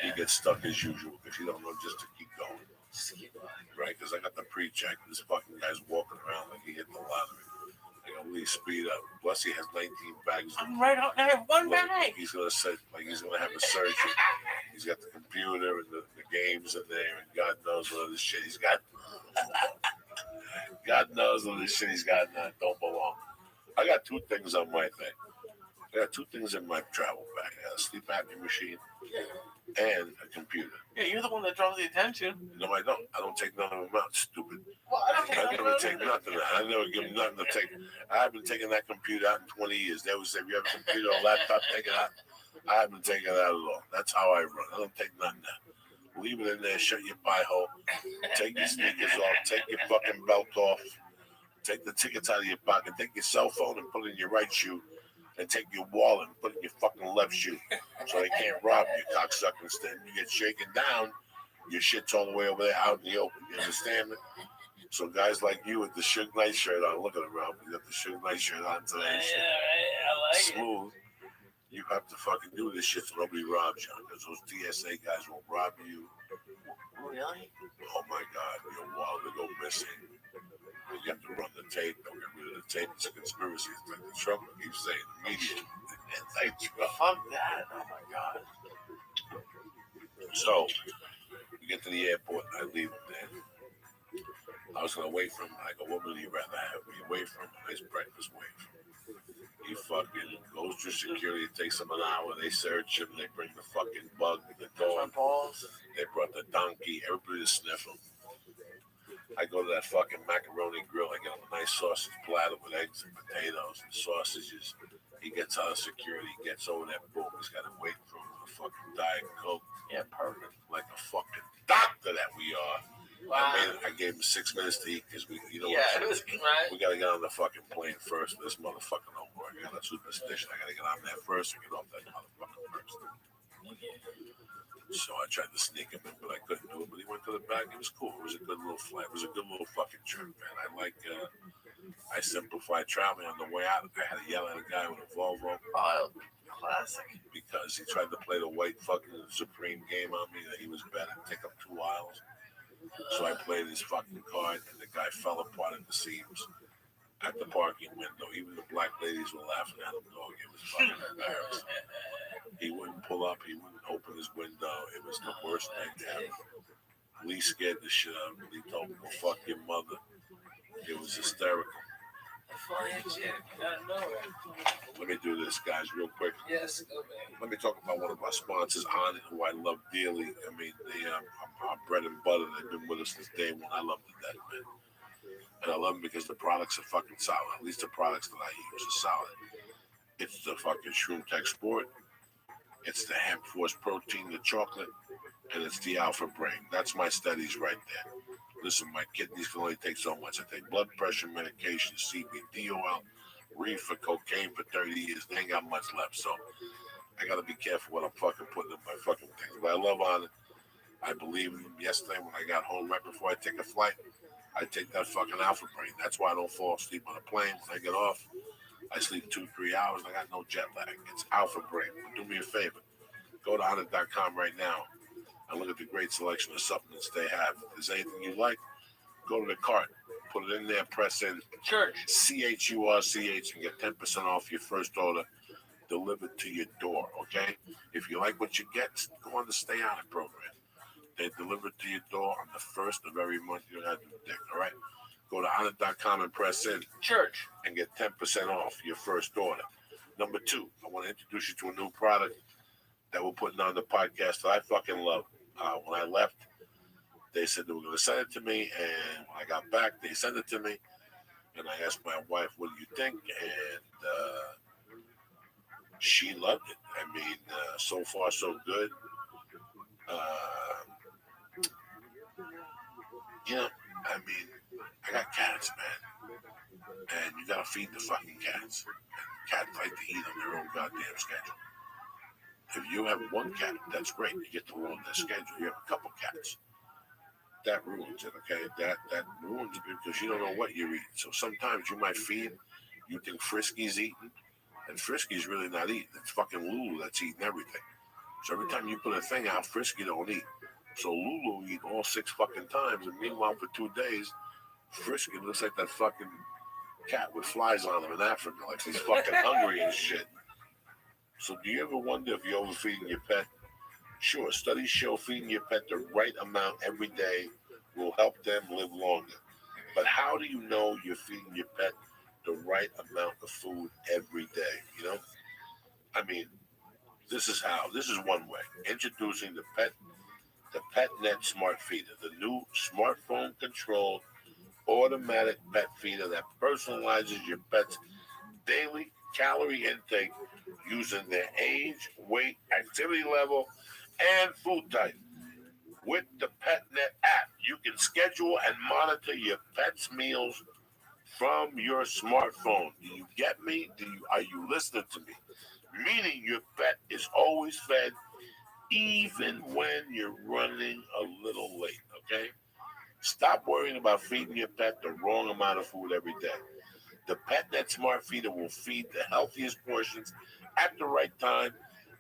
He yeah. gets stuck as usual because you don't know just to keep going. Just keep going. Right? Because I got the pre-check. This fucking guy's walking around like he hit the lottery. I got really speed up. Plus, he has 19 bags. I'm right out. I have one Like, bag. he's gonna say like he's gonna have a surgeon. He's got the computer and the games in there, and God knows what other shit he's got. God knows what this shit he's got that don't belong. I got two things on my thing. I got two things in my travel bag. I got a sleep apnea machine and a computer. Yeah, you're the one that draws the attention. No, I don't. I don't take none of them out, stupid. Well, I don't I never take nothing out. I never give them nothing to take. I haven't taken that computer out in 20 years. They would say, if you have a computer or laptop, take it out. I haven't taken it out at all. That's how I run. I don't take nothing out. Leave it in there, shut your pie hole, take your sneakers off, take your fucking belt off, Take the tickets out of your pocket. Take your cell phone and put it in your right shoe. And take your wallet and put it in your fucking left shoe. So they can't rob you, cocksucker. Instead, you get shaken down, your shit's all the way over there out in the open. You understand me? So guys like you with the Suge Knight shirt on, look at him, Rob. You got the Suge Knight shirt on today. Yeah, right. I like it. Smooth. You have to fucking do this shit so nobody robs you. Because those TSA guys will rob you. Really? Oh my God, your wallet will go missing. You have to run the tape. Don't get rid of the tape. It's a conspiracy. It's like the Trump keeps saying, the media. It's like Trump. Fuck that. Oh my God. So, we get to the airport and I leave him there. I was going to wait for him. I go, what would you rather have? We wait for him. Nice breakfast, wait for him. He fucking goes through security. It takes him an hour. They search him. They bring the fucking bug, the dog. They brought the donkey. Everybody to sniff him. I go to that fucking macaroni grill. I get him a nice sausage platter with eggs and potatoes and sausages. He gets out of security. He gets over there. Boom. He's got to wait for him with a fucking Diet Coke. Yeah, perfect. Like a fucking doctor that we are. Wow. I gave him 6 minutes to eat because we, you know, Yeah, it was Right. we got to get on the fucking plane first. This motherfucker don't work. I got a superstition. I got to get on there first and get off that motherfucker first. So I tried to sneak him in, but I couldn't do it. But he went to the back. It was cool. It was a good little flight. It was a good little fucking trip, man. I simplified traveling on the way out. I had to yell at a guy with a Volvo. Oh, classic. Because he tried to play the white fucking Supreme game on me that he was better, take up 2 aisles. So I played his fucking card, and the guy fell apart at the seams at the parking window. Even the black ladies were laughing at him, dog. It was fucking embarrassing. He wouldn't pull up. He wouldn't open his window. It was the worst thing ever. Lee scared the shit out of me. He told me, "Well, fuck your mother." It was hysterical. Flying chick. I know it. Let me do this, guys, real quick. Yes, go man. Let me talk about one of our sponsors, On It, who I love dearly. I mean, they are our bread and butter. They've been with us since day one. I love them to death, man. And I love them because the products are fucking solid. At least the products that I use are solid. It's the fucking Shroom Tech Sport. It's the Hemp Force Protein, the chocolate, and it's the Alpha Brain. That's my studies right there. Listen, my kidneys can only take so much. I take blood pressure medication, CBD oil, reefer, cocaine for 30 years. They ain't got much left, so I got to be careful what I'm fucking putting in my fucking things. But I love On It. I believe in them. Yesterday when I got home, right before I take a flight, I take that fucking Alpha Brain. That's why I don't fall asleep on a plane. When I get off, I sleep 2-3 hours. I got no jet lag. It's Alpha Brain. Do me a favor. Go to onit.com right now and look at the great selection of supplements they have. If there's anything you like, go to the cart. Put it in there, press in Church. CHURCH and get 10% off your first order delivered to your door, okay? If you like what you get, go on the Stay On It program. They deliver it to your door on the first of every month. You don't have to do a dick, all right? Go to onit.com and press in Church. and get 10% off your first order. Number 2, I want to introduce you to a new product that we're putting on the podcast that I fucking love. When I left, they said they were going to send it to me, and when I got back, they sent it to me, and I asked my wife, what do you think? And she loved it. I mean, so far, so good. I mean, I got cats, man, and you got to feed the fucking cats. Cats like to eat on their own goddamn schedule. If you have one cat, that's great. You get to run their schedule. You have a couple cats. That ruins it, okay? That ruins it because you don't know what you're eating. So sometimes you might feed, you think Frisky's eating, and Frisky's really not eating. It's fucking Lulu that's eating everything. So every time you put a thing out, Frisky don't eat. So Lulu eat all 6 fucking times, and meanwhile for 2 days, Frisky looks like that fucking cat with flies on him in Africa, like he's fucking hungry and shit. So do you ever wonder if you're overfeeding your pet? Sure, studies show feeding your pet the right amount every day will help them live longer. But how do you know you're feeding your pet the right amount of food every day, you know? I mean, this is how. This is one way. Introducing the PetNet Smart Feeder, the new smartphone-controlled automatic pet feeder that personalizes your pet's daily calorie intake using their age, weight, activity level, and food type. With the PetNet app, you can schedule and monitor your pet's meals from your smartphone. Do you get me? Are you listening to me? Meaning your pet is always fed even when you're running a little late, okay? Stop worrying about feeding your pet the wrong amount of food every day. The PetNet Smart Feeder will feed the healthiest portions at the right time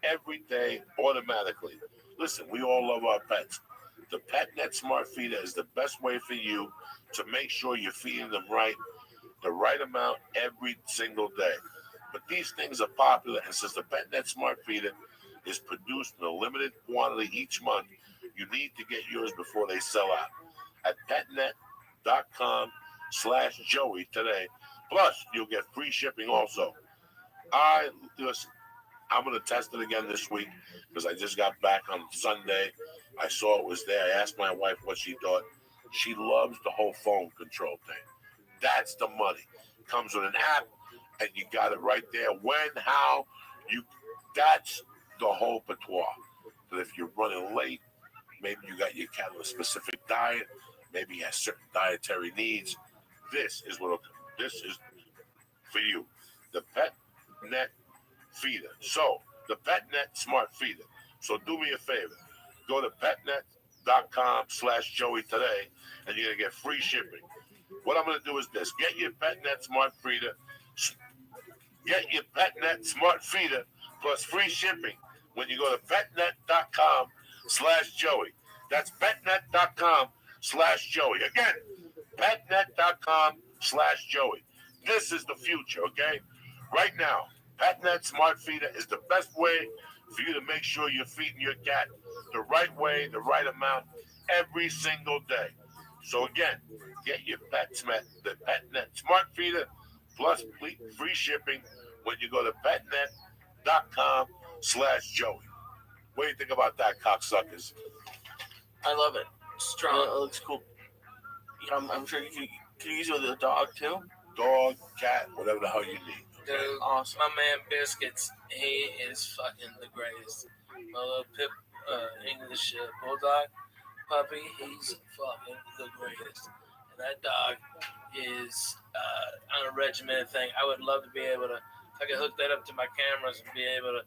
every day automatically. Listen, we all love our pets. The PetNet Smart Feeder is the best way for you to make sure you're feeding them right, the right amount every single day. But these things are popular, and since the PetNet Smart Feeder is produced in a limited quantity each month, you need to get yours before they sell out at petnet.com/Joey today. Plus, you'll get free shipping also. Listen, I'm going to test it again this week because I just got back on Sunday. I saw it was there. I asked my wife what she thought. She loves the whole phone control thing. That's the money. Comes with an app, and you got it right there. When, how, that's the whole patois. That if you're running late, maybe you got your cat on a specific diet, maybe he has certain dietary needs. This is for you. The PetNet Feeder. So, the PetNet Smart Feeder. So do me a favor. Go to petnet.com/Joey today, and you're going to get free shipping. What I'm going to do is this. Get your PetNet Smart Feeder. Get your PetNet Smart Feeder plus free shipping when you go to petnet.com/Joey. That's petnet.com/Joey. Again, petnet.com/Joey. This is the future, okay? Right now, PetNet Smart Feeder is the best way for you to make sure you're feeding your cat the right way, the right amount, every single day. So again, get your the PetNet Smart Feeder plus free shipping when you go to petnet.com/Joey. What do you think about that, cocksuckers? I love it. Strong. It looks cool. I'm sure you can use it with a dog too. Dog, cat, whatever the hell you need. Dude, Awesome. my man Biscuits, he is fucking the greatest. My little English bulldog puppy, he's fucking the greatest. And that dog is on a regimented thing. I would love to be able to, if I could hook that up to my cameras and be able to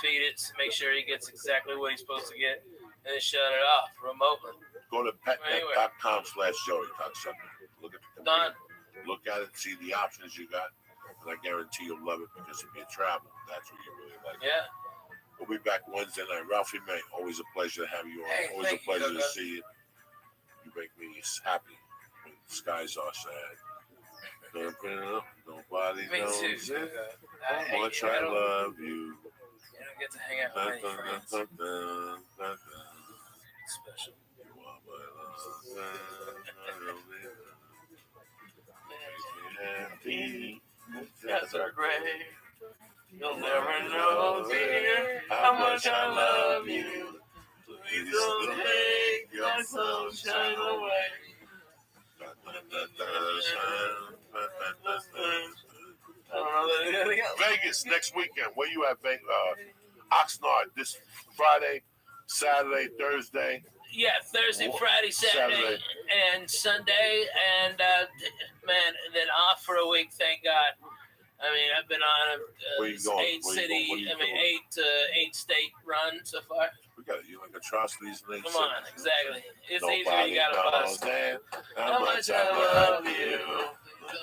feed it, make sure he gets exactly what he's supposed to get, and then shut it off remotely. Go to petnet.com/Joey, cocksucker. Look at the computer. Done. Look at it, see the options you got, and I guarantee you'll love it because if you travel, that's what you really like. Yeah. We'll be back Wednesday night. Ralphie May, always a pleasure to have you on. Hey, Always a thank you, pleasure to Doug. see you. You make me happy when the skies are sad. Nobody Me knows too. it. I How much I love you. You don't get to hang out with many friends. Special. You are my love. Happy. That's our great. You'll never know, dear, how much I love you. Please don't take that sunshine away. I don't know anything else. Vegas next weekend. Where you at, Vegas? Oxnard this Friday, Saturday, Thursday. Yeah, Thursday, Friday, Saturday, and Sunday, and man, and then off for a week. Thank God. I mean, I've been on Where you going? eight Where you city, going? What are you doing? eight state run so far. We got you like atrocities in Come on, exactly. It's easy when Nobody you got a knows bus. that how much I love you.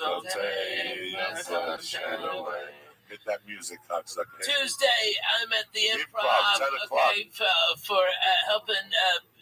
Don't take your sunshine away. Hit that music, cocksucker. Tuesday, I'm at the Improv, Improv, 10 o'clock. okay, for helping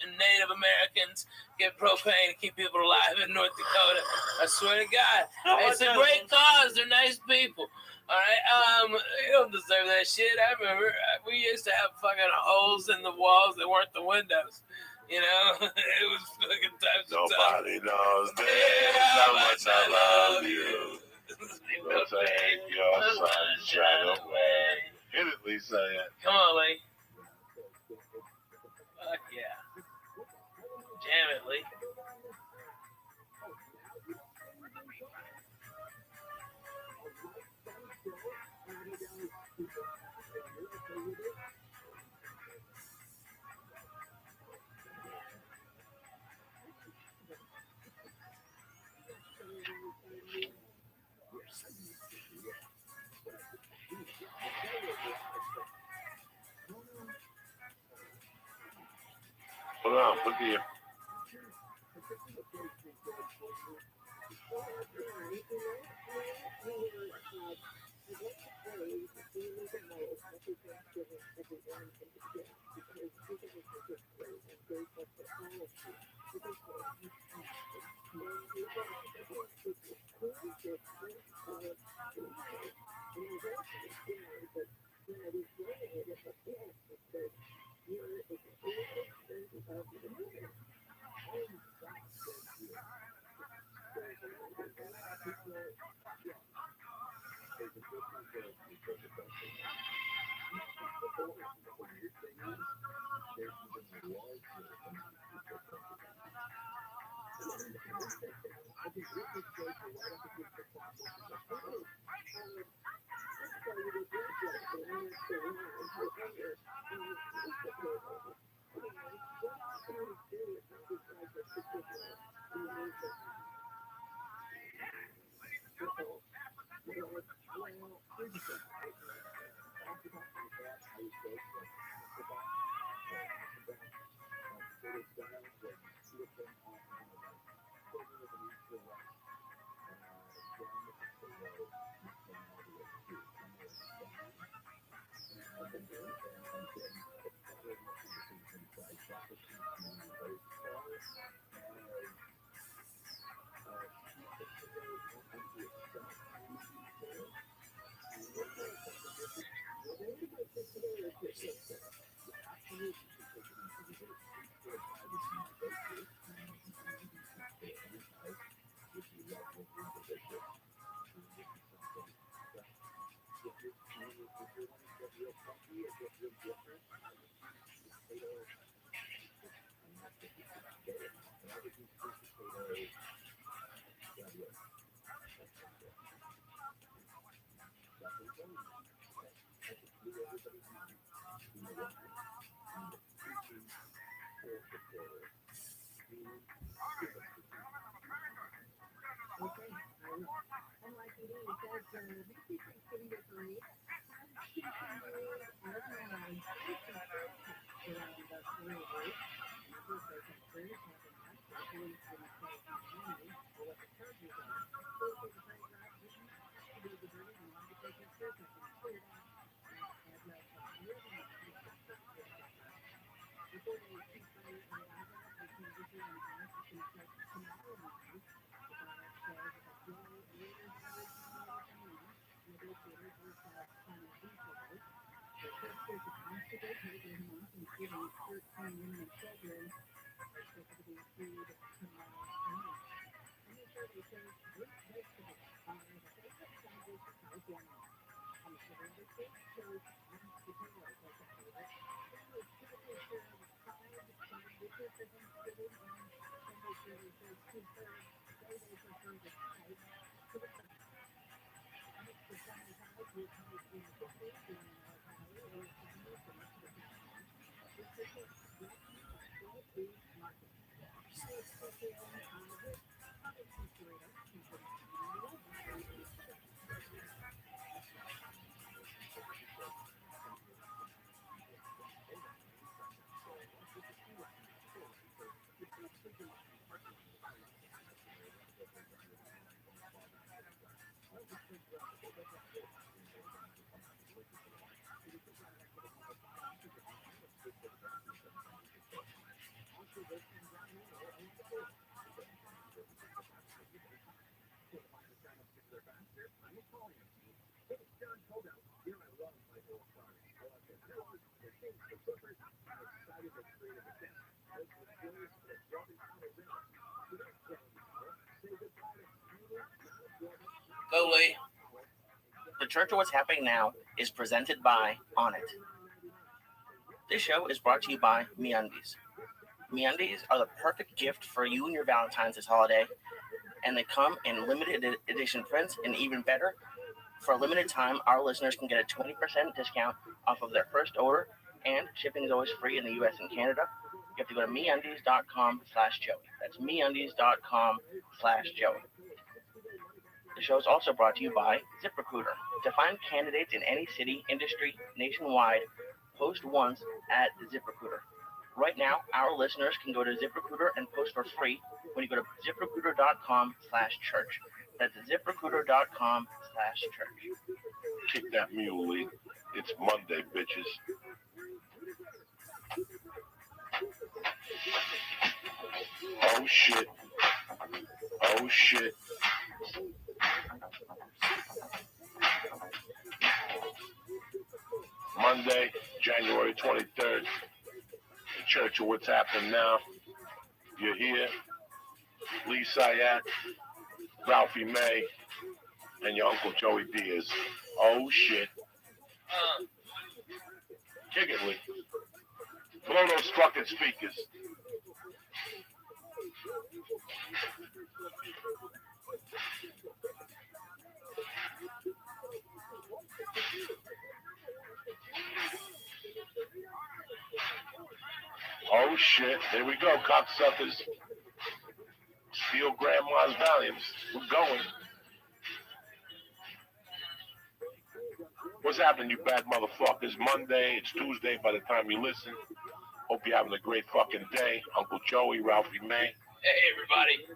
Native Americans get propane to keep people alive in North Dakota. I swear to God, it's a great cause. They're nice people. All right, you don't deserve that shit. I remember we used to have fucking holes in the walls that weren't the windows. You know, it was fucking times. Nobody knows this, how much I love you. Don't take your sunshine away. Hit it, Lisa. Come on, Lee. Fuck yeah. Jam it, Lee. Put it on. Put the Go Lee. The Church of What's Happening Now is presented by On It. This show is brought to you by MeUndies. MeUndies are the perfect gift for you and your Valentine's this holiday, and they come in limited edition prints, and even better, for a limited time, our listeners can get a 20% discount off of their first order, and shipping is always free in the US and Canada. You have to go to MeUndies.com/Joey. That's MeUndies.com/Joey. The show is also brought to you by ZipRecruiter. To find candidates in any city, industry, nationwide, post once at ZipRecruiter. Right now, our listeners can go to ZipRecruiter and post for free when you go to ziprecruiter.com/church. That's ziprecruiter.com/church. Kick that mule, Lee. It's Monday, bitches. Oh shit. Oh shit. Monday, January 23rd. The Church of What's Happening Now. You're here. Lee Sayat, Ralphie May, and your Uncle Joey Diaz. Oh shit. Kick it, Lee. Blow those fucking speakers. Oh shit, here we go, cocksuckers. Steal grandma's volumes. We're going. What's happening, you bad motherfuckers? Monday, it's Tuesday by the time you listen. Hope you're having a great fucking day. Uncle Joey, Ralphie May. Hey, everybody.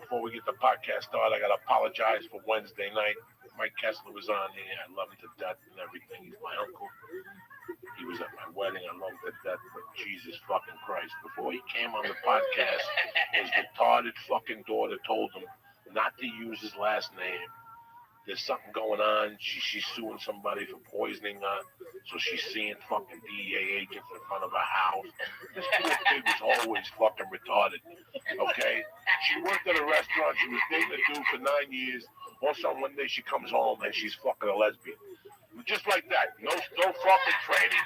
Before we get the podcast started, I gotta apologize for Wednesday night. Mike Kessler was on here. I love him to death and everything. He's my uncle. He was at my wedding. I love him to death, but Jesus fucking Christ. Before he came on the podcast, his retarded fucking daughter told him not to use his last name. There's something going on. She's suing somebody for poisoning her. So she's seeing fucking DEA agents in front of her house. This poor kid was always fucking retarded. Okay? She worked at a restaurant. She was dating a dude for 9 years. Also, one day she comes home and she's fucking a lesbian. Just like that. No fucking training.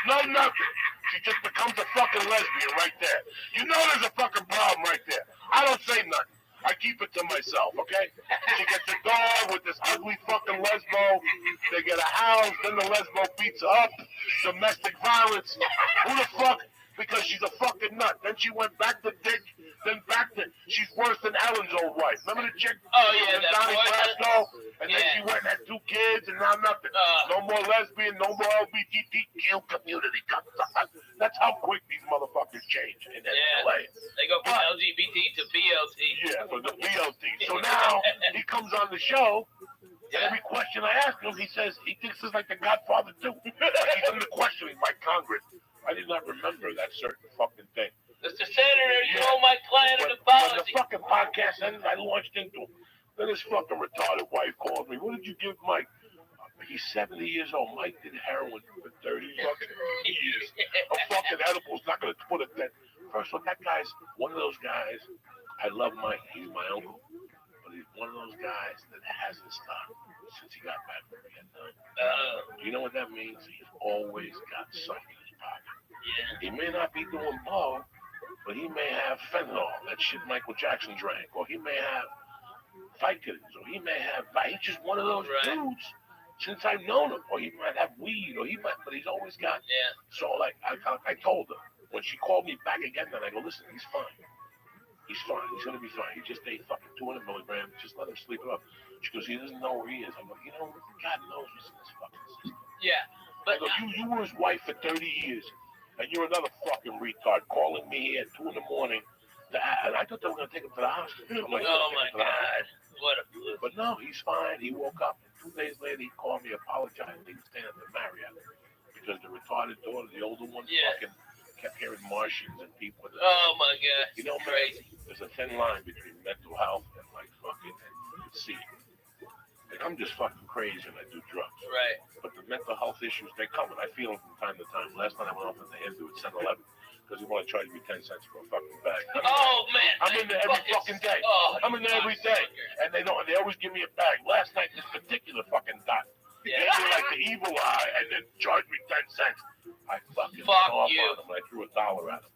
No nothing. She just becomes a fucking lesbian right there. You know there's a fucking problem right there. I don't say nothing. I keep it to myself, okay? She gets a dog with this ugly fucking lesbo. They get a house, then the lesbo beats her up. Domestic violence. Who the fuck? Because she's a fucking nut. Then she went back to Dick, then back to, she's worse than Ellen's old wife. Remember the chick? Oh, yeah, that Donnie boy. Brasco? And then Yeah. she went and had 2 kids, and now nothing. No more lesbian, no more LGBTQ community. That's how quick these motherfuckers change in Yeah. LA. They go from LGBT to BLT. Yeah, so the BLT. So now he comes on the show, and every question I ask him, he says he thinks it's like the Godfather too. He's under questioning by Congress. I did not remember that certain fucking thing. Mr. Senator, you owe my client an When the apology. fucking podcast ended, I launched into him. Then his fucking retarded wife called me. What did you give Mike? He's 70 years old. Mike did heroin for 30 fucking years. A fucking edible's not going to put it there. First of all, that guy's one of those guys. I love Mike. He's my uncle. But he's one of those guys that hasn't stopped since he got back from Vietnam. You know what that means? He's always got something in his pocket. Yeah. He may not be doing blow, but he may have fentanyl, that shit Michael Jackson drank, or he may have Vicodins, or he may have, he's just one of those dudes since I've known him, or he might have weed, or he might, but he's always got, so like, I told her, when she called me back again, then I go, listen, he's fine. He's fine. He's going to be fine. He just ate fucking 200 milligrams. Just let him sleep it up. She goes, he doesn't know where he is. I'm like, you know, God knows what's in this fucking system. Yeah, but I go, you were his wife for 30 years, and you're another fucking retard calling me here at 2 in the morning. And I thought they were going to take him to the hospital. I'm like, oh my God, what a blue. But no, he's fine. He woke up, and 2 days later, he called me, apologized. He was staying at the Marriott because the retarded daughter, the older one, fucking kept hearing Martians and people. Oh my God, you know, crazy. There's a thin line between mental health and like fucking seeing. Like, I'm just fucking crazy and I do drugs. Right. But the mental health issues, they come, and I feel them from time to time. Last night I went off in the Hindu at 7-Eleven because he wanted to charge me 10 cents for a fucking bag. Oh man, I'm in there every fucking day. I'm in there every day, and they always give me a bag. Last night, this particular fucking dot gave me like the evil eye and then charged me 10 cents. I fucking Fuck off you. on him. I threw $1 at him.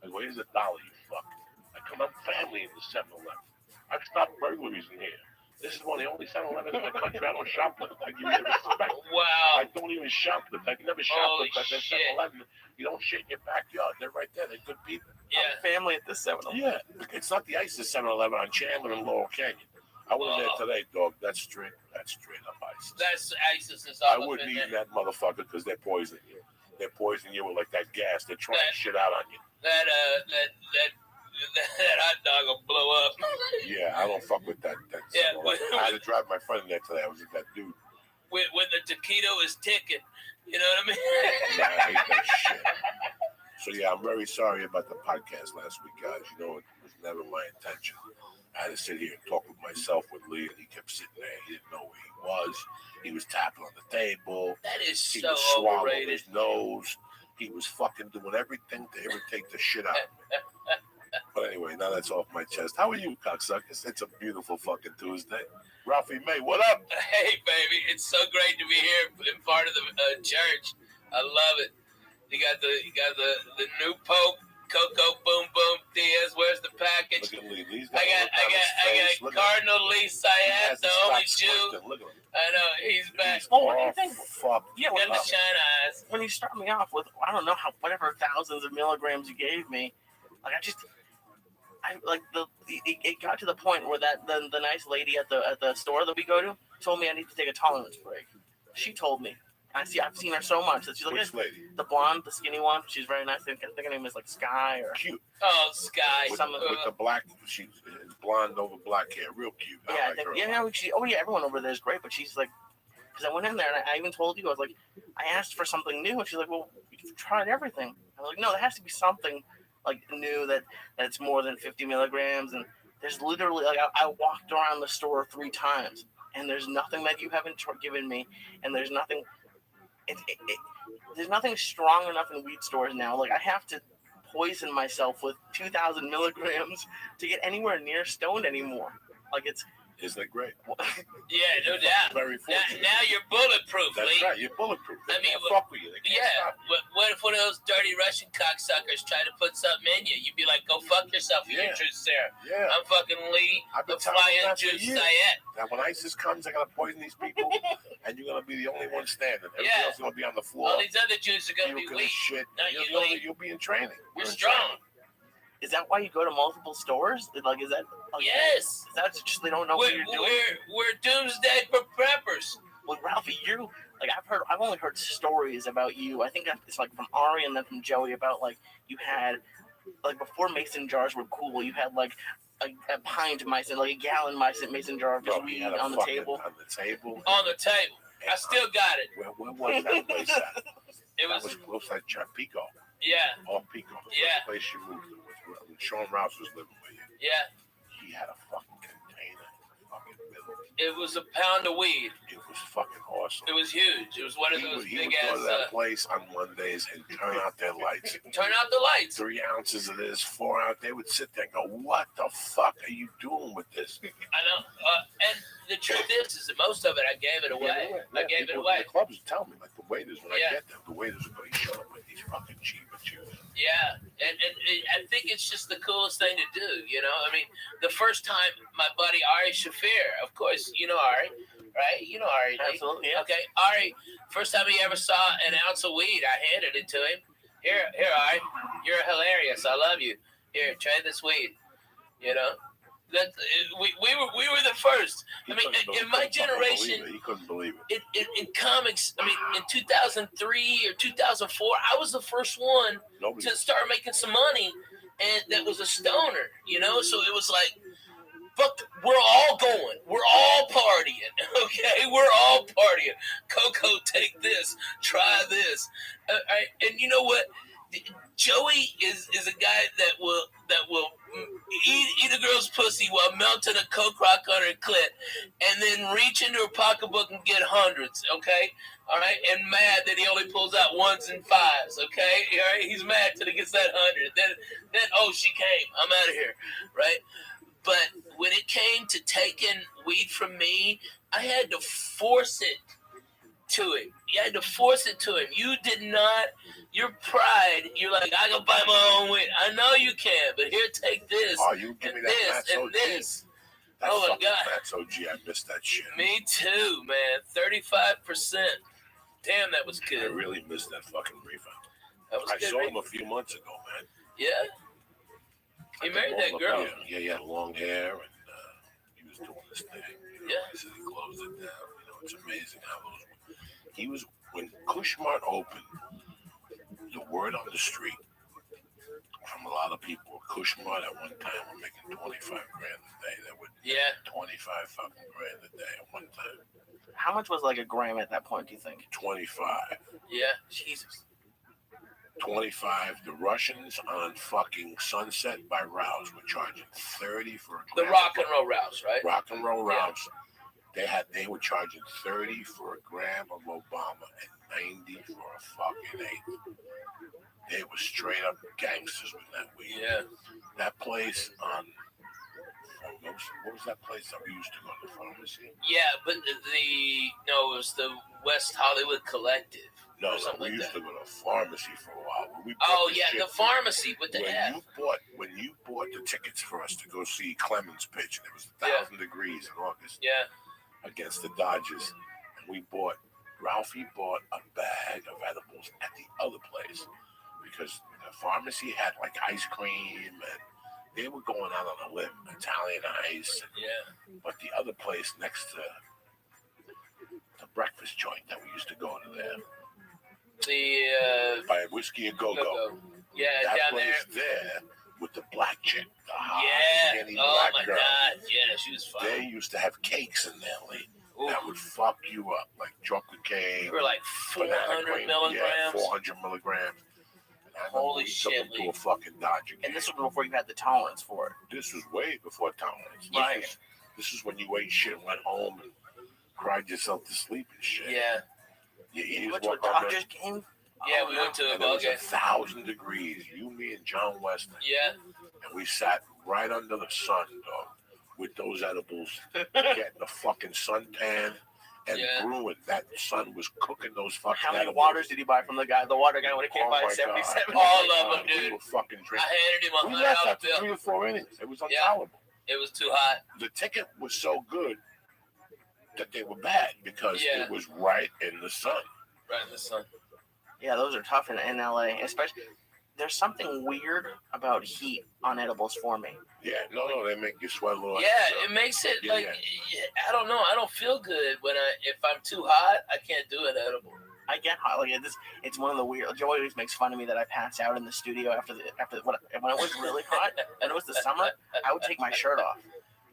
I go, here's $1, you fuck. I come up family in the 7-Eleven. I've stopped burglaries in here. This is one of the only 7-Elevens in the country. I don't shoplift. I give you the respect. Wow. I don't even shoplift. I can never shoplift at that 7-Eleven. You don't shit in your backyard. They're right there. They're good people. Yeah. Family at the 7-Eleven. Yeah. It's not the ISIS 7-Eleven on Chandler and Laurel Canyon. I was there today, dog. That's straight up ISIS. That's ISIS is I all up wouldn't in eat there. that motherfucker because they're poisoning you. They're poisoning you with like that gas. They're trying shit out on you. That hot dog will blow up. Yeah, I don't fuck with that. Yeah, I had to drive my friend there today. I was with that dude. When the taquito is ticking, you know what I mean? Nah, I hate that shit. So yeah, I'm very sorry about the podcast last week, guys. You know, it was never my intention. I had to sit here and talk with myself with Lee, and he kept sitting there. He didn't know where he was. He was tapping on the table. That is He so was swallowing overrated. his nose. He was fucking doing everything to irritate the shit out of me. But anyway, now that's off my chest. How are you, cocksuckers? It's a beautiful fucking Tuesday. Ralphie May, what up? Hey, baby, it's so great to be here in part of the church. I love it. You got the new Pope, Coco Boom Boom Diaz. Where's the package? Look at Lee. He's I got Cardinal Lee Sayat, the only Jew. Look at him. I know he's back. Oh, what do you think? Fuck. Yeah, Got the China eyes. when you start me off with I don't know how whatever thousands of milligrams you gave me, like it got to the point where the nice lady at the store that we go to told me I need to take a tolerance break. She told me. I've seen her so much that she's like, Which lady? the blonde, the skinny one. She's very nice. I think her name is like Sky or Cute. Oh, Sky. With the black, she's blonde over black hair. Real cute. yeah. I I like think her. everyone over there is great, but she's like, because I went in there and I even told you I was like, I asked for something new, and she's like, well, you've tried everything. I was like, no, there has to be something like new that's more than 50 milligrams, and there's literally like I walked around the store 3 times, and there's nothing that you haven't given me, and there's nothing. There's nothing strong enough in weed stores now. Like I have to poison myself with 2,000 milligrams to get anywhere near stoned anymore. Like it's. Isn't it great? Yeah, no doubt. Very fortunate. Now you're bulletproof, That's Lee. right. You're bulletproof. They I mean, can't fuck with you. They can't Yeah. stop What if one of those dirty Russian cocksuckers tried to put something in you? You'd be like, go fuck yourself, you Yeah. truth serum. you. Yeah. I'm fucking Lee, I've the been telling you flying that for Jew years. Sayat. Now, when ISIS comes, they're going to poison these people, and you're going to be the only one standing. Everybody Yeah. else is going to be on the floor. All these other Jews are going to be Puking and weak. shit. Not You're you, the only- Lee. You'll be in training. You're in strong. training. Is that why you go to multiple stores? Like, is that? Like, Yes. Is that just they don't know what you're doing? We're doomsday preppers. Well, Ralphie, I've only heard stories about you. I think it's like from Ari and then from Joey about like you had like before mason jars were cool. You had like a pint mason, like a gallon mason jar of just Bro, he weed had a on the fucking- table. On the table. On the table. I still got it. Where was that place at? It That was was, close to Pico. yeah, Off Pico. The Yeah. first place you moved to was when Sean Rouse was living with you. yeah. He had a fucking container. Fucking middle. It was a pound of weed. It was fucking awesome. It was huge. It was one of He those would big go ass. to that place on Mondays and turn out their lights. Turn out the lights. 3 ounces of this, 4 out. They would sit there and go, "What the fuck are you doing with this?" I know. And the truth is that most of it I gave it away. I gave it people away. in the clubs would tell me, like the waiters, when Yeah. I get them, the waiters would go, "You shut up with these fucking cheap chews." Yeah, and I think it's just the coolest thing to do, you know? I mean, the first time my buddy Ari Shafir, of course, you know Ari, right? You know Ari. Lee. Absolutely, yeah. Okay, Ari, first time he ever saw an ounce of weed, I handed it to him. Here, Ari, you're hilarious. I love you. Here, try this weed. You know? We were the first. I mean, in my generation, He couldn't believe it. in comics, I mean, in 2003 or 2004, I was the first one Nobody. to start making some money, and that was a stoner, you know? So it was like, fuck, we're all going. We're all partying, okay? We're all partying. Coco, take this. Try this. And you know what? Joey is a guy that will eat a girl's pussy while melting a coke rock on her clit, and then reach into her pocketbook and get hundreds. Okay, all right, and mad that he only pulls out 1s and 5s. Okay, all right, he's mad till he gets that 100. Then oh, she came. I'm out of here, right? But when it came to taking weed from me, I had to force it to him. You had to force it to him. You did not. Your pride. You're like, I can buy my own weed. I know you can, but here, take this. Oh, you give me and that this Matt's and OG. this. That Oh, my fucking God. Matt's OG. I missed that shit. Me too, man. 35%. Damn, that was I good. really missed that fucking reefer. That was I good. saw right? him a few months ago, man. Yeah. He married that girl. Yeah, he had long hair, and he was doing this thing. places and closed it down. You know, it's amazing how those. He was when Kushmart opened. The word on the street from a lot of people, Kushmart at one time were making 25 grand a day. They would 25 fucking grand a day at one time. How much was like a gram at that point, do you think? 25. Yeah. Jesus. 25. The Russians on fucking Sunset by Rouse were charging 30 for a The gram. rock and roll rouse, right? Rock and roll Rouse. They were charging 30 for a gram of Obama and 90 for a fucking eighth. They were straight up gangsters with that weed. Yeah. That place on what was that place that we used to go to, the pharmacy? Yeah, but it was the West Hollywood Collective. No, or something we like used that. to go to a pharmacy for a while. We Oh bought yeah, shit. the pharmacy with the F. When you bought the tickets for us to go see Clemens pitch, and it was 1,000 degrees in August Yeah. against the Dodgers, and Ralphie bought a bag of edibles at the other place because the pharmacy had like ice cream and they were going out on a limb, Italian ice. But the other place next to the breakfast joint that we used to go to there, by Whiskey a Go-Go. Yeah, that down place there. With the black chick, the hot, skinny Oh black my girl. God. Yeah, she was fun. They used to have cakes in there, Lee. Ooh. That would fuck you up, like chocolate cake. They were like banana 400 cream, milligrams. Yeah, 400 milligrams. And I remember Holy we shit, took them to Lee. a fucking Dodger game. And this was before you had the tolerance for it. This was way before tolerance. Right. This is when you ate shit and went home and cried yourself to sleep and shit. Yeah. You Went to a Dodgers game? Yeah, we went to a and it ball was game. 1,000 degrees. You, me, and John Weston. Yeah. And we sat right under the sun, dog, with those edibles, getting the fucking suntan and brewing. That sun was cooking those fucking How many edibles. waters did he buy from the water guy when he came Oh by my at 77? God. All of them, We dude. were fucking I drinking. handed him We $100 left after bill. 3 or 4 innings. It was Yeah. intolerable. It was too hot. The ticket was so good that they were bad because it was right in the sun. Right in the sun. Yeah, those are tough in LA, especially. There's something weird about heat on edibles for me. Yeah, no, they make you sweat a little. Yeah, extra. it makes it Yeah, like I don't know. I don't feel good if I'm too hot. I can't do an edible. I get hot like this. It's one of the weird. Joey always makes fun of me that I pass out in the studio after when it was really hot and it was the summer. I would take my shirt off.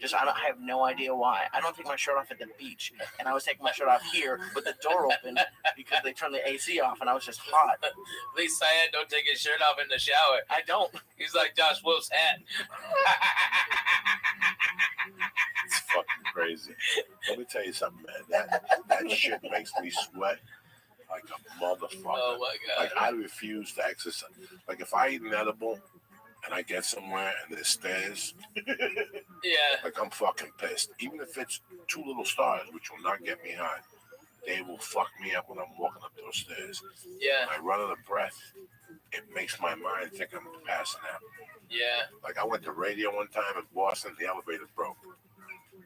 I have no idea why. I don't take my shirt off at the beach, and I was taking my shirt off here with the door open because they turned the AC off, and I was just hot. At least Syed don't take his shirt off in the shower. I don't. He's like Josh Wolf's hat. It's fucking crazy. Let me tell you something, man. That shit makes me sweat like a motherfucker. Oh my God. Like I refuse to exercise. Like if I eat an edible and I get somewhere and there's stairs, Yeah. like I'm fucking pissed. Even if it's 2 little stars, which will not get me high, they will fuck me up when I'm walking up those stairs. Yeah. When I run out of breath, it makes my mind think I'm passing out. Yeah. Like I went to radio one time in Boston, the elevator broke.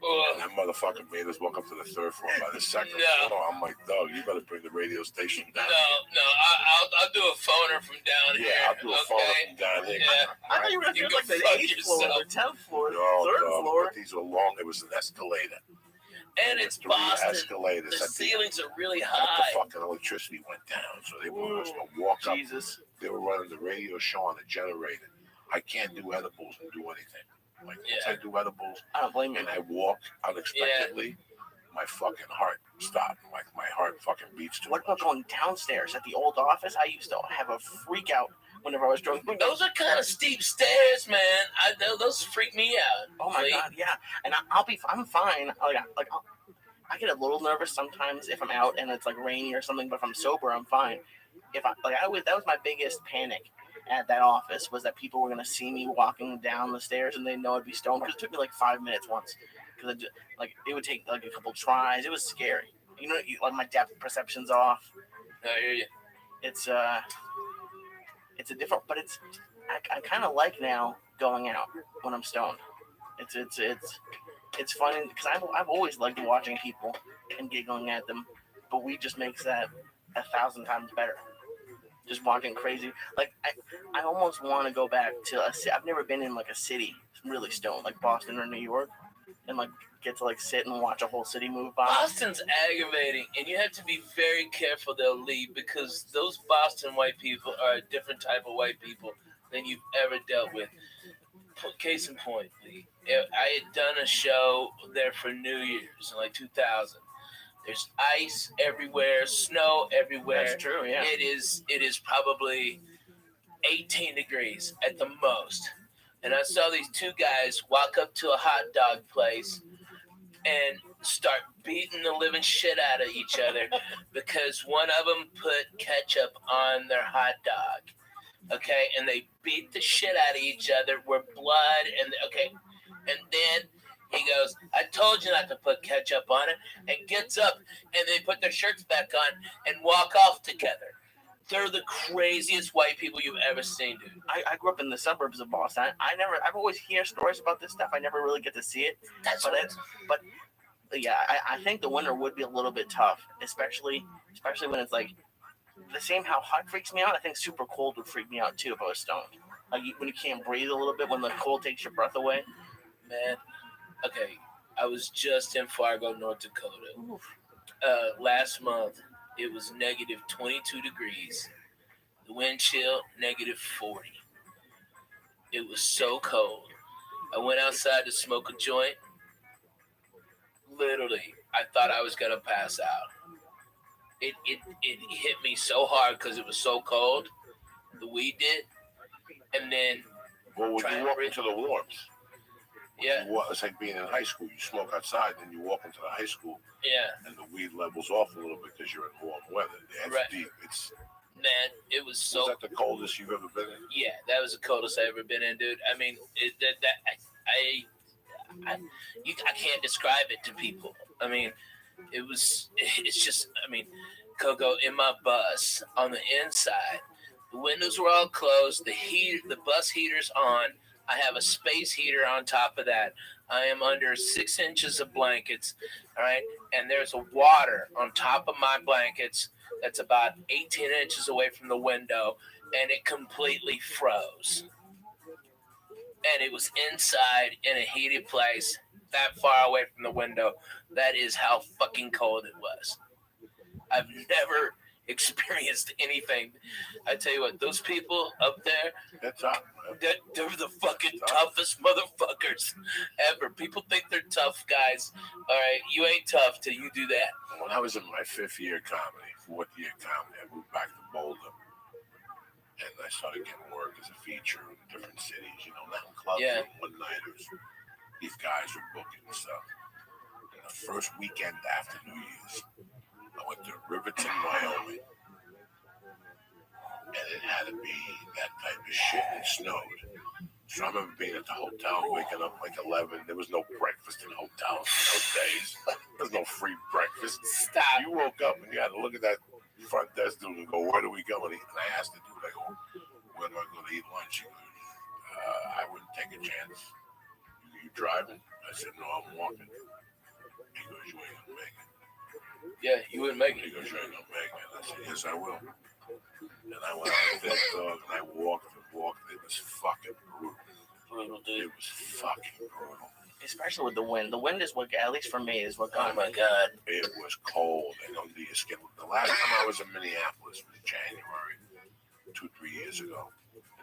Ugh. And that motherfucker made us walk up to the 3rd floor. By the 2nd No. floor, I'm like, dog, you better bring the radio station down. No, I'll do a phoner from down here. Yeah, I'll do a phone okay? from down here. Yeah. I thought you were going to You do like can the fuck 8th floor, yourself. the 10th floor, No, 3rd dog, floor. but these were long. It was an escalator. And it's 3 Boston. escalators. The ceilings are really The high. fucking electricity went down, so they were just gonna walk up. Jesus. They were running the radio show on a generator. I can't do edibles and do anything. Like once I do edibles I don't blame you. and I walk unexpectedly, my fucking heart stopped. Like my heart fucking beats too What about much. going downstairs at the old office? I used to have a freak out whenever I was drunk. Those are kind of steep stairs, man. Those freak me out. Oh my Like, God, yeah. And I'm fine. I get a little nervous sometimes if I'm out and it's like rainy or something, but if I'm sober, I'm fine. That was my biggest panic at that office was that people were gonna see me walking down the stairs and they know I'd be stoned because it took me like 5 minutes once because it would take like a couple tries. It was scary. You know, like my depth perception's off. I hear you. It's a different, but I kind of like now going out when I'm stoned. It's fun because I've always liked watching people and giggling at them, but weed just makes that 1,000 times better. Just walking crazy. Like I almost want to go back to I've never been in like a city really stoned like Boston or New York. and like get to like sit and watch a whole city move by. Boston's aggravating, and you have to be very careful they'll leave because those Boston white people are a different type of white people than you've ever dealt with. Case in point, Lee, I had done a show there for New Year's in like 2000. There's ice everywhere, snow everywhere. That's true, yeah. It is probably 18 degrees at the most. And I saw these two guys walk up to a hot dog place and start beating the living shit out of each other because one of them put ketchup on their hot dog. Okay, and they beat the shit out of each other with blood and and then he goes, I told you not to put ketchup on it, and gets up and they put their shirts back on and walk off together. They're the craziest white people you've ever seen, dude. I grew up in the suburbs of Boston. I've always hear stories about this stuff. I never really get to see it. But yeah, I think the winter would be a little bit tough, especially when it's like the same how hot freaks me out. I think super cold would freak me out too if I was stoned. Like when you can't breathe a little bit, when the cold takes your breath away. Man, okay, I was just in Fargo, North Dakota. Last month, it was negative 22 degrees. The wind chill, negative 40. It was so cold. I went outside to smoke a joint. Literally, I thought I was going to pass out. It hit me so hard because it was so cold. The weed did. And then... Well, when you walk into the warmth, yeah, it's like being in high school. You smoke outside, then you walk into the high school, yeah, and the weed levels off a little bit because you're in warm weather. Yeah, it's right. deep. It's man, it was so. Was that the coldest you've ever been in? Yeah, that was the coldest I ever been in, dude. I mean, I can't describe it to people. I mean, it's just. I mean, Coco, in my bus on the inside, the windows were all closed. The bus heater's on. I have a space heater on top of that. I am under 6 inches of blankets, all right? And there's a water on top of my blankets that's about 18 inches away from the window, and it completely froze. And it was inside in a heated place that far away from the window. That is how fucking cold it was. I've never experienced anything. I tell you what, those people up there, they're the fucking toughest motherfuckers ever. People think they're tough guys. All right, you ain't tough till you do that. When I was in my 4th year comedy, I moved back to Boulder, and I started getting work as a feature in different cities, mountain clubs and one-nighters. These guys were booking and stuff. And the first weekend after New Year's, I went to Riverton, Wyoming, and it had to be that type of shit. It snowed. So I remember being at the hotel, waking up like 11. There was no breakfast in hotels in those days. There was no free breakfast. Stop. You woke up and you had to look at that front desk dude and go, where do we go? And I asked the dude, I go, where do I go to eat lunch? He goes, I wouldn't take a chance. You driving? I said, no, I'm walking. He goes, you ain't gonna make it. Yeah, you wouldn't make it. He goes, you ain't gonna make it. I said, yes, I will. And I went out with that dog and I walked and walked. It was fucking brutal. Brutal, dude. It was fucking brutal. Especially with the wind. The wind is what, at least for me, is what got Oh my God. It was cold and under your skin. The last time I was in Minneapolis was January, 2-3 years ago.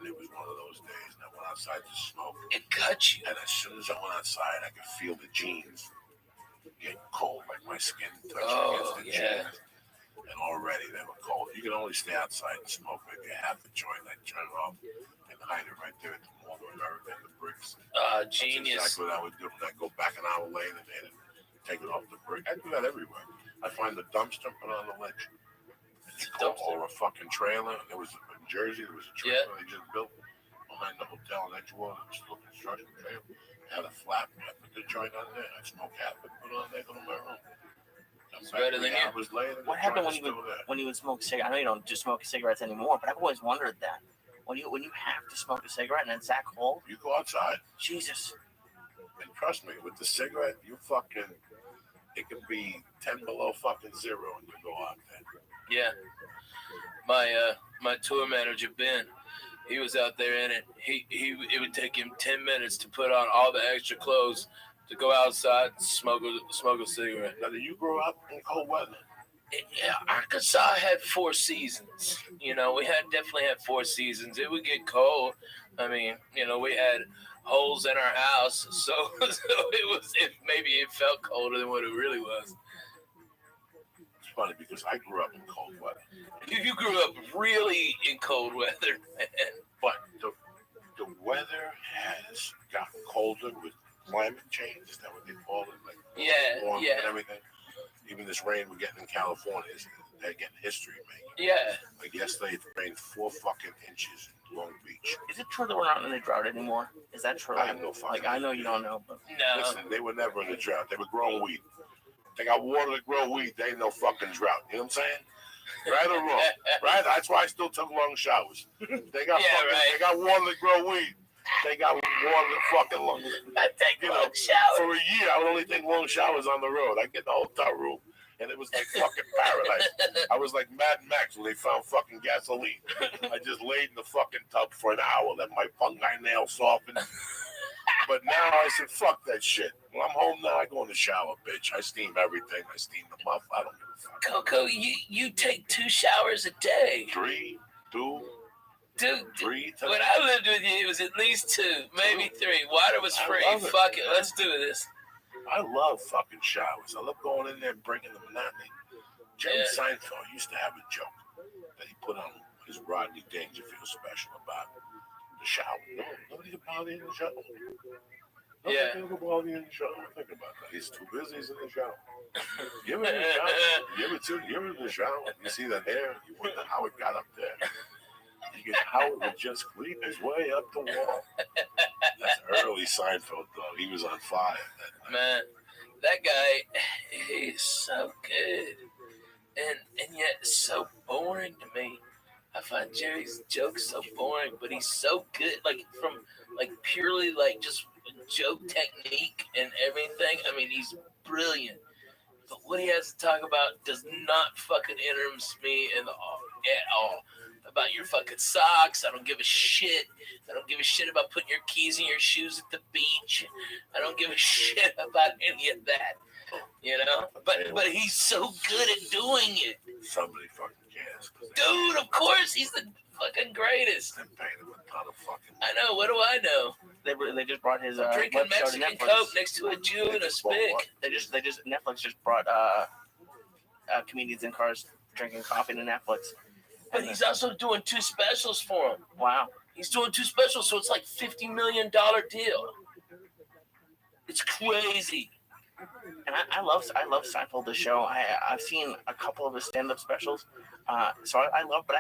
And it was one of those days. And I went outside to smoke. It cut you. And as soon as I went outside, I could feel the jeans getting cold, like my skin touching against the jeans. And already they were cold. You can only stay outside and smoke maybe half the joint. I turn it off and hide it right there at the Mall of America and the bricks. Genius. That's exactly what I would do. And I'd go back an hour later and take it off the brick. I do that everywhere. I find the dumpster and put it on the ledge. Or a fucking trailer. There was in Jersey, there was a trailer they just built behind the hotel in Edgewater. It was still construction trailer. Had a flap. I put the joint on there. I smoke half it, put it on there, go to my room. It's better than you. Later, what happened when you would smoke cigarettes? I know you don't just smoke cigarettes anymore, but I've always wondered that. When you have to smoke a cigarette and it's that cold? You go outside. Jesus. And trust me, with the cigarette, it can be 10 below fucking zero and you go out there. Yeah. My tour manager, Ben, he was out there in it. It would take him 10 minutes to put on all the extra clothes to go outside, smoke a cigarette. Now, did you grow up in cold weather? Yeah, Arkansas had 4 seasons. You know, we definitely had 4 seasons. It would get cold. I mean, you know, we had holes in our house, so maybe it felt colder than what it really was. It's funny because I grew up in cold weather. You grew up really in cold weather, man. But the weather has gotten colder with climate change. Is that what they call it? Like warm and everything. Even this rain we're getting in California, they're getting history making. Yeah. Like yesterday, it rained 4 fucking inches in Long Beach. Is it true that we're not in a drought anymore? Is that true? I have no fucking I know you don't know, but No. listen, they were never in a drought. They were growing wheat. They got water to grow wheat. They ain't no fucking drought. You know what I'm saying? Right or wrong? Right? That's why I still took long showers. They got They got water to grow wheat. They got water to fucking long. I take long showers. For a year, I would only take long showers on the road. I get the hotel room, and it was like fucking paradise. I was like Mad Max when they found fucking gasoline. I just laid in the fucking tub for an hour, let my fungi nails soften. But now I said, fuck that shit. When I'm home now, I go in the shower, bitch. I steam everything. I steam the muff. I don't give a fuck. Coco, you take 2 showers a day. 3, 2, Dude, 3. when I lived with you, it was at least 2, maybe 3. Water was free. Fuck it, let's do this. I love fucking showers. I love going in there and breaking the monotony. Jerry Seinfeld used to have a joke that he put on his Rodney Dangerfield special about the shower. No, nobody can bother you in the shower. Nobody can bother you in the shower. Think about that. He's too busy. He's in the shower. You ever in the shower? You ever in the shower? You see that hair? You wonder how it got up there. You get Howard would just clean his way up the wall. That's early Seinfeld, though. He was on fire that night. Man, that guy, he's so good. And yet so boring to me. I find Jerry's jokes so boring, but he's so good. Like, from, like, purely, like, just joke technique and everything. I mean, he's brilliant. But what he has to talk about does not fucking interest me at all. About your fucking socks. I don't give a shit. I don't give a shit about putting your keys in your shoes at the beach. I don't give a shit about any of that. You know? But he's so good at doing it. Somebody fucking cares. Dude, of course, he's the fucking greatest. They paid him a ton of fucking I know, what do I know? they just brought his Drinking web show to Mexican Netflix. Coke next to a Jew and a spick. Netflix just brought comedians in cars drinking coffee to Netflix. But he's also doing 2 specials for him. Wow. He's doing 2 specials, so it's like $50 million deal. It's crazy. And I love Seinfeld, the show. I've seen a couple of his stand-up specials, so I love. But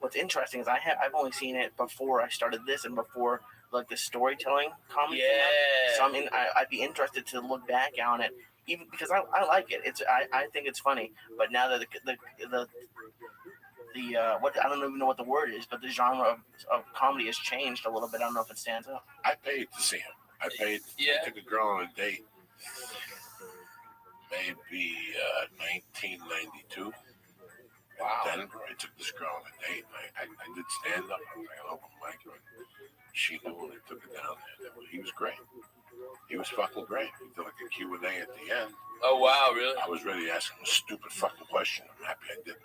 what's interesting is I've only seen it before I started this and before like the storytelling comedy. Yeah. So I'd be interested to look back on it, even because I like it. I think it's funny. But now that the what I don't even know what the word is, but the genre of comedy has changed a little bit. I don't know if it stands out. I paid to see him. I took a girl on a date. Maybe 1992. Wow. In Denver, I took this girl on a date. I did stand up. I was like an open mic. She knew when I took it down there. He was great. He was fucking great. He did like a Q&A at the end. Oh, wow, really? I was ready to ask him a stupid fucking question. I'm happy I did.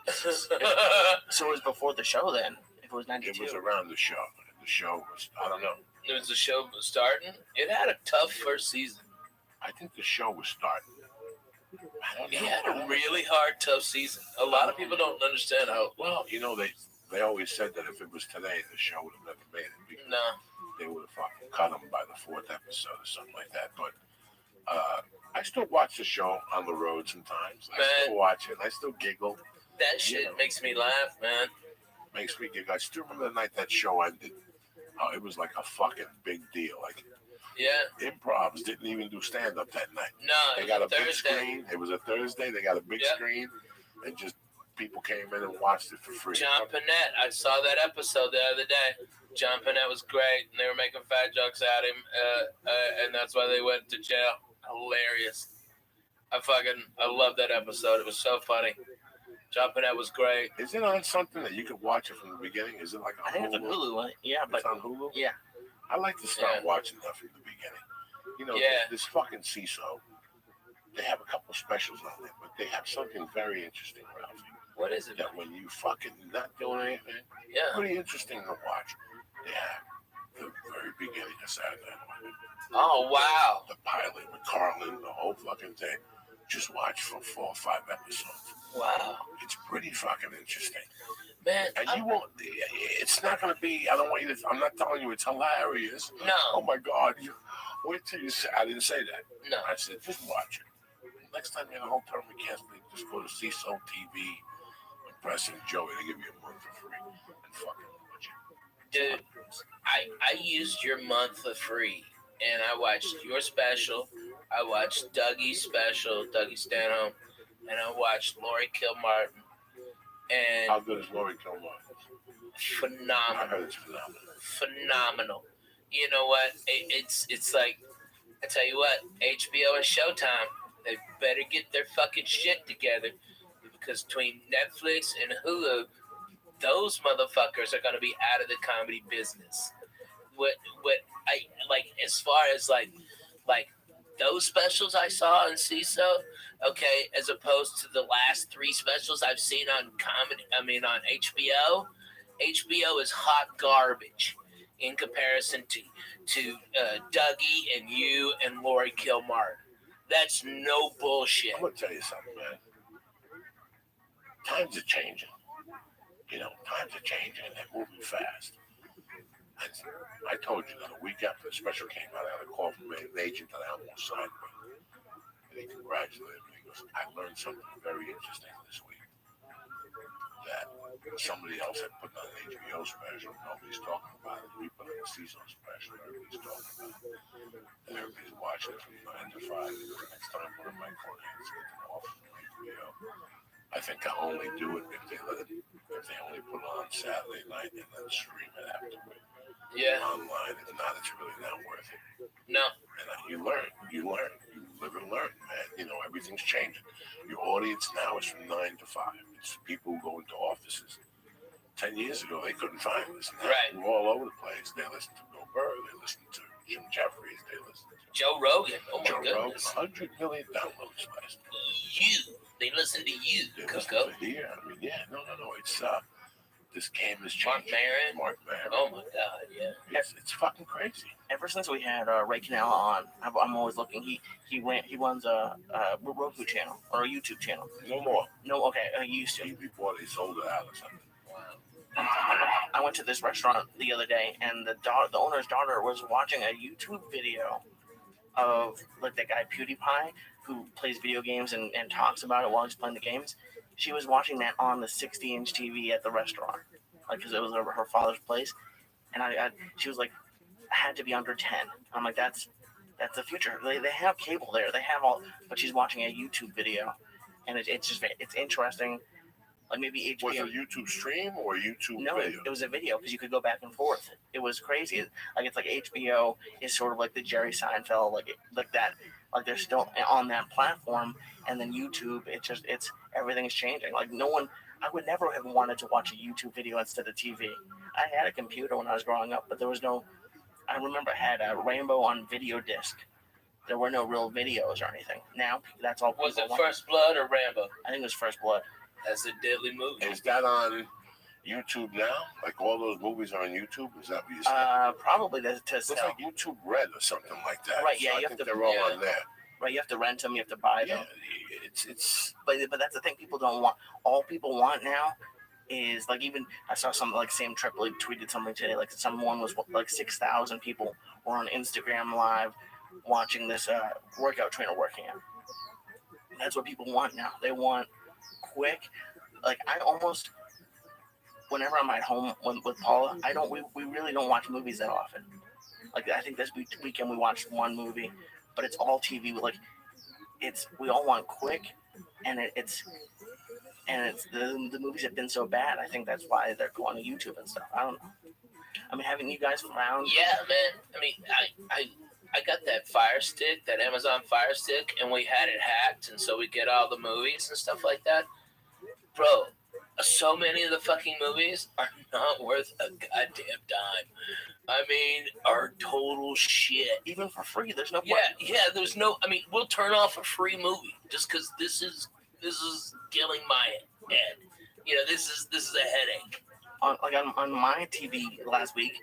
So it was before the show then? If it was 92? It was around the show. The show was, I don't know. It was the show starting. It had a tough first season. I think the show was starting. I don't know. It had a really hard, tough season. A lot of people don't understand how. Well, you know, they always said that if it was today, the show would have never made it. Because No. they would have fucking cut him by the 4th episode or something like that. But I still watch the show on the road sometimes. I still watch it. I still giggle. That shit makes me laugh, man. Makes me giggle. I still remember the night that show ended. How it was like a fucking big deal. Like, Yeah. Improvs didn't even do stand-up that night. No, They it got a was a big Thursday. screen. It was a Thursday. They got a big screen, and just people came in and watched it for free. John Panette. I saw that episode the other day. John Panette was great, and they were making fat jokes at him, and that's why they went to jail. Hilarious. I love that episode. It was so funny. John Panette was great. Is it on something that you could watch it from the beginning? Is it like on I think it's on Hulu. Yeah, but it's on Hulu? yeah. I like to start watching that from the beginning. You know, Yeah. this fucking CISO, they have a couple specials on there, but they have something very interesting, Ralphie. What is it? That when you fucking not doing anything, Yeah. pretty interesting to watch. They have the very beginning of Saturday Night Live. Oh, wow. The pilot with Carlin, the whole fucking thing. Just watch for 4 or 5 episodes. Wow. It's pretty fucking interesting. Man, And you won't, it's not going to be, I don't want you to, I'm not telling you it's hilarious. No. Oh my God. Wait till you say, I didn't say that. No. I said, just watch it. Next time you're in a hotel room, you can't sleep, just go to CISO TV and press Joey. They give you a month for free. And fucking watch it. Dude, I used your month for free, and I watched your special. I watched Dougie's special, Dougie Stanhope, and I watched Lori Kilmartin. And how good is Lori Kilmartin? Phenomenal. I heard it's phenomenal. Phenomenal. You know what? It's like, I tell you what, HBO and Showtime, they better get their fucking shit together, because between Netflix and Hulu, those motherfuckers are gonna be out of the comedy business. What I like, as far as like those specials I saw in CISO, okay, as opposed to the last 3 specials I've seen on comedy, on HBO. HBO is hot garbage in comparison to Dougie and you and Lori Kilmartin. That's no bullshit. I'm gonna tell you something, man. Times are changing. You know, times are changing and they're moving fast. And I told you that a week after the special came out, I had a call from an agent that I almost signed with. And he congratulated me. He goes, I learned something very interesting this week. That somebody else had put on an HBO special. Nobody's talking about it. We put on a season special. Everybody's talking about it. And everybody's watching it from 9 to 5. Next time, one of my clients gets an offer from HBO. I think I'll only do it if they only put it on Saturday night and then stream it afterward. Yeah. Online. If not, it's really not worth it. No. And you learn. You live and learn, man. You know, everything's changing. Your audience now is from 9 to 5. It's people who go into offices. 10 years ago, they couldn't find this. Now, Right. we're all over the place. They listen to Bill Burr. They listen to Jim Jeffries. They listen to Joe Rogan. Oh my Joe Rogan. goodness. 100 million downloads last week. They listen to you, They Coco. listen to here. I mean, yeah, no. It's this game has Mark changed. Maron. Mark Maron. Oh my God, yeah. It's fucking crazy. Ever since we had Ray Canella on, I'm always looking. He runs a Roku channel or a YouTube channel. No more. No, okay, he used to. Before they sold it out or something. I went to this restaurant the other day, and the owner's daughter was watching a YouTube video of like that guy PewDiePie who plays video games and talks about it while he's playing the games. She was watching that on the 60-inch TV at the restaurant, like because it was her father's place, and she was like, had to be under 10. I'm like, that's the future. They have cable there. They have all, but she's watching a YouTube video, and it's interesting. Like maybe HBO. Was it a YouTube stream or a YouTube No, video? it was a video because you could go back and forth. It was crazy. Like it's like HBO is sort of like the Jerry Seinfeld, like that. Like they're still on that platform, and then YouTube. It's everything's changing. Like no one. I would never have wanted to watch a YouTube video instead of TV. I had a computer when I was growing up, but there was no. I remember I had a Rainbow on video disc. There were no real videos or anything. Now that's all. Was it want. First Blood or Rambo? I think it was First Blood. That's a deadly movie. Is that on YouTube now? Like all those movies are on YouTube? Is that what you're saying? Probably to It's sell. like YouTube Red or something like that. Right, yeah, So I you have think to- they're all yeah. on there. Right, you have to rent them. You have to buy them. Yeah, it's. But that's the thing. People don't want. All people want now is like even I saw something like Sam Tripoli tweeted something today. Like someone was like 6,000 people were on Instagram Live watching this workout trainer working out. That's what people want now. They want quick. Like I almost, whenever I'm at home with Paula, we really don't watch movies that often. Like I think this weekend we watched one movie, but it's all TV. Like we all want quick, and it's the movies have been so bad. I think that's why they're going to YouTube and stuff. I don't know. I mean, haven't you guys found? Yeah, man. I mean, I got that Fire Stick, that Amazon Fire Stick, and we had it hacked, and so we get all the movies and stuff like that. Bro, so many of the fucking movies are not worth a goddamn dime. I mean, are total shit. Even for free, there's no point. Yeah. There's no. I mean, we'll turn off a free movie just because this is killing my head. You know, this is a headache. On my TV last week,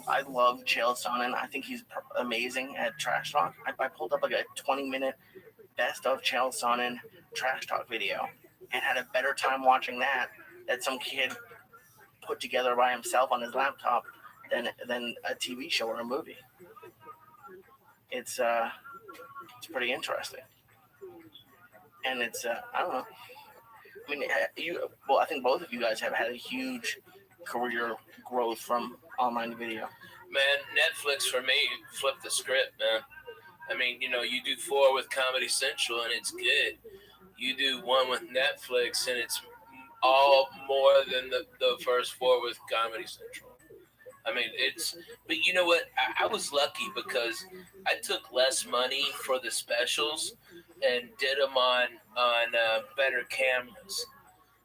I love Chael Sonnen. I think he's amazing at trash talk. I pulled up like a 20-minute best of Chael Sonnen trash talk video and had a better time watching that some kid put together by himself on his laptop than a TV show or a movie. It's pretty interesting, and it's I don't know. I mean, I think both of you guys have had a huge career growth from online video. Man, Netflix for me flipped the script, man. I mean, you know, you do 4 with Comedy Central and it's good. You do 1 with Netflix and it's all more than the first 4 with Comedy Central. I mean, but you know what? I was lucky because I took less money for the specials and did them on better cameras.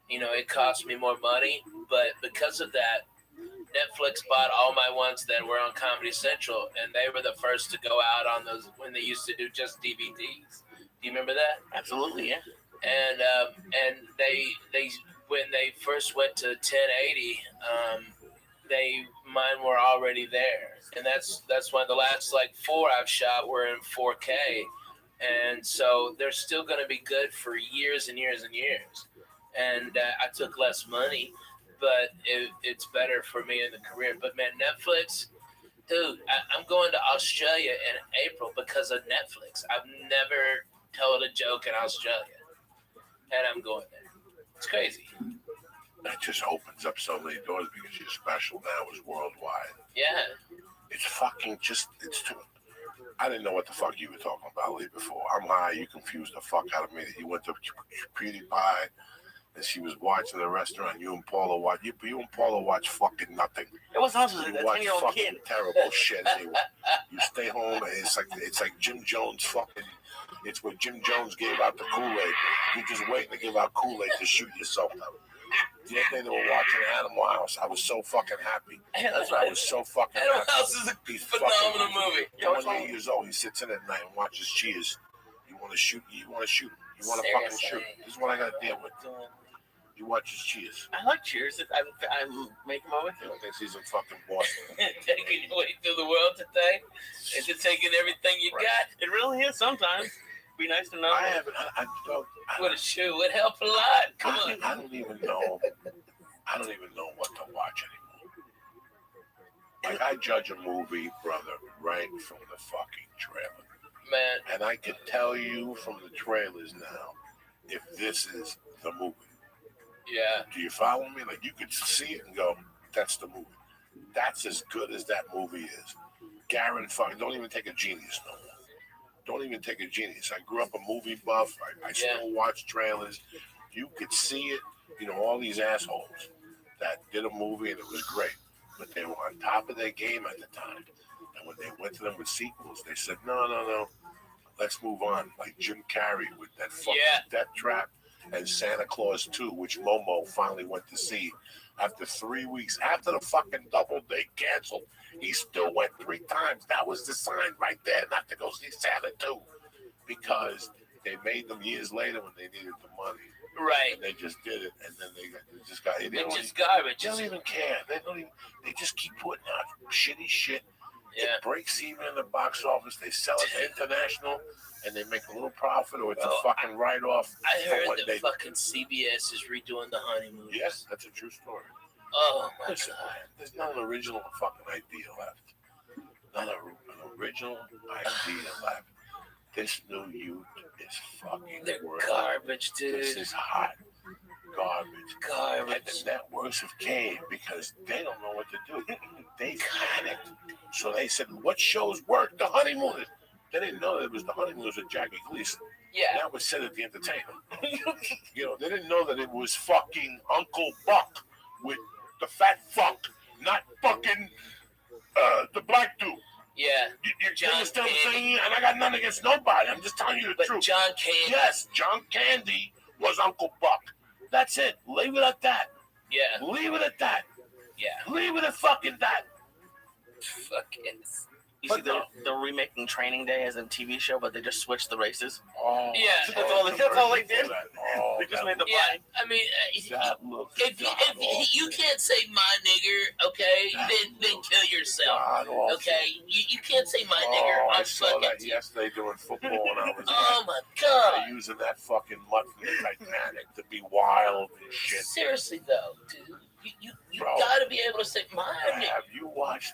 You know, it cost me more money, but because of that, Netflix bought all my ones that were on Comedy Central, and they were the first to go out on those when they used to do just DVDs. Do you remember that? Absolutely, yeah. And they when they first went to 1080, mine were already there, and that's when the last like 4 I've shot were in 4K, and so they're still going to be good for years and years and years. And I took less money, but it's better for me in the career. But man, Netflix, dude, I'm going to Australia in April because of Netflix. I've never told a joke in Australia, and I'm going there. It's crazy. That just opens up so many doors because your special now is worldwide. Yeah. It's fucking just, it's too. I didn't know what the fuck you were talking about Lee before. I'm high, you confused the fuck out of me that you went to PewDiePie and she was watching the restaurant. You and Paula watch. You and Paula watch fucking nothing. It wasn't also You a watch 10-year-old fucking kid. terrible shit anyway. You stay home and it's like Jim Jones fucking. It's what Jim Jones gave out the Kool-Aid. You're just waiting to give out Kool-Aid to shoot yourself out. The other day they were watching Animal House. I was so fucking happy. That's I right. was so fucking Animal happy. House is a phenomenal movie. 28 years old. He sits in at night and watches Cheers. You want to shoot? You want to shoot? You want to fucking shoot? This is what I got to deal with. You watch his Cheers. I like Cheers. I'm making my way You through. don't think he's in fucking Boston? Taking your way through the world today? Is it taking everything you got? It really is sometimes. Be nice to know. I haven't. I What a shoe would help a lot. Come on. I don't even know. I don't even know what to watch anymore. Like I judge a movie, brother, right from the fucking trailer. Man, And I can tell you from the trailers now if this is the movie. yeah. Do you follow me? Like you could see it and go, that's the movie. That's as good as that movie is. Garen fucking don't even take a genius no more. Don't even take a genius. I grew up a movie buff. I still watch trailers. You could see it. You know, all these assholes that did a movie and it was great. But they were on top of their game at the time. And when they went to them with sequels, they said, no. Let's move on. Like Jim Carrey with that fucking Death Trap and Santa Claus 2, which Momo finally went to see after 3 weeks. After the fucking double they canceled, he still went 3 times. That was the sign right there not to go see Santa 2. Because they made them years later when they needed the money. Right. And they just did it, and then they just got it. It's just garbage. They don't even care. They just keep putting out shitty shit. Yeah. It breaks even in the box office. They sell it to international, and they make a little profit, or it's a fucking write-off. I for heard what that they fucking CBS is redoing the honeymoon. Yes, that's a true story. Oh my Listen, god. there's not an original fucking idea left. Not an original idea left. This new youth is fucking They're worth it. garbage, dude. This is hot garbage. And Garbage. the networks have caved because they don't know what to do. They panicked. So they said, what shows work? The Honeymooners. They didn't know that it was the Honeymooners with Jackie Gleason. Yeah. That was said at the entertainment. You know, they didn't know that it was fucking Uncle Buck with the fat fuck, not fucking the black dude. Yeah. You John understand what I'm Candy. saying? And I got nothing against nobody. I'm just telling you the But truth. John Candy. Yes, John Candy was Uncle Buck. That's it. Leave it at that. Yeah. Leave it at that. Yeah. Leave it at fucking that. Fuck yes. You see, they're remaking Training Day as a TV show, but they just switched the races. Oh, Yeah. That's all they did. Oh, They just made the Yeah. fight. I mean, that looks if you can't say my nigger, okay, then kill yourself. Okay, you can't say my nigger I on saw fucking that TV. yesterday during football, and I was Oh my like, god. they're using that fucking mutt from the Titanic to be wild and shit. Seriously though, dude, you Bro. gotta be able to say my nigger. Have you watched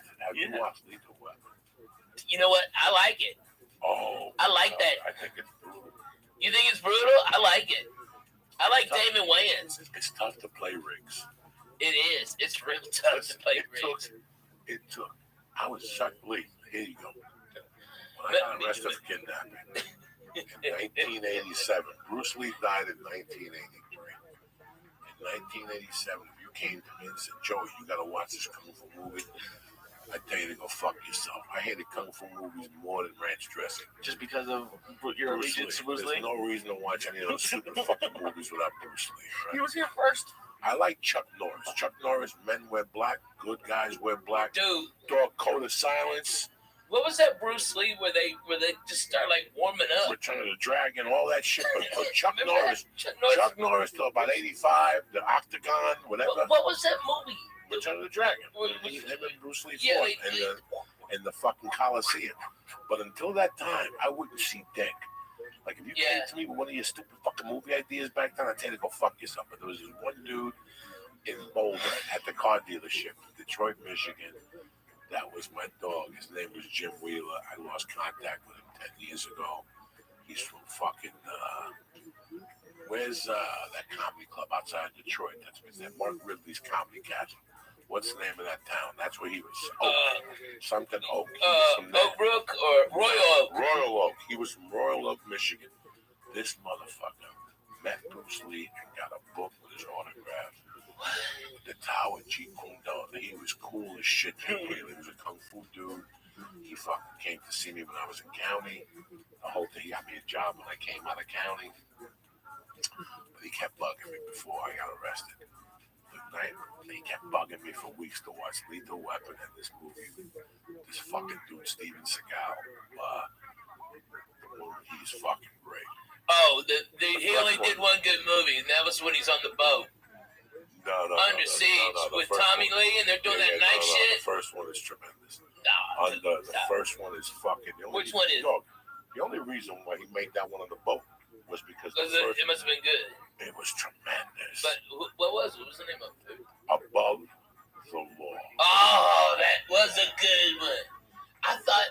Lethal Weapon? You know what? I like it. Oh, I like God, that. I think it's brutal. You think it's brutal? I like it. I like Damon Wayans. It's tough to play rigs. It is. It's real tough to play rigs. It took. I was such Lee. Here you go. When I got arrested for kidnapping in 1987, Bruce Lee died in 1983. In 1987, if you came to me and said, "Joey, you got to watch this kung fu movie," I tell you to go fuck yourself. I hated kung fu movies more than ranch dressing. Just because of your allegiance to Bruce Lee? There's no reason to watch any of those stupid fucking movies without Bruce Lee. Right? He was here first. I like Chuck Norris. Chuck Norris, men wear black, good guys wear black. Dude, Dog Code of Silence, what was that Bruce Lee where they just start like warming up? Return of the Dragon, all that shit. But Chuck Remember that? Norris, Chuck Norris. Chuck Norris till about 85, the Octagon, whatever. What was that movie? Return of the Dragon. What- Him and Bruce Lee Yeah, fought in the fucking Coliseum. But until that time, I wouldn't see dick. Like if you came to me with one of your stupid fucking movie ideas back then, I'd tell you to go fuck yourself. But there was this one dude in Boulder at the car dealership, Detroit, Michigan. That was my dog. His name was Jim Wheeler. I lost contact with him 10 years ago. He's from fucking, where's that comedy club outside Detroit? That's Mark Ridley's Comedy Castle. What's the name of that town? That's where he was. Something Oak. He was from there. Oak Brook or Royal Oak? Royal Oak. He was from Royal Oak, Michigan. This motherfucker met Bruce Lee and got a book with his autograph. The Tower G. Kundal. He was cool as shit. He was a kung fu dude. He fucking came to see me when I was in county. The whole thing, he got me a job when I came out of county. But he kept bugging me before I got arrested. He kept bugging me for weeks to watch Lethal Weapon and this movie. This fucking dude, Steven Seagal. He's fucking great. Oh, he only did one good movie, and that was when he's on the boat. No. Under Siege with Tommy Lee, and they're doing that night shit. The first one is tremendous. No. The first one is fucking. Which one is? Dog, the only reason why he made that one on the boat was because it must have been good. It was tremendous. But what was the name of it? Above the Law. Oh, that was a good one. I thought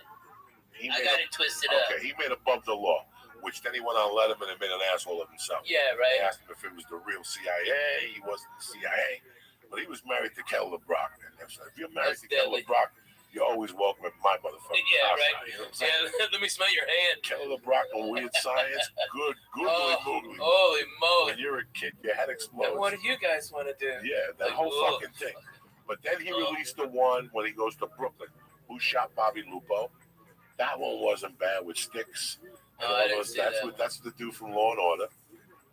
I got it twisted up. Okay, he made Above the Law, which then he went on Letterman and made an asshole of himself. Yeah, They right. asked him if it was the real CIA. He wasn't the CIA, but he was married to Kelly LeBrock. And if you're married That's to Kelly deadly. LeBrock, you're always welcome at my motherfucking Yeah, house. right. Now, you know what I'm saying? Yeah, let me smell your hand. Kelly LeBrock on Weird Science, good, Oh, googly. holy moly. When you're a kid, your head explodes. And what do you guys want to do? Yeah, that Like, whole ugh. fucking thing. But then he released the one when he goes to Brooklyn. Who Shot Bobby Lupo? That one wasn't bad with Sticks. And Oh, all I didn't those. see that. That's the dude from Law and Order.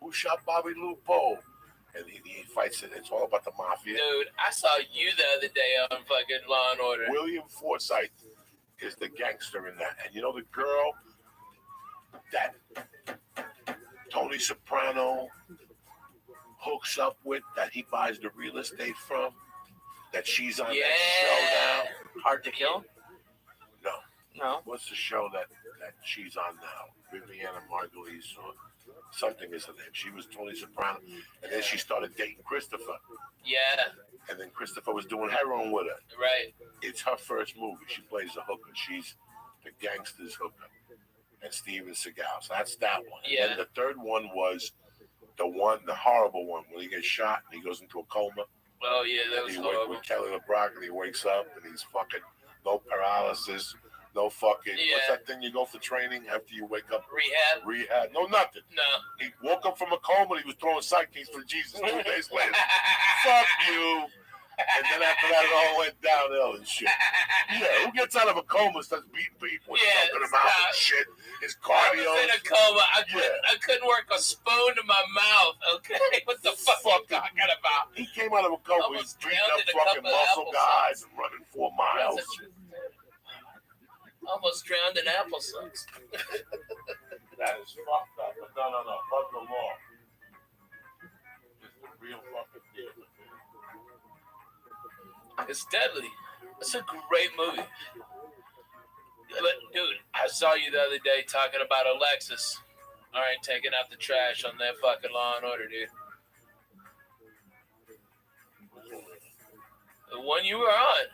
Who Shot Bobby Lupo? And he fights it. It's all about the mafia. Dude, I saw you the other day on fucking Law and Order. William Forsythe is the gangster in that. And you know the girl that Tony Soprano hooks up with, that he buys the real estate from, that she's on that show now? Hard to Kill? No. What's the show that she's on now? Viviana Margulies or something is her name. She was Tony Soprano. And then she started dating Christopher. Yeah, And then Christopher was doing heroin with her. right. It's her first movie. She plays a hooker. She's the gangster's hooker. And Steven Seagal. So that's that one. And Yeah. then the third one was the horrible one, when he gets shot and he goes into a coma. Oh, yeah, that And was he wakes horrible. with Kelly LeBrock and he wakes up and he's fucking no paralysis, no fucking, what's Yeah. that thing you go for training after you wake up? Rehab? Rehab. No, nothing. No. He woke up from a coma and he was throwing sidekicks for Jesus 2 days later. Fuck you. And then after that, it all went downhill and shit. Yeah, who gets out of a coma and starts beating people and talking about and shit? His cardio. I was in a coma. I couldn't work a spoon to my mouth. Okay, what the fuck are you talking about? He came out of a coma. He's beating up fucking muscle guys and running 4 miles. Almost drowned in applesauce. That is fucked up. But no. Fuck the law. It's the real fucking deal. It's deadly. It's a great movie. But, dude, I saw you the other day talking about Alexis. All right, taking out the trash on that fucking Law and Order, dude. The one you were on.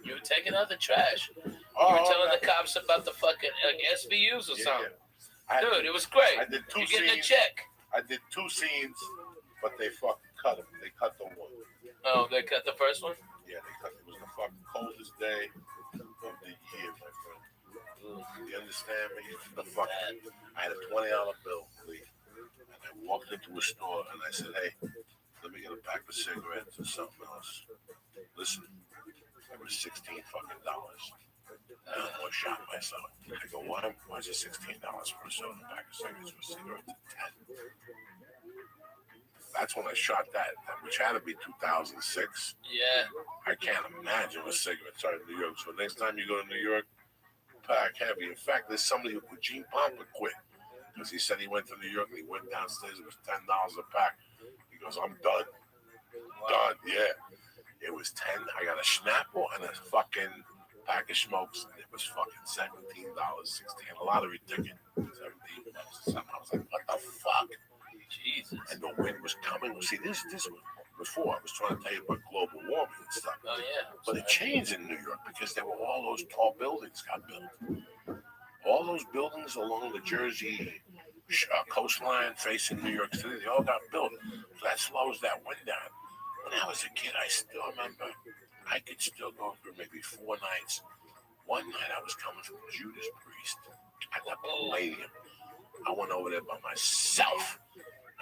You were taking out the trash. You were telling the cops about the fucking SVUs or something. Yeah. Dude, it was great. I did 2 You're scenes. getting a check. I did 2 scenes, but they fucking cut them. They cut the one. Oh, they cut the first one? Yeah, they cut. It was the fucking coldest day of the year, my friend. You understand me? The fucking. I had a $20 bill, Lee, and I walked into a store and I said, "Hey, let me get a pack of cigarettes or something else." Listen, it was $16 fucking dollars. I almost shot myself. I go, why is it $16 for a soda pack of cigarettes? For cigarettes at 10? That's when I shot that, which had to be 2006. Yeah. I can't imagine a cigarette started in New York. So next time you go to New York, pack heavy. In fact, there's somebody who Gene Pompa quit because he said he went to New York and he went downstairs. It was $10 a pack. He goes, I'm done. Done. Yeah. It was 10. I got a Snapple and a fucking pack of smokes, and it was fucking $17, $16. A lottery ticket, $17. Something. I was like, what the fuck? Jesus. And the wind was coming. See, this was before I was trying to tell you about global warming and stuff. Oh, yeah. But it changed in New York because there were all those tall buildings got built. All those buildings along the Jersey coastline facing New York City, they all got built. So that slows that wind down. When I was a kid, I still remember I could still go through maybe 4 nights. One night I was coming from Judas Priest at the Palladium. I went over there by myself.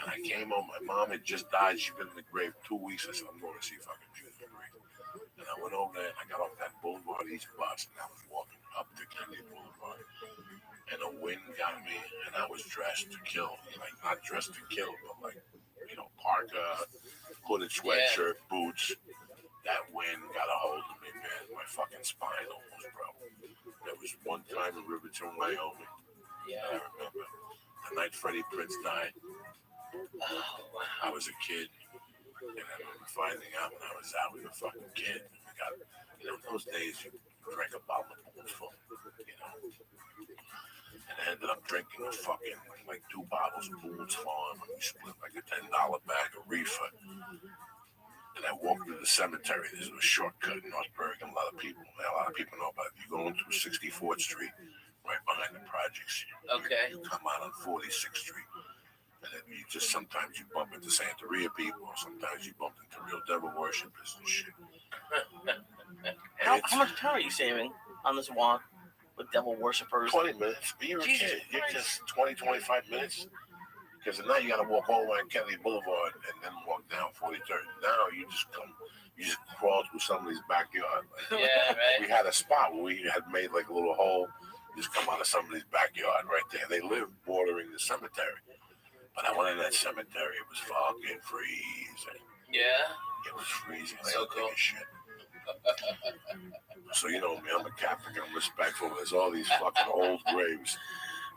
And I came home. My mom had just died. She'd been in the grave 2 weeks. I said, I'm going to see fucking Judas Priest. And I went over there and I got off that Boulevard East bus and I was walking up to Kennedy Boulevard. And the wind got me and I was dressed to kill. Like, not dressed to kill, but like, parka, hooded sweatshirt, boots. That wind got a hold of me, man. My fucking spine almost broke. There was one time in Riverton, Wyoming. Yeah. I remember the night Freddie Prinze died. I was a kid, and I remember finding out when I was out with a fucking kid. We got, in those days, you drank a bottle of spoonful, and I ended up drinking a fucking, like 2 bottles of Boone's Farm, and we split like a $10 bag of reefer. And I walked through the cemetery. There's a shortcut in Northburg, and a lot of people know about it. You go into 64th Street, right behind the projects. Okay. You come out on 46th Street. And then you just sometimes you bump into Santeria people, or sometimes you bump into real devil worshippers and shit. How much time are you saving on this walk with devil worshippers? 20 minutes. But you're a kid. You're just 20, 25 minutes. Because now you got to walk all the way on Kennedy Boulevard and then walk down 43rd. Now you just crawl through somebody's backyard. Like, Yeah, right. we had a spot where we had made like a little hole, just come out of somebody's backyard right there. They lived bordering the cemetery. But I went in that cemetery, it was fucking freezing. Yeah. It was freezing. So cool. Shit. So you know me, I'm a Catholic, I'm respectful. There's all these fucking old graves.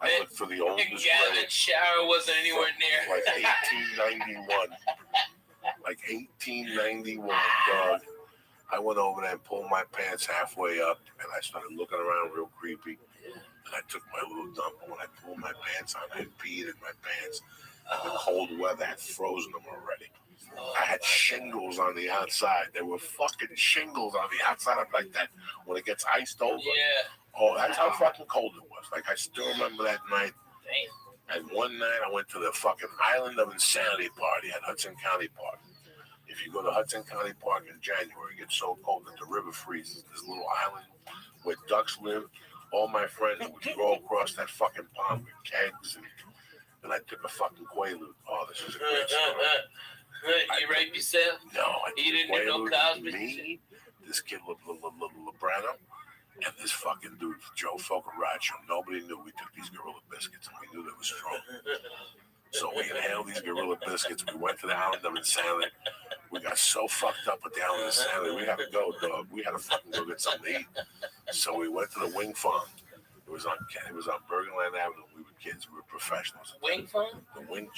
I looked for the oldest grave. That shower wasn't anywhere near. Like 1891. Like 1891, dog. I went over there and pulled my pants halfway up, and I started looking around real creepy. And I took my little dump, and when I pulled my pants on, I had peed in my pants. And the cold weather had frozen them already. I had shingles on the outside. There were fucking shingles on the outside of like that when it gets iced over. Yeah. Oh, that's how fucking cold it was. Like, I still remember that night. Damn. And one night I went to the fucking Island of Insanity party at Hudson County Park. If you go to Hudson County Park in January, it gets so cold that the river freezes. This little island where ducks live. All my friends would go across that fucking pond with kegs, and I took a fucking Quaalude. Oh, this is a great story. You rape yourself? No, I You didn't do no Cosby? Me, this kid, Lebrano, and this fucking dude, Joe Focaccia. Nobody knew we took these Gorilla Biscuits, and we knew they were strong. So we inhaled these Gorilla Biscuits. We went to the Island of Insanity. We got so fucked up at the Island of Insanity. We had to go, dog. We had to fucking go get something to eat. So we went to the Wing Farm. It was on Bergenland Avenue. We were kids. We were professionals. Wing Fun? The Wing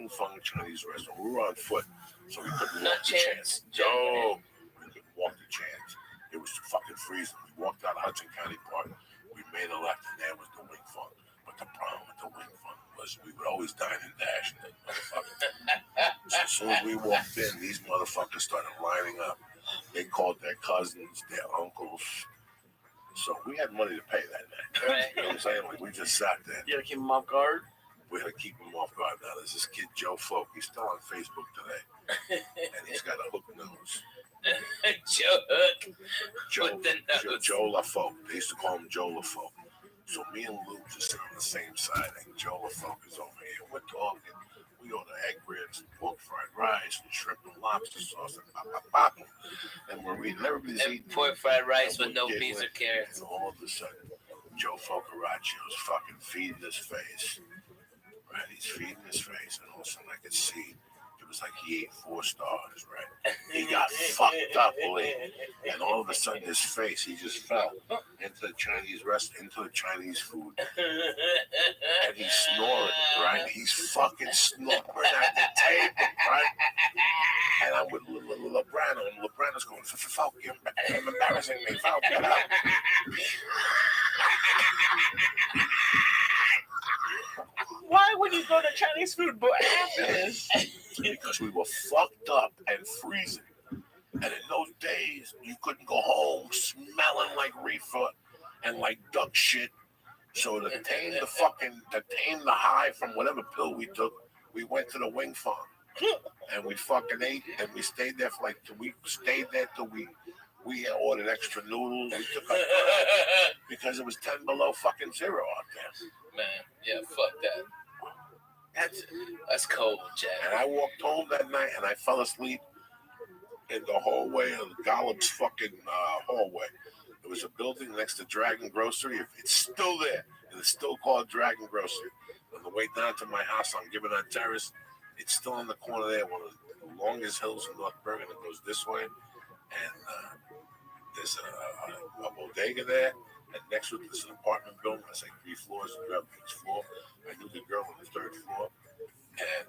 Fun Chinese restaurant. We were on foot, so we couldn't Not walk the Chance. chance. No, we couldn't walk the chance. It was fucking freezing. We walked out of Hudson County Park. We made a left, and there was the Wing Fun. But the problem with the Wing Fun was we would always dine and dash in that motherfucker. So as soon as we walked in, these motherfuckers started lining up. They called their cousins, their uncles. So we had money to pay that night. Right. You know what I'm saying? Like we just sat there. You gotta keep them off guard. We had to keep him off guard. Now there's this kid, Joe Folk. He's still on Facebook today. And he's got a hook nose. Joe Hook. Joe, With the nose. Joe LaFolk. They used to call him Joe LaFolk. So me and Lou just sit on the same side, and Joe LaFolk is over here. We're talking. We order egg ribs and pork fried rice and shrimp and lobster sauce and pop. And we're eating. Everybody's And eating. pork fried rice And with no we're peas or giggling. carrots. And all of a sudden, Joe Focaccia's fucking feeding his face. Right? He's feeding his face, and all of a sudden I could see it was like he ate 4 stars, right? He got fucked up, Lee. And all of a sudden, his face, he just fell into the into the Chinese food. And he's snoring, right? He's fucking snoring at the table, right? And I'm with Lebrano, and Lebrano's going, "Fuck, you're embarrassing me, fuck, get out." Why would you go to Chinese food but after this? Because we were fucked up and freezing. And in those days, you couldn't go home smelling like reefer and like duck shit. So to tame the high from whatever pill we took, we went to the Wing Farm. And we fucking ate, and we stayed there for like 2 weeks. Stayed there till we ordered extra noodles. We took up because it was 10 below fucking zero out there. Man, yeah, fuck that. That's cold, Jack. And I walked home that night, and I fell asleep in the hallway of Gollop's fucking hallway. There was a building next to Dragon Grocery. It's still there, and it's still called Dragon Grocery. On the way down to my house on Gibbonette Terrace, it's still on the corner there, one of the longest hills in North Bergen that goes this way. And there's a bodega there. And next to it, there's an apartment building. That's like 3 floors. You grab each floor. I knew the girl on the 3rd floor. And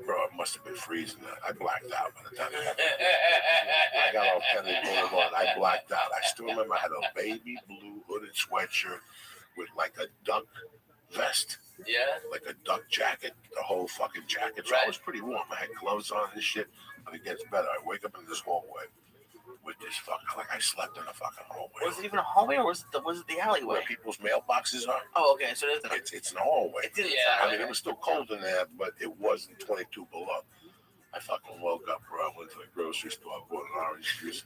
it must have been freezing. I blacked out by the time it happened. I got off Kennedy Boulevard. I blacked out. I still remember I had a baby blue hooded sweatshirt with like a duck vest. Yeah. Like a duck jacket, the whole fucking jacket. So I was pretty warm. I had clothes on and shit. But it gets better. I wake up in this hallway with this fucking, like I slept in a fucking hallway. Was it even a hallway or was it the alleyway? Where people's mailboxes are. Oh, okay. So It's an hallway. It didn't Yeah. I mean, it was still cold in there, but it wasn't 22 below. I fucking woke up, bro. I went to the grocery store. I bought an orange juice.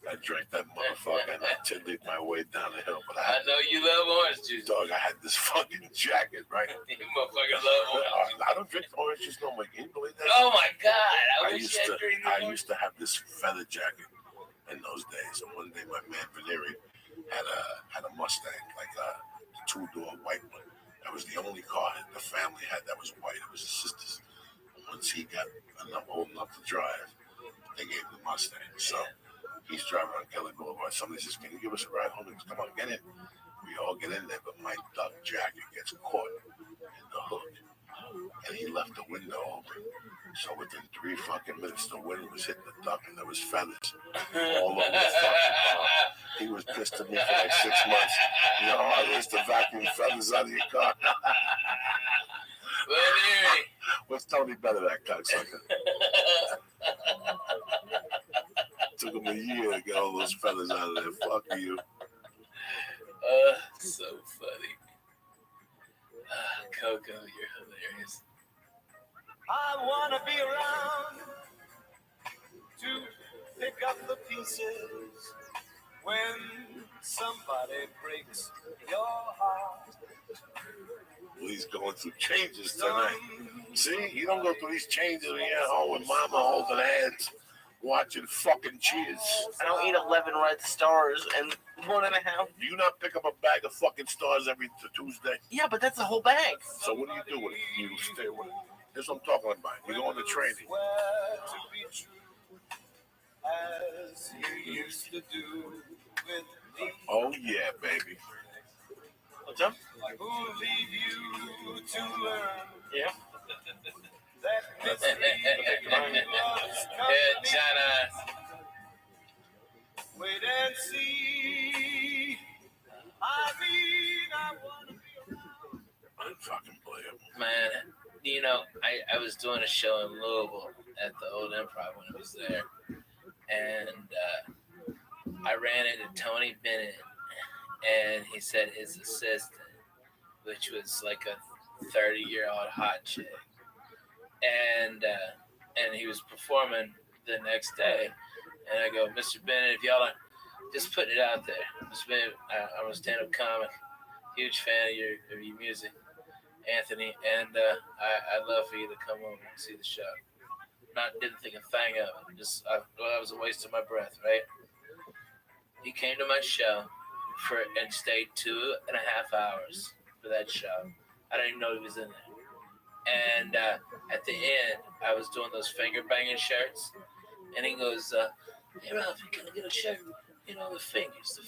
I drank that motherfucker, and I tiddled my way down the hill. But I know you love orange juice. Dog, I had this fucking jacket, right? You motherfucker love orange juice. I don't drink orange juice no more. Can you believe that? Oh my God! I wish used I to, drink I used to have this feather jacket in those days. And one day, my man Veneri had a Mustang, like a 2-door white one. That was the only car that the family had that was white. It was his sister's. And once he got old enough to drive, they gave him the Mustang. So he's driving on Kelly Boulevard. Somebody says, "Can you give us a ride home?" He goes, "Come on, get in." We all get in there, but my duck jacket gets caught in the hook. And he left the window open. So within 3 fucking minutes, the wind was hitting the duck, and there was feathers all over the fucking car. He was pissed at me for like 6 months. You know how it is to vacuum feathers out of your car? What's Tony better, that cocksucker? Took him a year to get all those feathers out of there. Fuck you. So funny. Coco, you're hilarious. I wanna be around to pick up the pieces when somebody breaks your heart. He's going through changes tonight. See, you don't go through these changes when you're at home with mama holding hands, watching fucking Cheers. I don't eat 11 red stars and 1.5. Do you not pick up a bag of fucking stars every Tuesday? Yeah, but that's a whole bag. So what do you do with it? You stay with it. That's what I'm talking about. You go on the training. As you used to do with me. Oh yeah, baby. What's up? Who leave you to learn? Yeah. That mystery loves Yeah, China. Wait and see. I mean, I want to be around. I'm fucking playable. Man, you know, I was doing a show in Louisville at the old Improv when I was there, and I ran into Tony Bennett, and he said his assistant, which was like a 30-year-old hot chick, and he was performing the next day, and I go, Mr. Bennett, if y'all are just putting it out there, Mr. Bennett, I'm a stand-up comic, huge fan of your music, Anthony, and I'd love for you to come over and see the show. Didn't think a thing of it. That was a waste of my breath, right? He came to my show and stayed 2.5 hours for that show. I didn't even know he was in there. And at the end, I was doing those finger banging shirts, and he goes, "Hey, Ralph, you gonna get a shirt? You know, the fingers."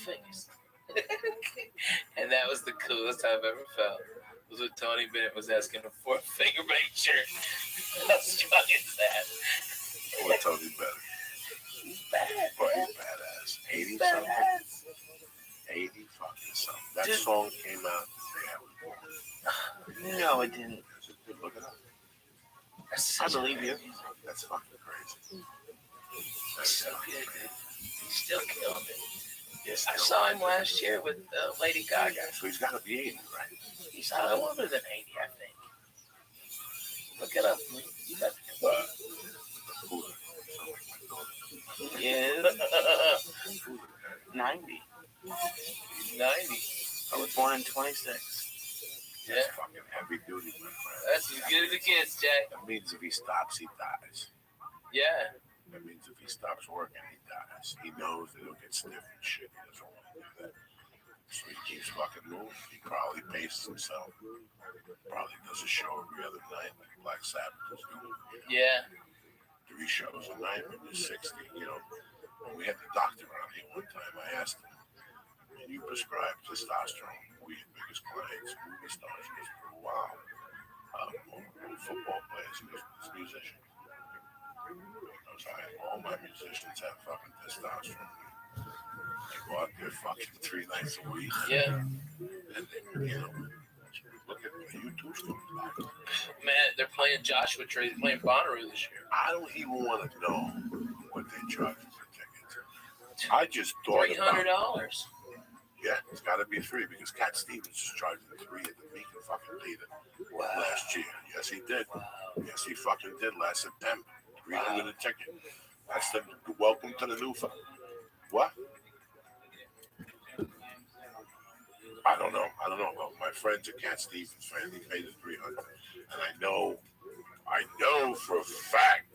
And that was the coolest I've ever felt. Was when Tony Bennett was asking him for a finger bang shirt. How strong is that? What Tony Bennett? He's bad. But he's badass. 80 something. 80 fucking something. That song came out the day I was born. No, it didn't. Look it up. I believe you. That's fucking crazy. He's so good, dude. He's still killing it. Yes, I saw him last year with Lady Gaga. So he's got to be 80, right? He's a little older than 80, I think. Look it up. You got He is 90. He's 90. I was born in 26. Yeah. That's fucking heavy duty, my friend. That's as good as it gets, Jack. That means if he stops, he dies. Yeah. That means if he stops working, he dies. He knows that he'll get stiff and shit. He doesn't want to do that. So he keeps fucking moving. He probably paces himself. Probably does a show every other night like Black Sabbath is doing. Yeah. 3 shows a night when he's 60. You know, when we had the doctor around here one time, I asked him, "Can you prescribe testosterone?" We had biggest clients, movie stars. He goes, "For a while. Football players." He goes, "It's musician." He goes, all my musicians have fucking testosterone. They go out there fucking 3 nights a week. Yeah. And they, you know, look at the YouTube stuff. Man, they're playing Joshua Tree. They're playing Bonnaroo this year. I don't even want to know what they charge for tickets. I just thought $300. about, yeah, it's got to be 3 because Cat Stevens is charging 3 at the Beacon fucking Theater last year. Yes, he did. Yes, he fucking did last September. 300 a ticket. That's the welcome to the new. What? I don't know. Well, my friend's a Cat Stevens fan. He paid the 300, and I know for a fact.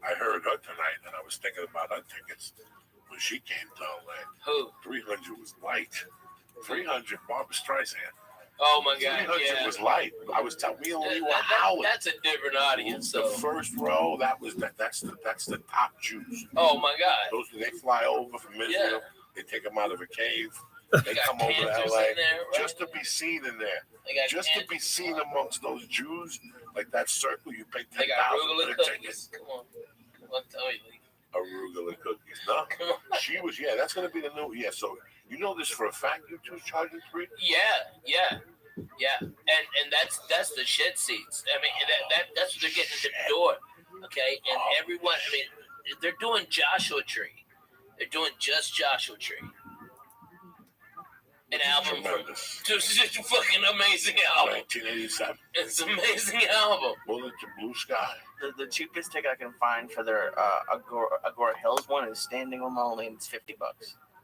I heard her tonight, and I was thinking about her tickets when she came to LA. Who? 300 was light. 300, Barbara Streisand. Oh my God! 300 Yeah. was light. I was telling we were howling. That's a different audience. So. The first row, that's the top Jews. Oh my God! Those they fly over from Israel. Yeah. They take them out of a cave. They got come over to cancers LA in there, right? just to be seen in there. They got Just to be seen amongst those Jews, like that circle. You pay They got 10,000 arugula for the ticket. cookies. Come on, tell me. Arugula cookies. No, Come on. she was. Yeah, that's gonna be the new. Yeah, so you know this for a fact. You two's charging 3. Yeah. And that's the shit seats. I mean, that's what they're getting at the door. Okay, and everyone. I mean, they're doing Joshua Tree. They're doing just Joshua Tree. An album Tremendous. It's just a fucking amazing album. 1987. It's an amazing album. Bullet to Blue Sky. The cheapest ticket I can find for their Agora Hills one is standing room only, and it's $50.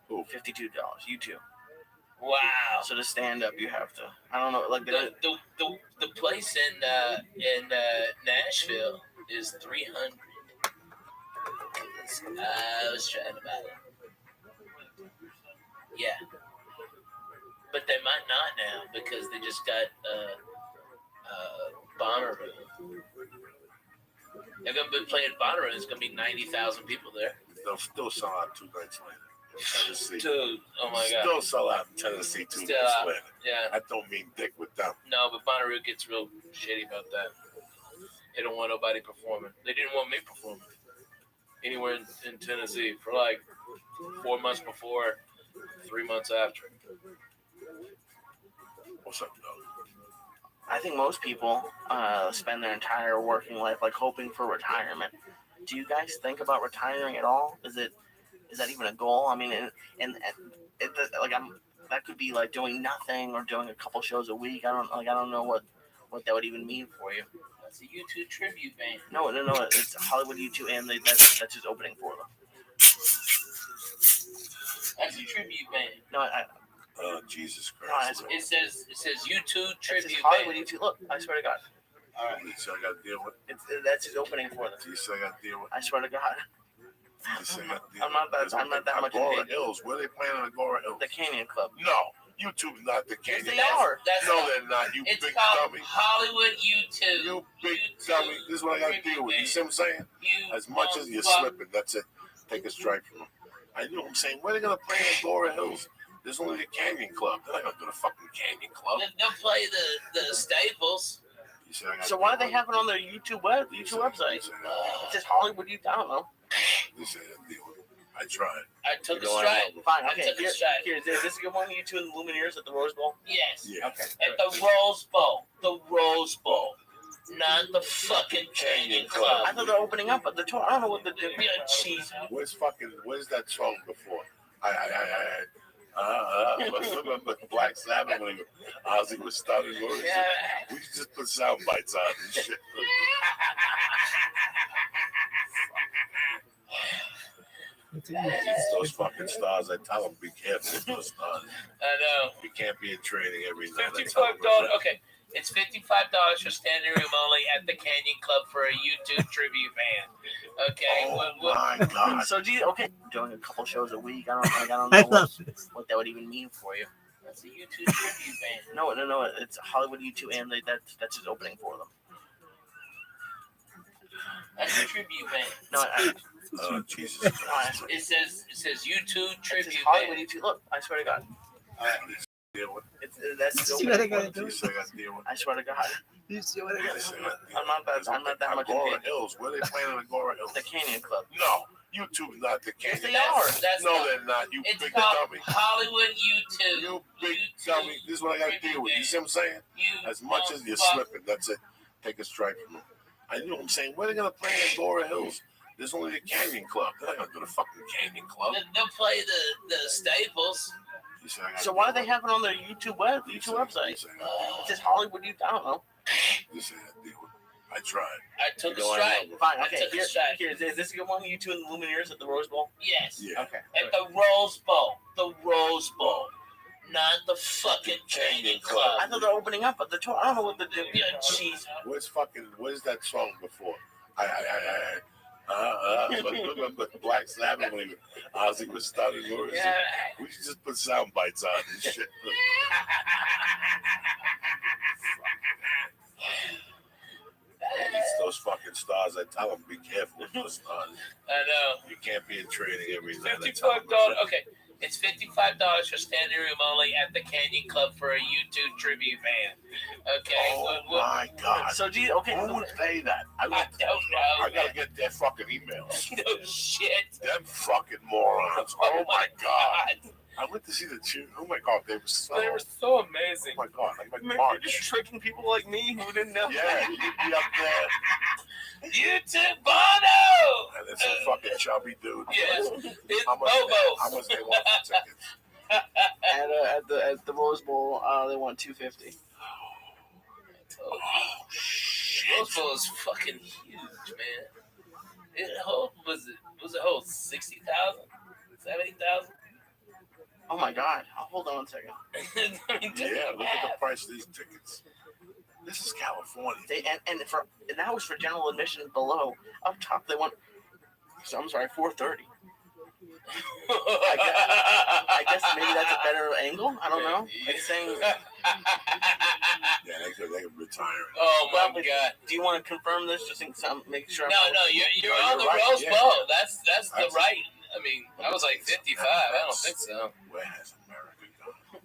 Who? $52. You too. Wow. So to stand up, you have to. I don't know, like The place in Nashville is 300. I was trying to buy it. Yeah, but they might not now because they just got Bonnaroo. They're gonna be playing Bonnaroo. It's gonna be 90,000 people there. They'll still sell out 2 nights later. Tennessee. Dude, oh my god. Still sell out in Tennessee 2 Still nights out. later. Yeah. I don't mean dick with them. No, but Bonnaroo gets real shitty about that. They don't want nobody performing. They didn't want me performing anywhere in Tennessee for like 4 months before, 3 months after. What's up, dog? I think most people spend their entire working life like hoping for retirement. Do you guys think about retiring at all? Is that even a goal? I mean, that could be like doing nothing or doing a couple shows a week. I don't know what that would even mean for you. That's a YouTube tribute band. No, it's Hollywood YouTube, and that's just opening for them. That's a tribute band. No, Oh, Jesus Christ. It says YouTube it's tribute just Hollywood band. YouTube. Look, I swear to God, All right. You say I got to deal with that's his opening for them. You say I got to deal with I swear to God, You say I got to deal I'm not that- with I'm not that much in Agora hate. Hills. Where they playing on Agora Hills? the Canyon Club. No. YouTube's not the Yes, Canyon. they are. That's No, not- they're not. You It's big called dummy. Hollywood YouTube. You big YouTube dummy. This is what I got to deal with. You see what I'm saying? You As much as you're fuck. slipping, that's it. Take a strike from them. I know what I'm saying. Where are they going to play in Agora Hills? There's only the Canyon Club. They're not going to do the fucking Canyon Club. They'll play the Staples. You say I got So to why do deal they have it on their YouTube website? You It say says Hollywood YouTube. I don't know. You say I got to deal with I tried. I took a You know, I stride. know. Fine. I Okay. took a stride. Here, is this a good one? You two and the Lumineers at the Rose Bowl. Yes. Yeah. Okay. At the Rose Bowl. The Rose Bowl. Not the fucking Canyon Club. I thought they're opening up at the tour. I don't know what they're doing. Yeah, jeez. Where's that song before? But Black Sabbath when Ozzy was starting words. Yeah. We just put sound bites on and shit. Those fucking stars, I tell them, be careful with those stars. I know. You can't be in training every night. $55. Okay. It's $55 for standing room only at the Canyon Club for a YouTube tribute band. Okay. Oh my God. So doing a couple shows a week. I don't know what that would even mean for you. That's a YouTube tribute band. No, it's Hollywood YouTube, and that's just opening for them. That's a tribute band. No, Oh, Jesus no, Christ. It says YouTube it's tribute just Hollywood band. YouTube. Look, I swear to God, Deal with that's just See what I opening for gotta them. do? You say I got to deal with I swear to God, You see what I got? You say I gotta deal I'm not that much in Agora hate. Hills. Where they playing on Agora Hills? The Canyon Club. No. YouTube's not the Yes, Canyon. they are. That's No, not- they're not. You It's big called dummy. Hollywood YouTube. You big YouTube dummy. This is what I got to deal with. You see what I'm saying? You As much as you're fuck. slipping, that's it. Take a strike from them. I know what I'm saying. Where are they going to play in Agora Hills? There's only the Canyon Club. They're not going to do the fucking Canyon Club. They'll play the Staples. You say I gotta So why do deal they have it on their YouTube website? It says Hollywood YouTube. I don't know. You say I gotta deal with I tried. I took You a know, I stride. know. Fine. I Okay. took a stride. Here, is this a good one? You two and the Lumineers at the Rose Bowl. Yes. Yeah. Okay. At the Rose Bowl. The Rose Bowl. Not the fucking Canyon Club. I thought they're opening up at the tour. I don't know what they're doing. Yeah, jeez. Where's that song before? But Black Sabbath when Ozzy was starting words. Yeah. We just put sound bites on and shit. Those fucking stars, I tell them, be careful with those stars. I know. You can't be in training every night. I tell 'em. $55. Okay. It's $55 for standing room only at the Canyon Club for a YouTube tribute band. Okay. Oh my God. So Who would pay that? I don't know. I gotta get their fucking emails. No shit. Them fucking morons. Oh my God. I went to see the two. Oh my God, they were so. They were so amazing. Oh my God, like You're March. just tricking people like me who didn't know. Yeah, you'd be up there, YouTube Bono! and it's a fucking chubby dude. Yes. It's How Bobo. much they want for tickets? At the Rose Bowl, they want $250. Oh, Rose Bowl is fucking huge, man. It hold, was it hold 60,000? 70,000? Oh my God! Hold on 1 second. I mean, Yeah, look at the price of these tickets. This is California. And that was for general admission below. Up top they want. So I'm sorry, 430. I guess maybe that's a better angle. I don't know. It's saying. Yeah, they could retire. Oh my Well, God! Do you want to confirm this? Just in some, make sure. No, you're on the right, Rose yeah. Bowl. That's the right. I mean, I was like 55. I don't think so. Where has America gone?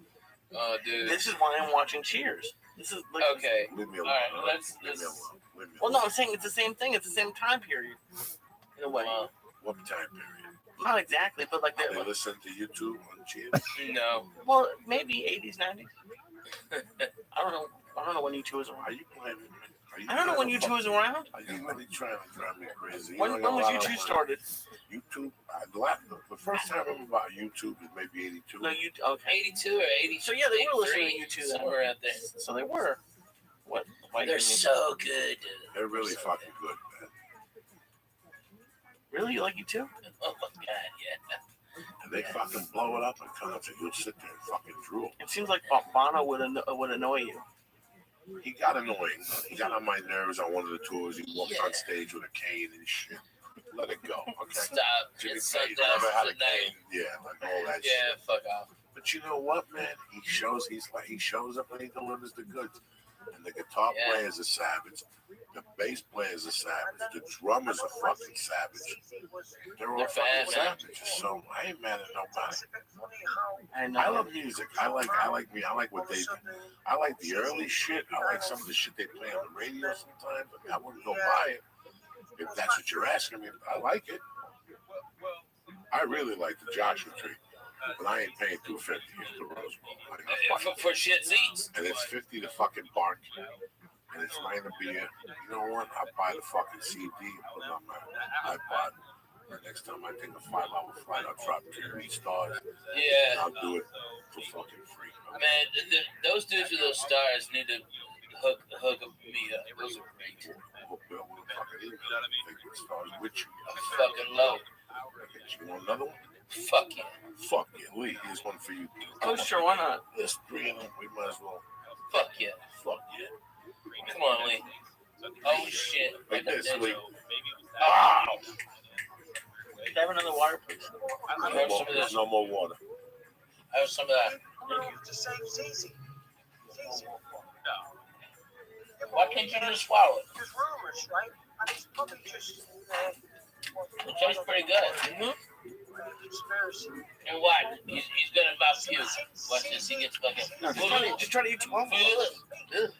Oh, dude. This is why I'm watching Cheers. This is like. Okay. Leave me All alone. right. Leave me alone. Leave me Well, no, alone. I'm saying it's the same thing. It's the same time period. In a way. Well, What time period? Not exactly, but like They listen to YouTube on Cheers? no. well, maybe 80s, 90s. I don't know when U2 was around. Are you blaming me? I don't know when U2 was around. Are you really trying to drive me crazy? When was U2 started? YouTube. The first time I remember about YouTube is maybe 82. No, okay. 82 or 80. So yeah, they were listening to 83, U2 then. somewhere out there. So they were. What? Why They're didn't you- so good. They're really fucking good, man. Really? You like U2? Oh my God, yeah. And they fucking blow it up in concert. You'll sit there and fucking drool. It seems like Bono would annoy you. He got annoying. He got on my nerves on one of the tours. He walked on Yeah. stage with a cane and shit. Let it go, okay? Stop. Jimmy It's so Page never had a tonight. cane. Yeah, like all that Yeah, shit. fuck off. But you know what, man? He shows up and he delivers the goods. And the guitar Yeah. player's a savage. The bass player's a savage. The drummer's a fucking savage. They're all They're fucking fast, man. savages. So I ain't mad at nobody. I know. I love music. I like what they do. I like the early shit. I like some of the shit they play on the radio sometimes. I mean, I wouldn't go buy it if that's what you're asking me. I like it. I really like the Joshua Tree, but I ain't paying $250 at the Rose Bowl. For shit seats. And it's $50 to fucking park, and it's $9 a beer. You know what? I'll buy the fucking CD and put it on my iPod. And next time I take a 5-hour flight, I'll drop 3 stars. Yeah. I'll do it for fucking free. Man, those dudes with those stars need to hook me up. Those are great. We'll fucking email you. Take the stars with you. I'm fucking low. You want another one? Fuck yeah. Fuck yeah, Lee. Here's one for you. Oh, sure, why not? There's 3 of them. We might as well. Fuck yeah. Fuck yeah. Come on, Lee. Oh shit. Like this, Lee. Oh! Can I have another water, please? There's no more water. I have some of that. Why can't you just swallow it? There's rumors, right? I mean, it's probably just It tastes pretty good. conspiracy. And what? He's gonna about puke. Watch this. He gets fucking. No, just try to eat 12 of them. Ugh.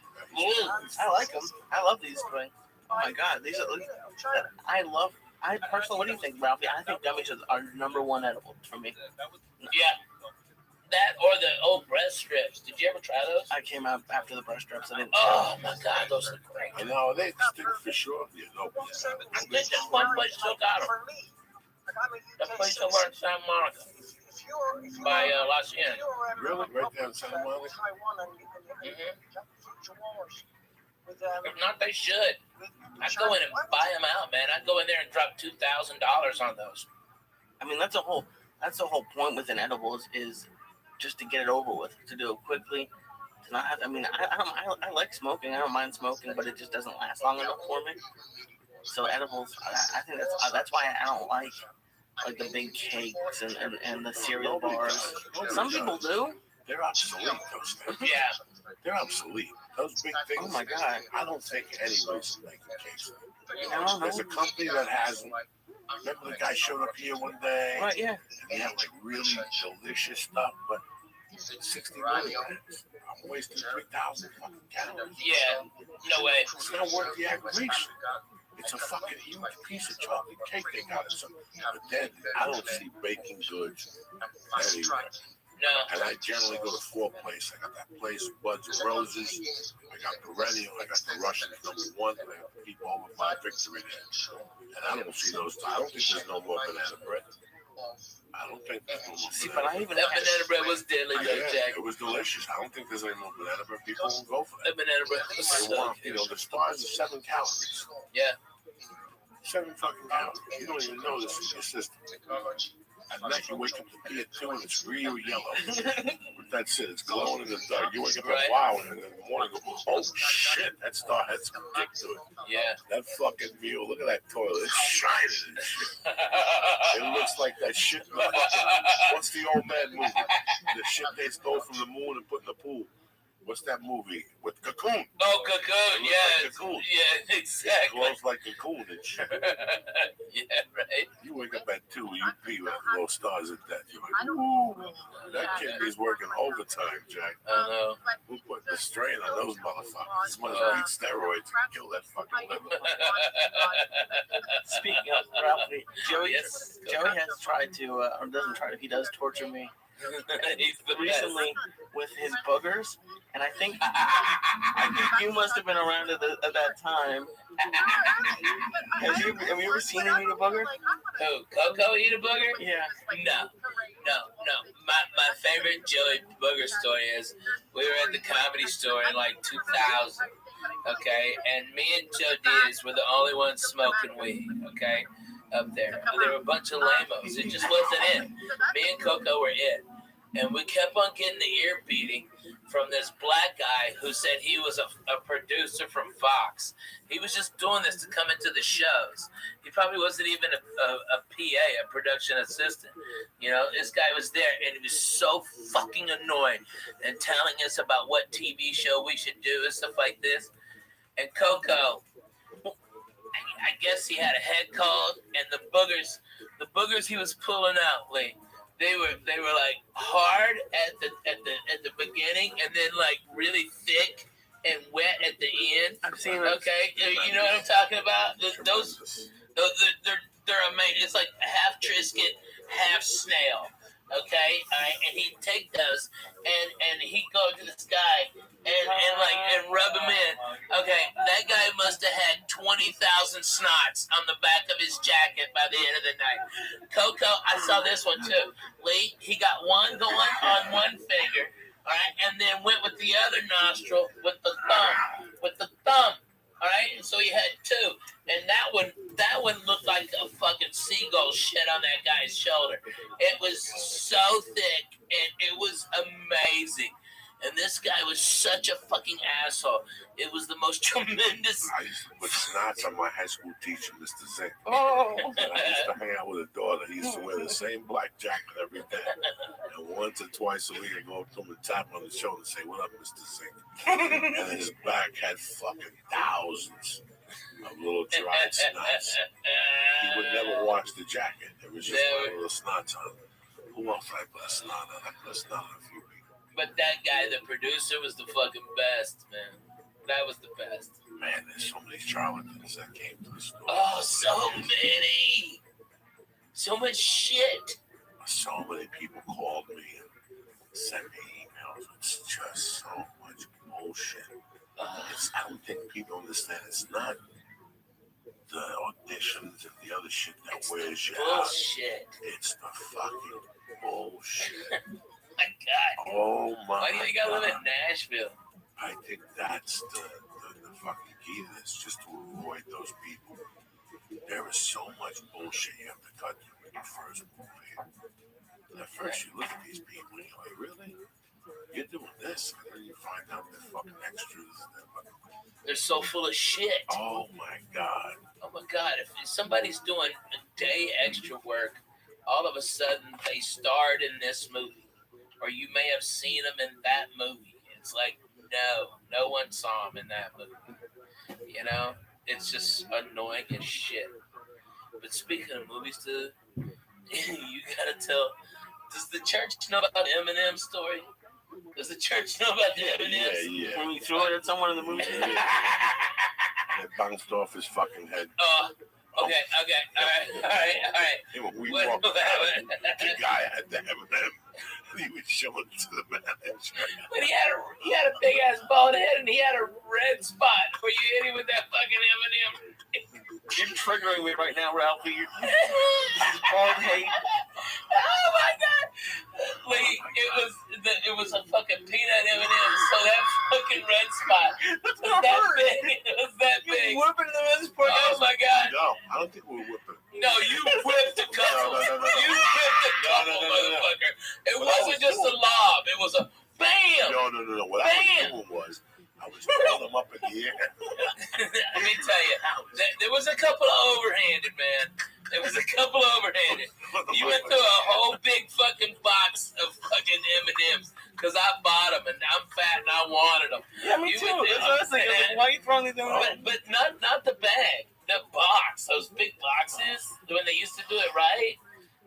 I like them. I love these things. Oh my God, these are. I personally, what do you think, Ralphie? I think gummies are #1 edible for me. Yeah. That or the old breast strips. Did you ever try those? I came out after the breast strips. I didn't. Oh my God, those are great. I know, they stink for sure. Yeah, no. I think there's one place still got them. The place over in Santa Monica by Los Angeles. Really? Right there in Santa Monica? If not, they should. I'd go in and buy them out, man. I'd go in there and drop $2,000 on those. I mean, that's the whole point with an edible is just to get it over with, to do it quickly. To not have, I like smoking. I don't mind smoking, but it just doesn't last long enough for me. So edibles, I think that's why I don't like the big cakes and the cereal bars. Some people do. They're obsolete, those things. Yeah. They're obsolete. Those big things. Oh my God. I don't think anybody's making cakes. No. There's a company that has them. Remember the guy showed up here one day? Right, yeah. And he had like really delicious stuff, but 60 milligrams. I'm wasting 3,000 fucking calories. Yeah. No way. It's not worth the aggravation. It's a fucking huge piece of chocolate cake they got. But then I don't see baking goods anywhere. No. And I generally go to 4 places. I got that place, Buds and Roses. I got Perennial. I got the Russian #1. I got the People Over by Victory there. And I don't see those. I don't think there's no more banana bread. I don't think there's no more See, banana but I even That banana bread was deadly, though, Yeah, Jack. it was delicious. I don't think there's any more banana bread. People won't go for That that. banana bread was They so want, good. the stars are 7 calories. Yeah. 7 fucking calories. You don't even know this in your system. At night, you wake up to pee at 2 and it's real yellow. But that's it. It's glowing in the dark. You wake up and wow, and in the morning, go, oh shit, that star had some dick to it. Yeah. That fucking mule, look at that toilet. It's shining and shit. It looks like that shit. What's the old man movie? The shit they stole from the moon and put in the pool. What's that movie with Cocoon? Oh, Cocoon, yeah. Like Cocoon. Yeah, exactly. It glows like Cocoon and shit. Yeah, right. You wake up at 2, you pee with low stars at that. You're like, ooh, that kid is working overtime, Jack. I know. Who put the strain on those motherfuckers? This must eat steroids and kill that fucking liver. Speaking of Ralphie, Joey Yes. has tried to, or doesn't try to, he does torture me He's the recently with his boogers, and I think you must have been around at that time. Have you ever seen him eat a booger? Who? Coco eat a booger? Yeah. No. My favorite Joey Booger story is we were at the Comedy Store in like 2000, okay? And me and Joe Diaz were the only ones smoking weed, okay? Up there. And there were a bunch of lamos. It just wasn't it. Me and Coco were it. And we kept on getting the ear beating from this black guy who said he was a producer from Fox. He was just doing this to come into the shows. He probably wasn't even a PA, a production assistant. You know, this guy was there, and he was so fucking annoying and telling us about what TV show we should do and stuff like this. And Coco, I guess he had a head cold, and the boogers he was pulling out, Lee, they were like hard at the beginning, and then like really thick and wet at the end. I've seen it. Okay, you know what I'm talking about? Those they're amazing. It's like half Triscuit, half snail. Okay, all right, and he'd take those and he'd go to this guy and rub him in. Okay, that guy must have had 20,000 snots on the back of his jacket by the end of the night. Coco, I saw this one too. Lee, he got one going on one finger, all right, and then went with the other nostril with the thumb. All right, and so he had two, and that one looked like a fucking seagull shit on that guy's shoulder. It was so thick, and it was amazing. And this guy was such a fucking asshole. It was the most tremendous. I used to put snots on my high school teacher, Mr. Zink. Oh. And I used to hang out with a daughter. He used to wear the same black jacket every day. And once or twice a week, I go up to him and tap him on the shoulder and say, "What up, Mr. Zink?" And his back had fucking thousands of little dried snots. He would never wash the jacket. There was just little snots on it. Who else did I put a snot on? I put a snot on a few people. But that guy, the producer, was the fucking best, man. That was the best. Man, there's so many charlatans that came to the store. Oh, so many. So much shit. So many people called me and sent me emails. It's just so much bullshit. I don't think people understand. It's not the auditions and the other shit that wears you out. Bullshit. It's the fucking bullshit. My God. Oh my God. Why do you gotta live in Nashville? I think that's the fucking key to this, just to avoid those people. There is so much bullshit you have to cut through when you first move in. And at first you look at these people and you're like, really? You're doing this? And then you find out they're fucking extras. They're so full of shit. Oh my God. Oh my God. If somebody's doing a day extra work, all of a sudden they starred in this movie. Or you may have seen them in that movie. It's like, no one saw him in that movie. You know? It's just annoying as shit. But speaking of movies, too, you gotta tell, does the church know about Eminem's story? Does the church know about the Eminem's? Yeah. When you throw it at someone in the movie theater. It bounced off his fucking head. Okay. All right. Hey, when we What- walked out, the guy had the M&M. He was showing it to the manager. But he had a big ass bald head and he had a red spot where you hit him with that fucking M&M. You're triggering me right now, Ralphie. Bald hate. Oh my God! Lee, it was a fucking peanut M&M. So that fucking red spot was that big. It was that big. You're whooping them in this part. Oh my God! No, I don't think we're whipping. No, you whipped a couple. No. You whipped a couple, motherfucker. It wasn't just a lob. It was a bam. No. What I was doing was, I was pulling them up in the air. Let me tell you, there was a couple of overhanded, man. There was a couple of overhanded. You went through a whole big fucking box of fucking M&Ms because I bought them and I'm fat and I wanted them. Yeah, me too. That's what I was thinking. Like, why are you throwing these in? But not the bag, the box. Those big boxes when they used to do it right.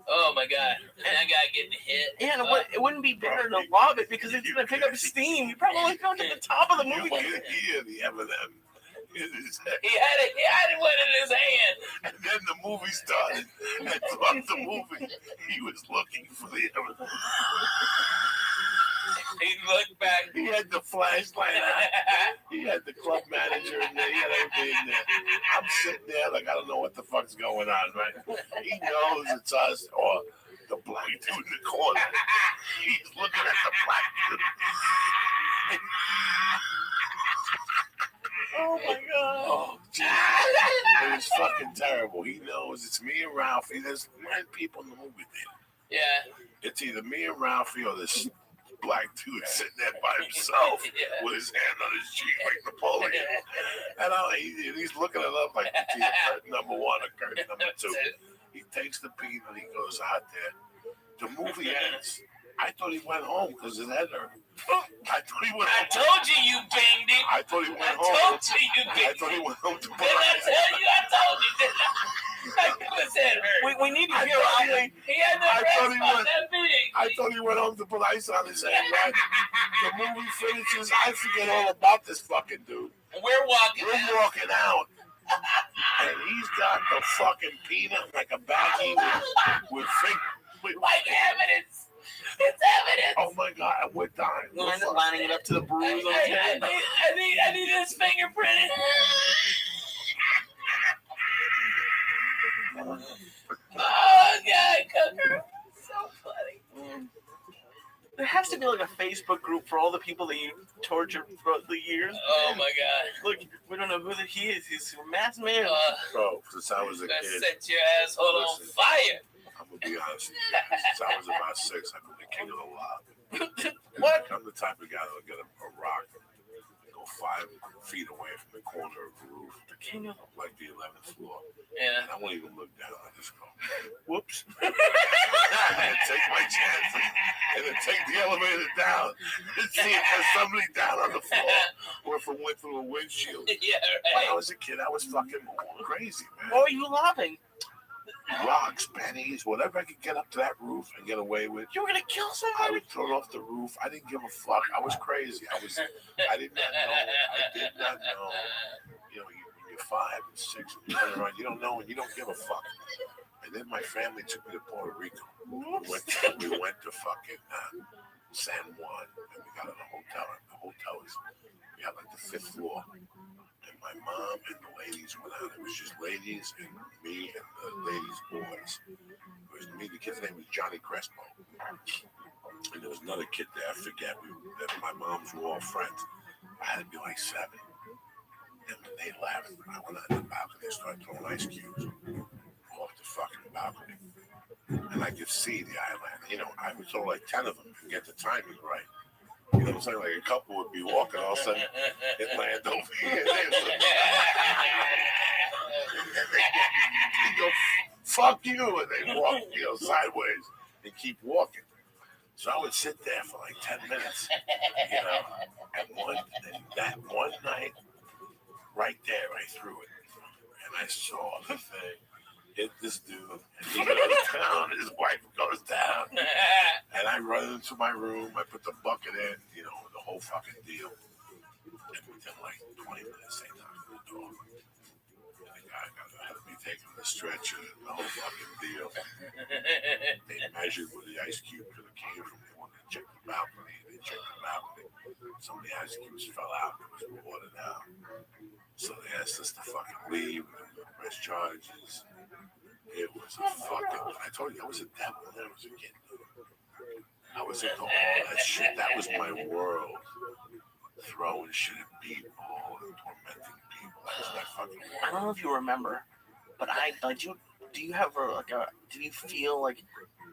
Oh my god! And that guy getting hit. Yeah, and it wouldn't be better to lob it because it's gonna pick up steam. You probably throw it to the top of the movie. You could hear the M&M in his head. He had one in his hand. And then the movie started. And throughout the movie, he was looking for the M&M. He looked back. He had the flashlight on. He had the club manager in there. He had everything in there. I'm sitting there like I don't know what the fuck's going on, right? He knows it's us or the black dude in the corner. He's looking at the black dude. Oh my god! Oh, Jesus. It was fucking terrible. He knows it's me and Ralphie. There's 9 people in the movie theater. Yeah. It's either me and Ralphie or this black dude sitting there by himself with his hand on his cheek like Napoleon. And he's looking it up like it's either curtain number 1 or curtain number 2. He takes the beat and he goes out there. The movie ends. I thought he went home because his head hurt. I thought he went home. I told you banged him. I thought he went I home. told you I banged thought he him. went home to Didn't I tell you? I told you, didn't I? I knew his head hurt. We need to I hear thought he- Ollie. He had no I thought rest he on went- that big. I thought he went home to put ice on his head, right? The movie finishes. I forget all about this fucking dude. We're walking We're out. walking out. And he's got the fucking peanut like a baggie with Like evidence. It's evidence. oh my god, we're dying. We'll end up lining it up to the bruise on his head. I need his fingerprint. Oh god, Cooker. So funny. There has to be like a Facebook group for all the people that you tortured throughout the years. Oh my god. Look, we don't know who he is. He's a masked man. Bro, since I was a That kid, set your asshole on Listen. fire. I'm gonna be honest with you. Since I was about 6, I've been the king of the lob. What? I'm the type of guy that'll get a rock and go 5 feet away from the corner of the roof, The king of like the 11th floor. Yeah. And I won't even look down. I just go, whoops. And then take my chances. And then take the elevator down and see if there's somebody down on the floor or if it went through a windshield. Yeah, When I right. was a kid, I was fucking crazy, man. What were you lobbing? Rocks, pennies, whatever I could get up to that roof and get away with. You were gonna kill I somebody? would throw it off the roof. I didn't give a fuck. I was crazy. I did not know. You know, when you're 5 and 6, and you run around, you don't know and you don't give a fuck. And then my family took me to Puerto Rico. We went to fucking San Juan, and we got in a hotel. And the hotel we had like the 5th floor. And my mom and the ladies went out. It was just ladies and me and the ladies' boys. It was me. The kid's name was Johnny Crespo. And there was another kid there. I forget. My moms were all friends. I had to be like 7. And when they left, I went out the balcony and started throwing ice cubes off the fucking balcony. And I could see the island. You know, I would throw like 10 of them and get the timing right. You know what I'm saying? Like a couple would be walking, all of a sudden it land over here. They go, fuck you, and they walk, sideways and keep walking. So I would sit there for like 10 minutes, and that one night, right there, I threw it, and I saw the thing hit this dude, and he goes down, his wife goes down, and I run into my room, I put the bucket in, the whole fucking deal, and within like 20 minutes, they knocked on the door, and the guy had me taking the stretcher, the whole fucking deal. They measured where the ice cube could have came from. They wanted to check the balcony. They checked the balcony. Some of the ice cubes fell out. It was watered down. So they asked us to fucking leave and press charges. It was a fucking... I told you, I was a devil when I was a kid. I was into all that shit. That was my world. Throwing shit at people and tormenting people. That was my fucking I don't world. know if you remember, but do you have did you feel like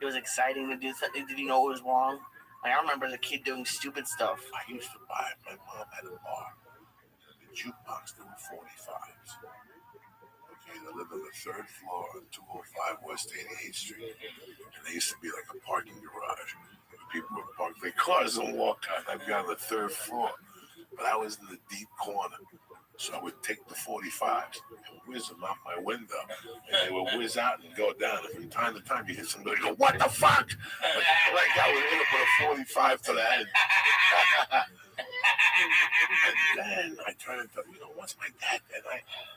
it was exciting to do something? Did you know it was wrong? Like, I remember as a kid doing stupid stuff. I used to buy, my mom had a bar, the jukebox, there were 45s. Okay, they lived on the 3rd floor on 205 West 88th Street. And they used to be like a parking garage. People would park their cars and walk out. I'd be on the 3rd floor. But I was in the deep corner. So I would take the 45s and whiz them out my window. And they would whiz out and go down. And from time to time, you hit somebody go, what the fuck? Like I was going to put a 45 to the head. And then I turned into, once my dad, and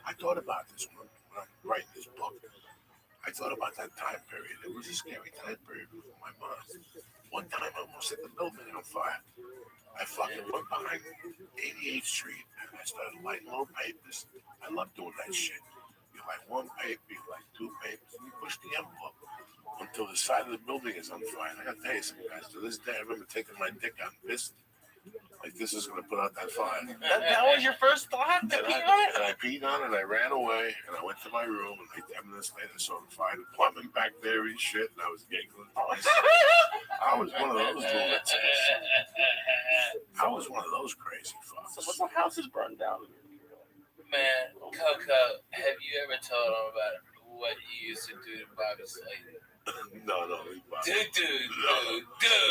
I thought about this when I'm writing this book. I thought about that time period. It was a scary time period for my mom. One time I almost set the building on fire. I fucking went behind 88th Street and I started lighting little papers. I love doing that shit. You light one paper, you light 2 papers, and you push the envelope until the side of the building is on fire. And I gotta tell you something, guys. To this day, I remember taking my dick out and pissed. Like, this is going to put out that fire. That was your first thought to pee on it? And I peed on it, I ran away, and I went to my room, and like 10 minutes later, I saw the fire department back there and shit, and I was giggling. I was one of those lunatics. I was one of those crazy fucks. So what the house is burned down? Man, Coco, have you ever told him about what you used to do to Bobby Slayton? No, leave Bobby. Dude.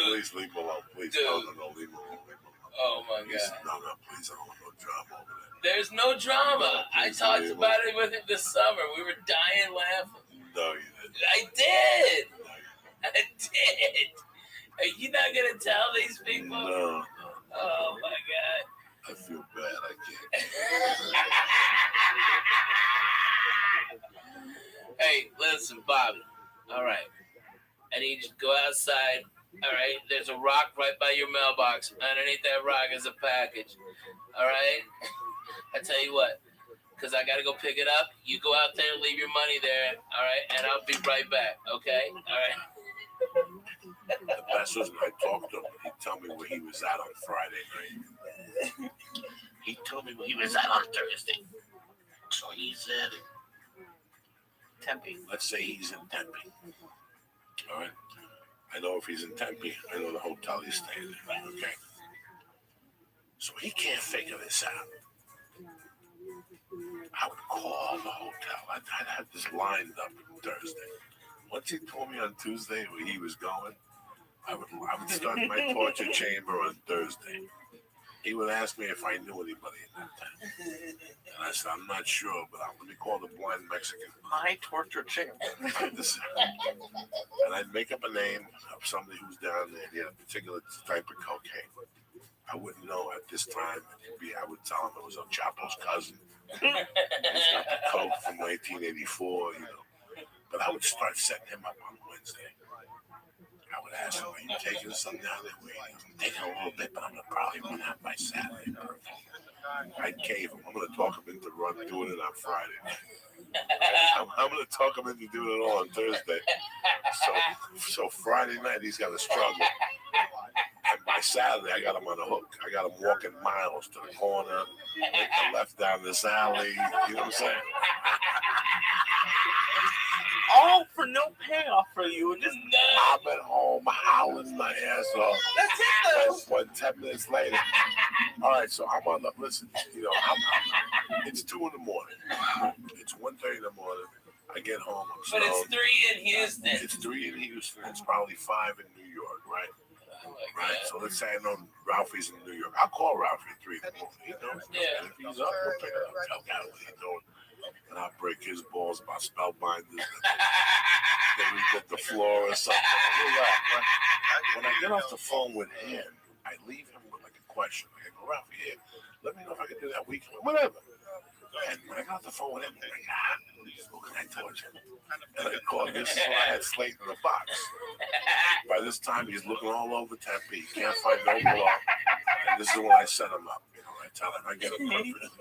Please leave him alone. Please, no, leave him alone. Oh my God. No, please, I don't want no drama over there. There's no drama. I talked about it with him this summer. We were dying laughing. No, you didn't. I did. Are you not gonna tell these people? No. Oh my God. I feel bad. I can't. Hey, listen, Bobby. All right. I need you to go outside. All right. There's a rock right by your mailbox. Underneath that rock is a package. All right. I tell you what, because I got to go pick it up. You go out there, leave your money there. All right. And I'll be right back. Okay. All right. The best was when I talked to him, he'd tell me where he was at on Friday night. He told me where he was at on Thursday. So he's at Tempe. Let's say he's in Tempe. All right. I know if he's in Tempe, I know the hotel he's staying in. Okay. So he can't figure this out. I would call the hotel. I'd have this lined up on Thursday. Once he told me on Tuesday where he was going, I would start my torture chamber on Thursday. He would ask me if I knew anybody in that town. And I said, I'm not sure, but let me call the blind Mexican. My torture chamber. And I'd make up a name of somebody who's down there. He had a particular type of cocaine. I wouldn't know at this time. I would tell him it was El Chapo's cousin. He's got the coke from 1984, But I would start setting him up on Wednesday. I would ask him, are you taking something down there? I'm taking a little bit, but I'm going to probably run out by Saturday. I'd cave him. I'm going to talk him into doing it on Friday. I'm going to talk him into doing it all on Thursday. So Friday night, he's got to struggle. And by Saturday, I got him on the hook. I got him walking miles to the corner, make the left down this alley. You know what I'm saying? All for no payoff for you. And just I'm at home howling my ass off. That's it, though. 10 minutes later. All right, so I'm on the, listen, it's 2 in the morning. It's 1:30 in the morning. I get home. But it's 3 in Houston. It's 3 in Houston. It's probably 5 in New York, right? Right, so let's say I know Ralphie's in New York. I'll call Ralphie at 3 in the morning. He knows. Yeah. If he's up, we'll pick it up. Tell God what he's doing. And I'll break his balls about spellbinders. Then we get the floor or something. When I get off the phone with him, I leave him with like a question. I go, Ralphie, here, let me know if I can do that weekend. Whatever. And when I got off the phone with him, I'm like, what can I torture him? And I called this is why I had Slate in the box. By this time, he's looking all over Tempe. He can't find no block. And this is when I set him up. I tell him I get a perfect.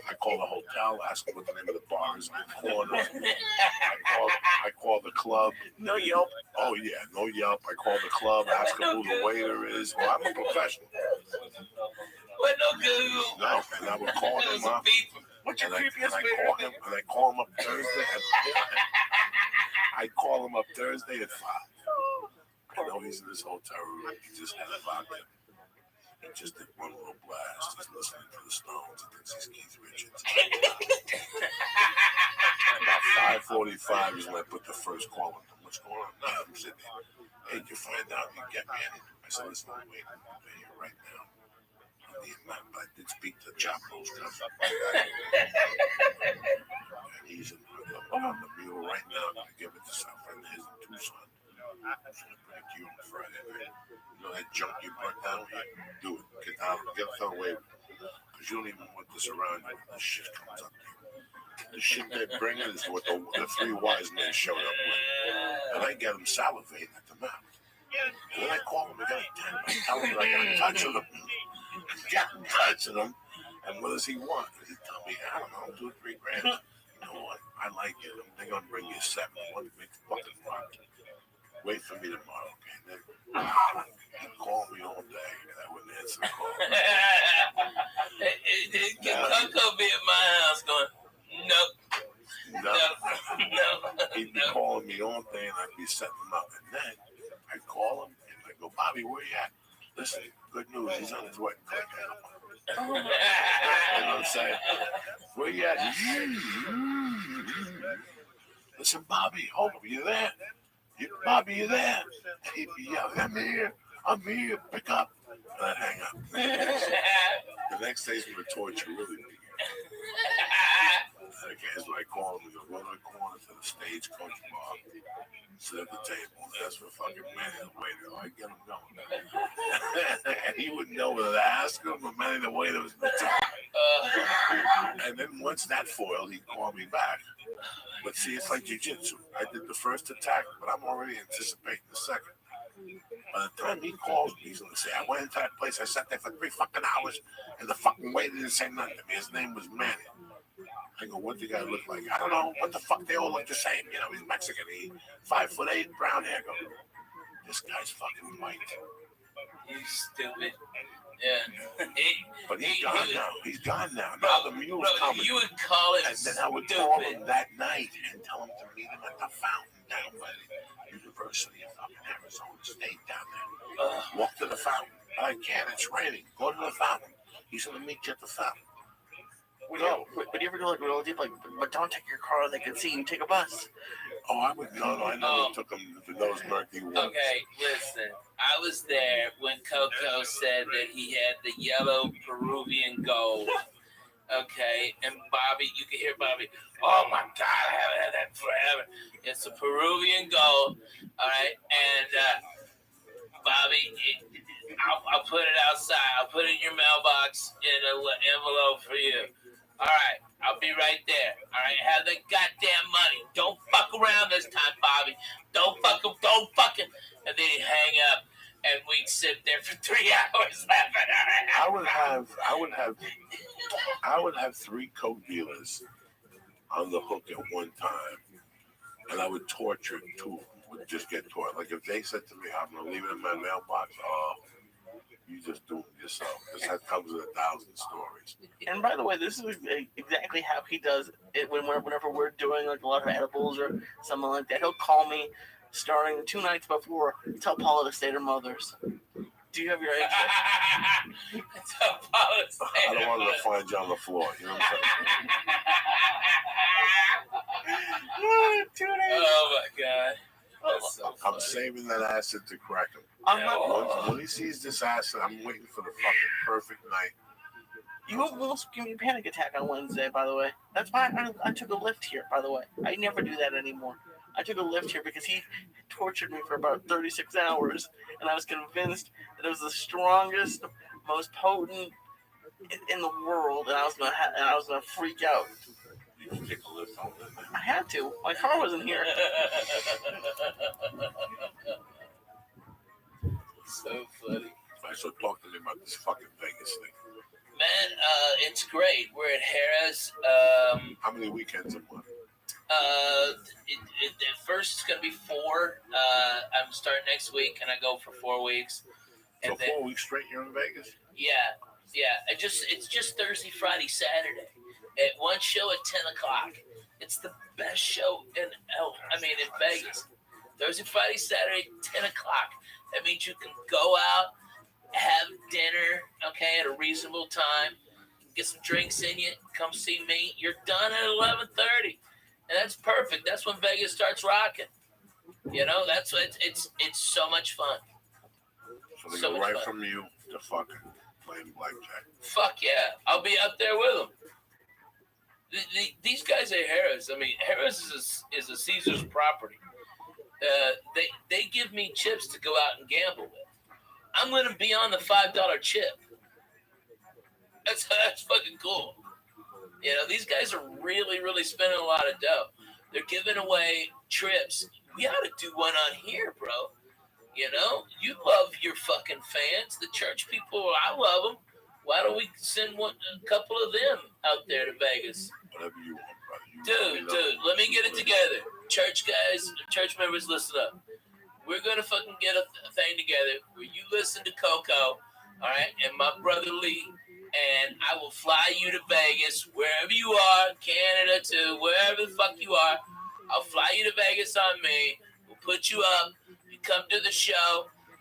I call the hotel, ask him what the name of the bar is in the corner. I call the club. No Yelp. Oh, yeah, no Yelp. I call the club, ask him who the waiter is. Oh, I'm a professional. What no Google? No, and I would call him up. What's your And creepiest I favorite call thing? him, and I call him up Thursday. I call him up Thursday at 5. I know he's in his hotel room. He just had a vodka. He just did one little blast. He's listening to the Stones. He thinks he's Keith Richards. About 5:45 is when I put the first call on him. What's going on? No, I'm sitting there. Hey, did you find out you get me in? I said, listen, I'm waiting here right now. I did speak to Chapo's cousin. And he's on the mule right now to give it to some friend of his in Tucson. I'm going to bring it to you on Friday night. You know that junk you brought down here? Do it. Get out. Get the away with it. Because you don't even want this around you when this shit comes up here. The shit they're bringing is what the three wise men showed up with. And I get them salivating at the mouth. And then I call him again. I tell him that I got in touch with him. Got in touch with him. And what does he want? He tell me, I don't know, 2 or 3 grand. You know what? I like it. They're going to bring you 7. One big fucking rock. Wait for me tomorrow, okay? And then he called me all day, and I wouldn't answer the call. Can Coco be at my house going, nope. No. No. He'd be calling me all day, and I'd be setting him up. And then I'd call him, and I'd go, Bobby, where you at? Listen, good news, he's on his way. You know what I'm saying? Where you at? Listen, Bobby, hold up, you there? Bobby, you there? And he'd be yelling, I'm here, pick up. And I'd hang up. The next day's going to torture really me. Okay, so I call him, we go run the corner to the stagecoach bar, sit at the table, and ask for fucking Manny the waiter. I get him going. And he wouldn't know whether to ask him or Manny the waiter was the time. And then once that foiled, he'd call me back. But see, it's like jiu-jitsu. I did the first attack, but I'm already anticipating the second. By the time he calls me, he's going to say, I went into that place, I sat there for 3 fucking hours, and the fucking waiter didn't say nothing to me. His name was Manny. I go, what the guy look like? I don't know. What the fuck? They all look the same. You know, he's Mexican. He's 5'8", brown hair. I go, this guy's fucking white. You stupid. Yeah. But he's gone now. He's gone now. Now the mule's coming. You would call it And then I would stupid. call him that night and tell him to meet him at the fountain down by the University of fucking Arizona State down there. Walk to the fountain. I can't. It's raining. Go to the fountain. He's going to meet you at the fountain. No. But you ever go like real deep, like, but don't take your car, they can see you, take a bus. Oh, I would no, I never took him to those murky ones. Okay, listen. I was there when Coco said that he had the yellow Peruvian gold. Okay, and Bobby, you can hear Bobby, oh my God, I haven't had that forever. It's a Peruvian gold, all right, and Bobby, I'll put it outside. I'll put it in your mailbox in an envelope for you. All right, I'll be right there. All right, have the goddamn money. Don't fuck around this time, Bobby. Don't fucking. And then he'd hang up, and we'd sit there for 3 hours laughing. I would have 3 coke dealers on the hook at one time, and I would torture 2 of them. Would just get tortured. Like if they said to me, "I'm gonna leave it in my mailbox," you just do it yourself. This comes with 1,000 stories. And by the way, this is exactly how he does it whenever we're doing like a lot of edibles or something like that. He'll call me starting 2 nights before, tell Paula to stay to her mother's. Do you have your eggs? Tell Paula to stay I don't want her to find you on the floor. You know what I'm saying? 2 days. Oh my God. That's so funny. I'm saving that acid to crack him. I'm not. When he sees this acid, I'm waiting for the fucking perfect night. You almost give me a panic attack on Wednesday, by the way. That's why I took a lift here, by the way. I never do that anymore. I took a lift here because he tortured me for about 36 hours, and I was convinced that it was the strongest, most potent in the world, and I was gonna freak out. You can take a lift home then. I had to. My car wasn't here. So funny. All right, so talk to me about this fucking Vegas thing. Man, it's great. We're at Harrah's. How many weekends a month? At first it's gonna be 4. I'm starting next week, and I go for 4 weeks. So And then, 4 weeks straight here in Vegas? yeah. It's just Thursday, Friday, Saturday, at one show at 10 o'clock. It's the best show in Vegas. Thursday, Friday, Saturday, 10 o'clock. That means you can go out, have dinner, okay, at a reasonable time, get some drinks in you, come see me. You're done at 11:30, and that's perfect. That's when Vegas starts rocking. You know, that's what it's so much fun. So they go right from you to fucking playing blackjack. Fuck yeah, I'll be out there with them. These guys are Harris. I mean, Harris is a Caesar's property. They give me chips to go out and gamble with. I'm gonna be on the $5 chip. That's fucking cool. You know, these guys are really spending a lot of dough. They're giving away trips. We ought to do one on here, bro. You know, you love your fucking fans, the church people. I love them. Why don't we send a couple of them out there to Vegas? Whatever you want, brother. Dude, let me get it together. Church guys, church members, listen up. We're gonna fucking get a thing together where you listen to Coco, all right, and my brother Lee, and I will fly you to Vegas, wherever you are, Canada to wherever the fuck you are. I'll fly you to Vegas on me. We'll put you up. You come to the show,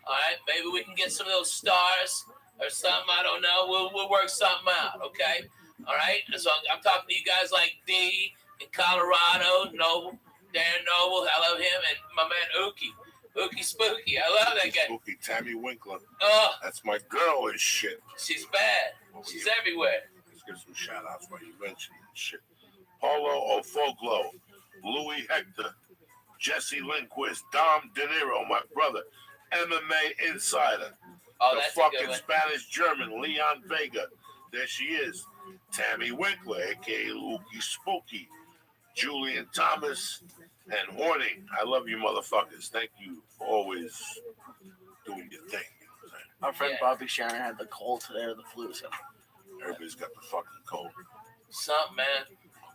all right. Maybe we can get some of those stars or something. I don't know. We'll work something out, okay? All right. So I'm talking to you guys like D in Colorado, Noble, Darren Noble. I love him, and my man Ookie. Ookie Spooky. I love that guy. Spooky, Tammy Winkler. Oh, That's my girl and shit. she's bad. She's everywhere. Let's give some shout outs while you mention shit. Paulo Ofoglo, Louis Hector, Jesse Lindquist, Dom De Niro, my brother, MMA Insider, Oh, the that's a good fucking one. Spanish German, Leon Vega. There she is. Tammy Winkler, aka Ookie Spooky, Julian Thomas, and Horning. I love you motherfuckers. Thank you for always doing your thing. You know what I'm saying? Our friend Yeah. Bobby Sharon had the cold today or the flu. So Everybody's got the fucking cold. Something, man.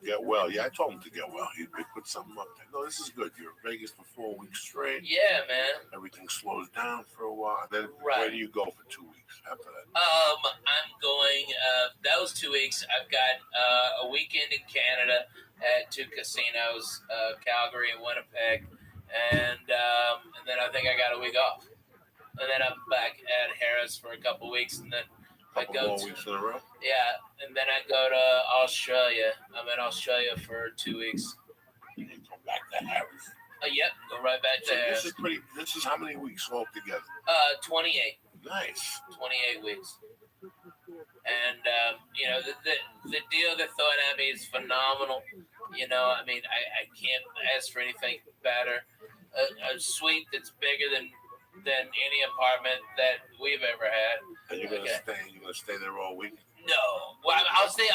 Get well. Yeah, I told him to get well. He put something up there. No, this is good. You're in Vegas for 4 weeks straight. Yeah, man. Everything slows down for a while. Then Right. where do you go for 2 weeks after that? I'm going. Those 2 weeks, I've got a weekend in Canada at 2 casinos, Calgary and Winnipeg, and then I think I got a week off, and then I'm back at Harris for a couple weeks, and then I Couple go more to weeks in a row. and then I go to Australia. I'm in Australia for 2 weeks. And you come back to Harris. Yep, go right back So there. this is how many weeks all together? 28. Nice. 28 weeks. And, you know, the deal they're throwing at me is phenomenal. You know, I mean, I can't ask for anything better. A suite that's bigger than any apartment that we've ever had. And you're gonna stay there all week. No. Well, I'll stay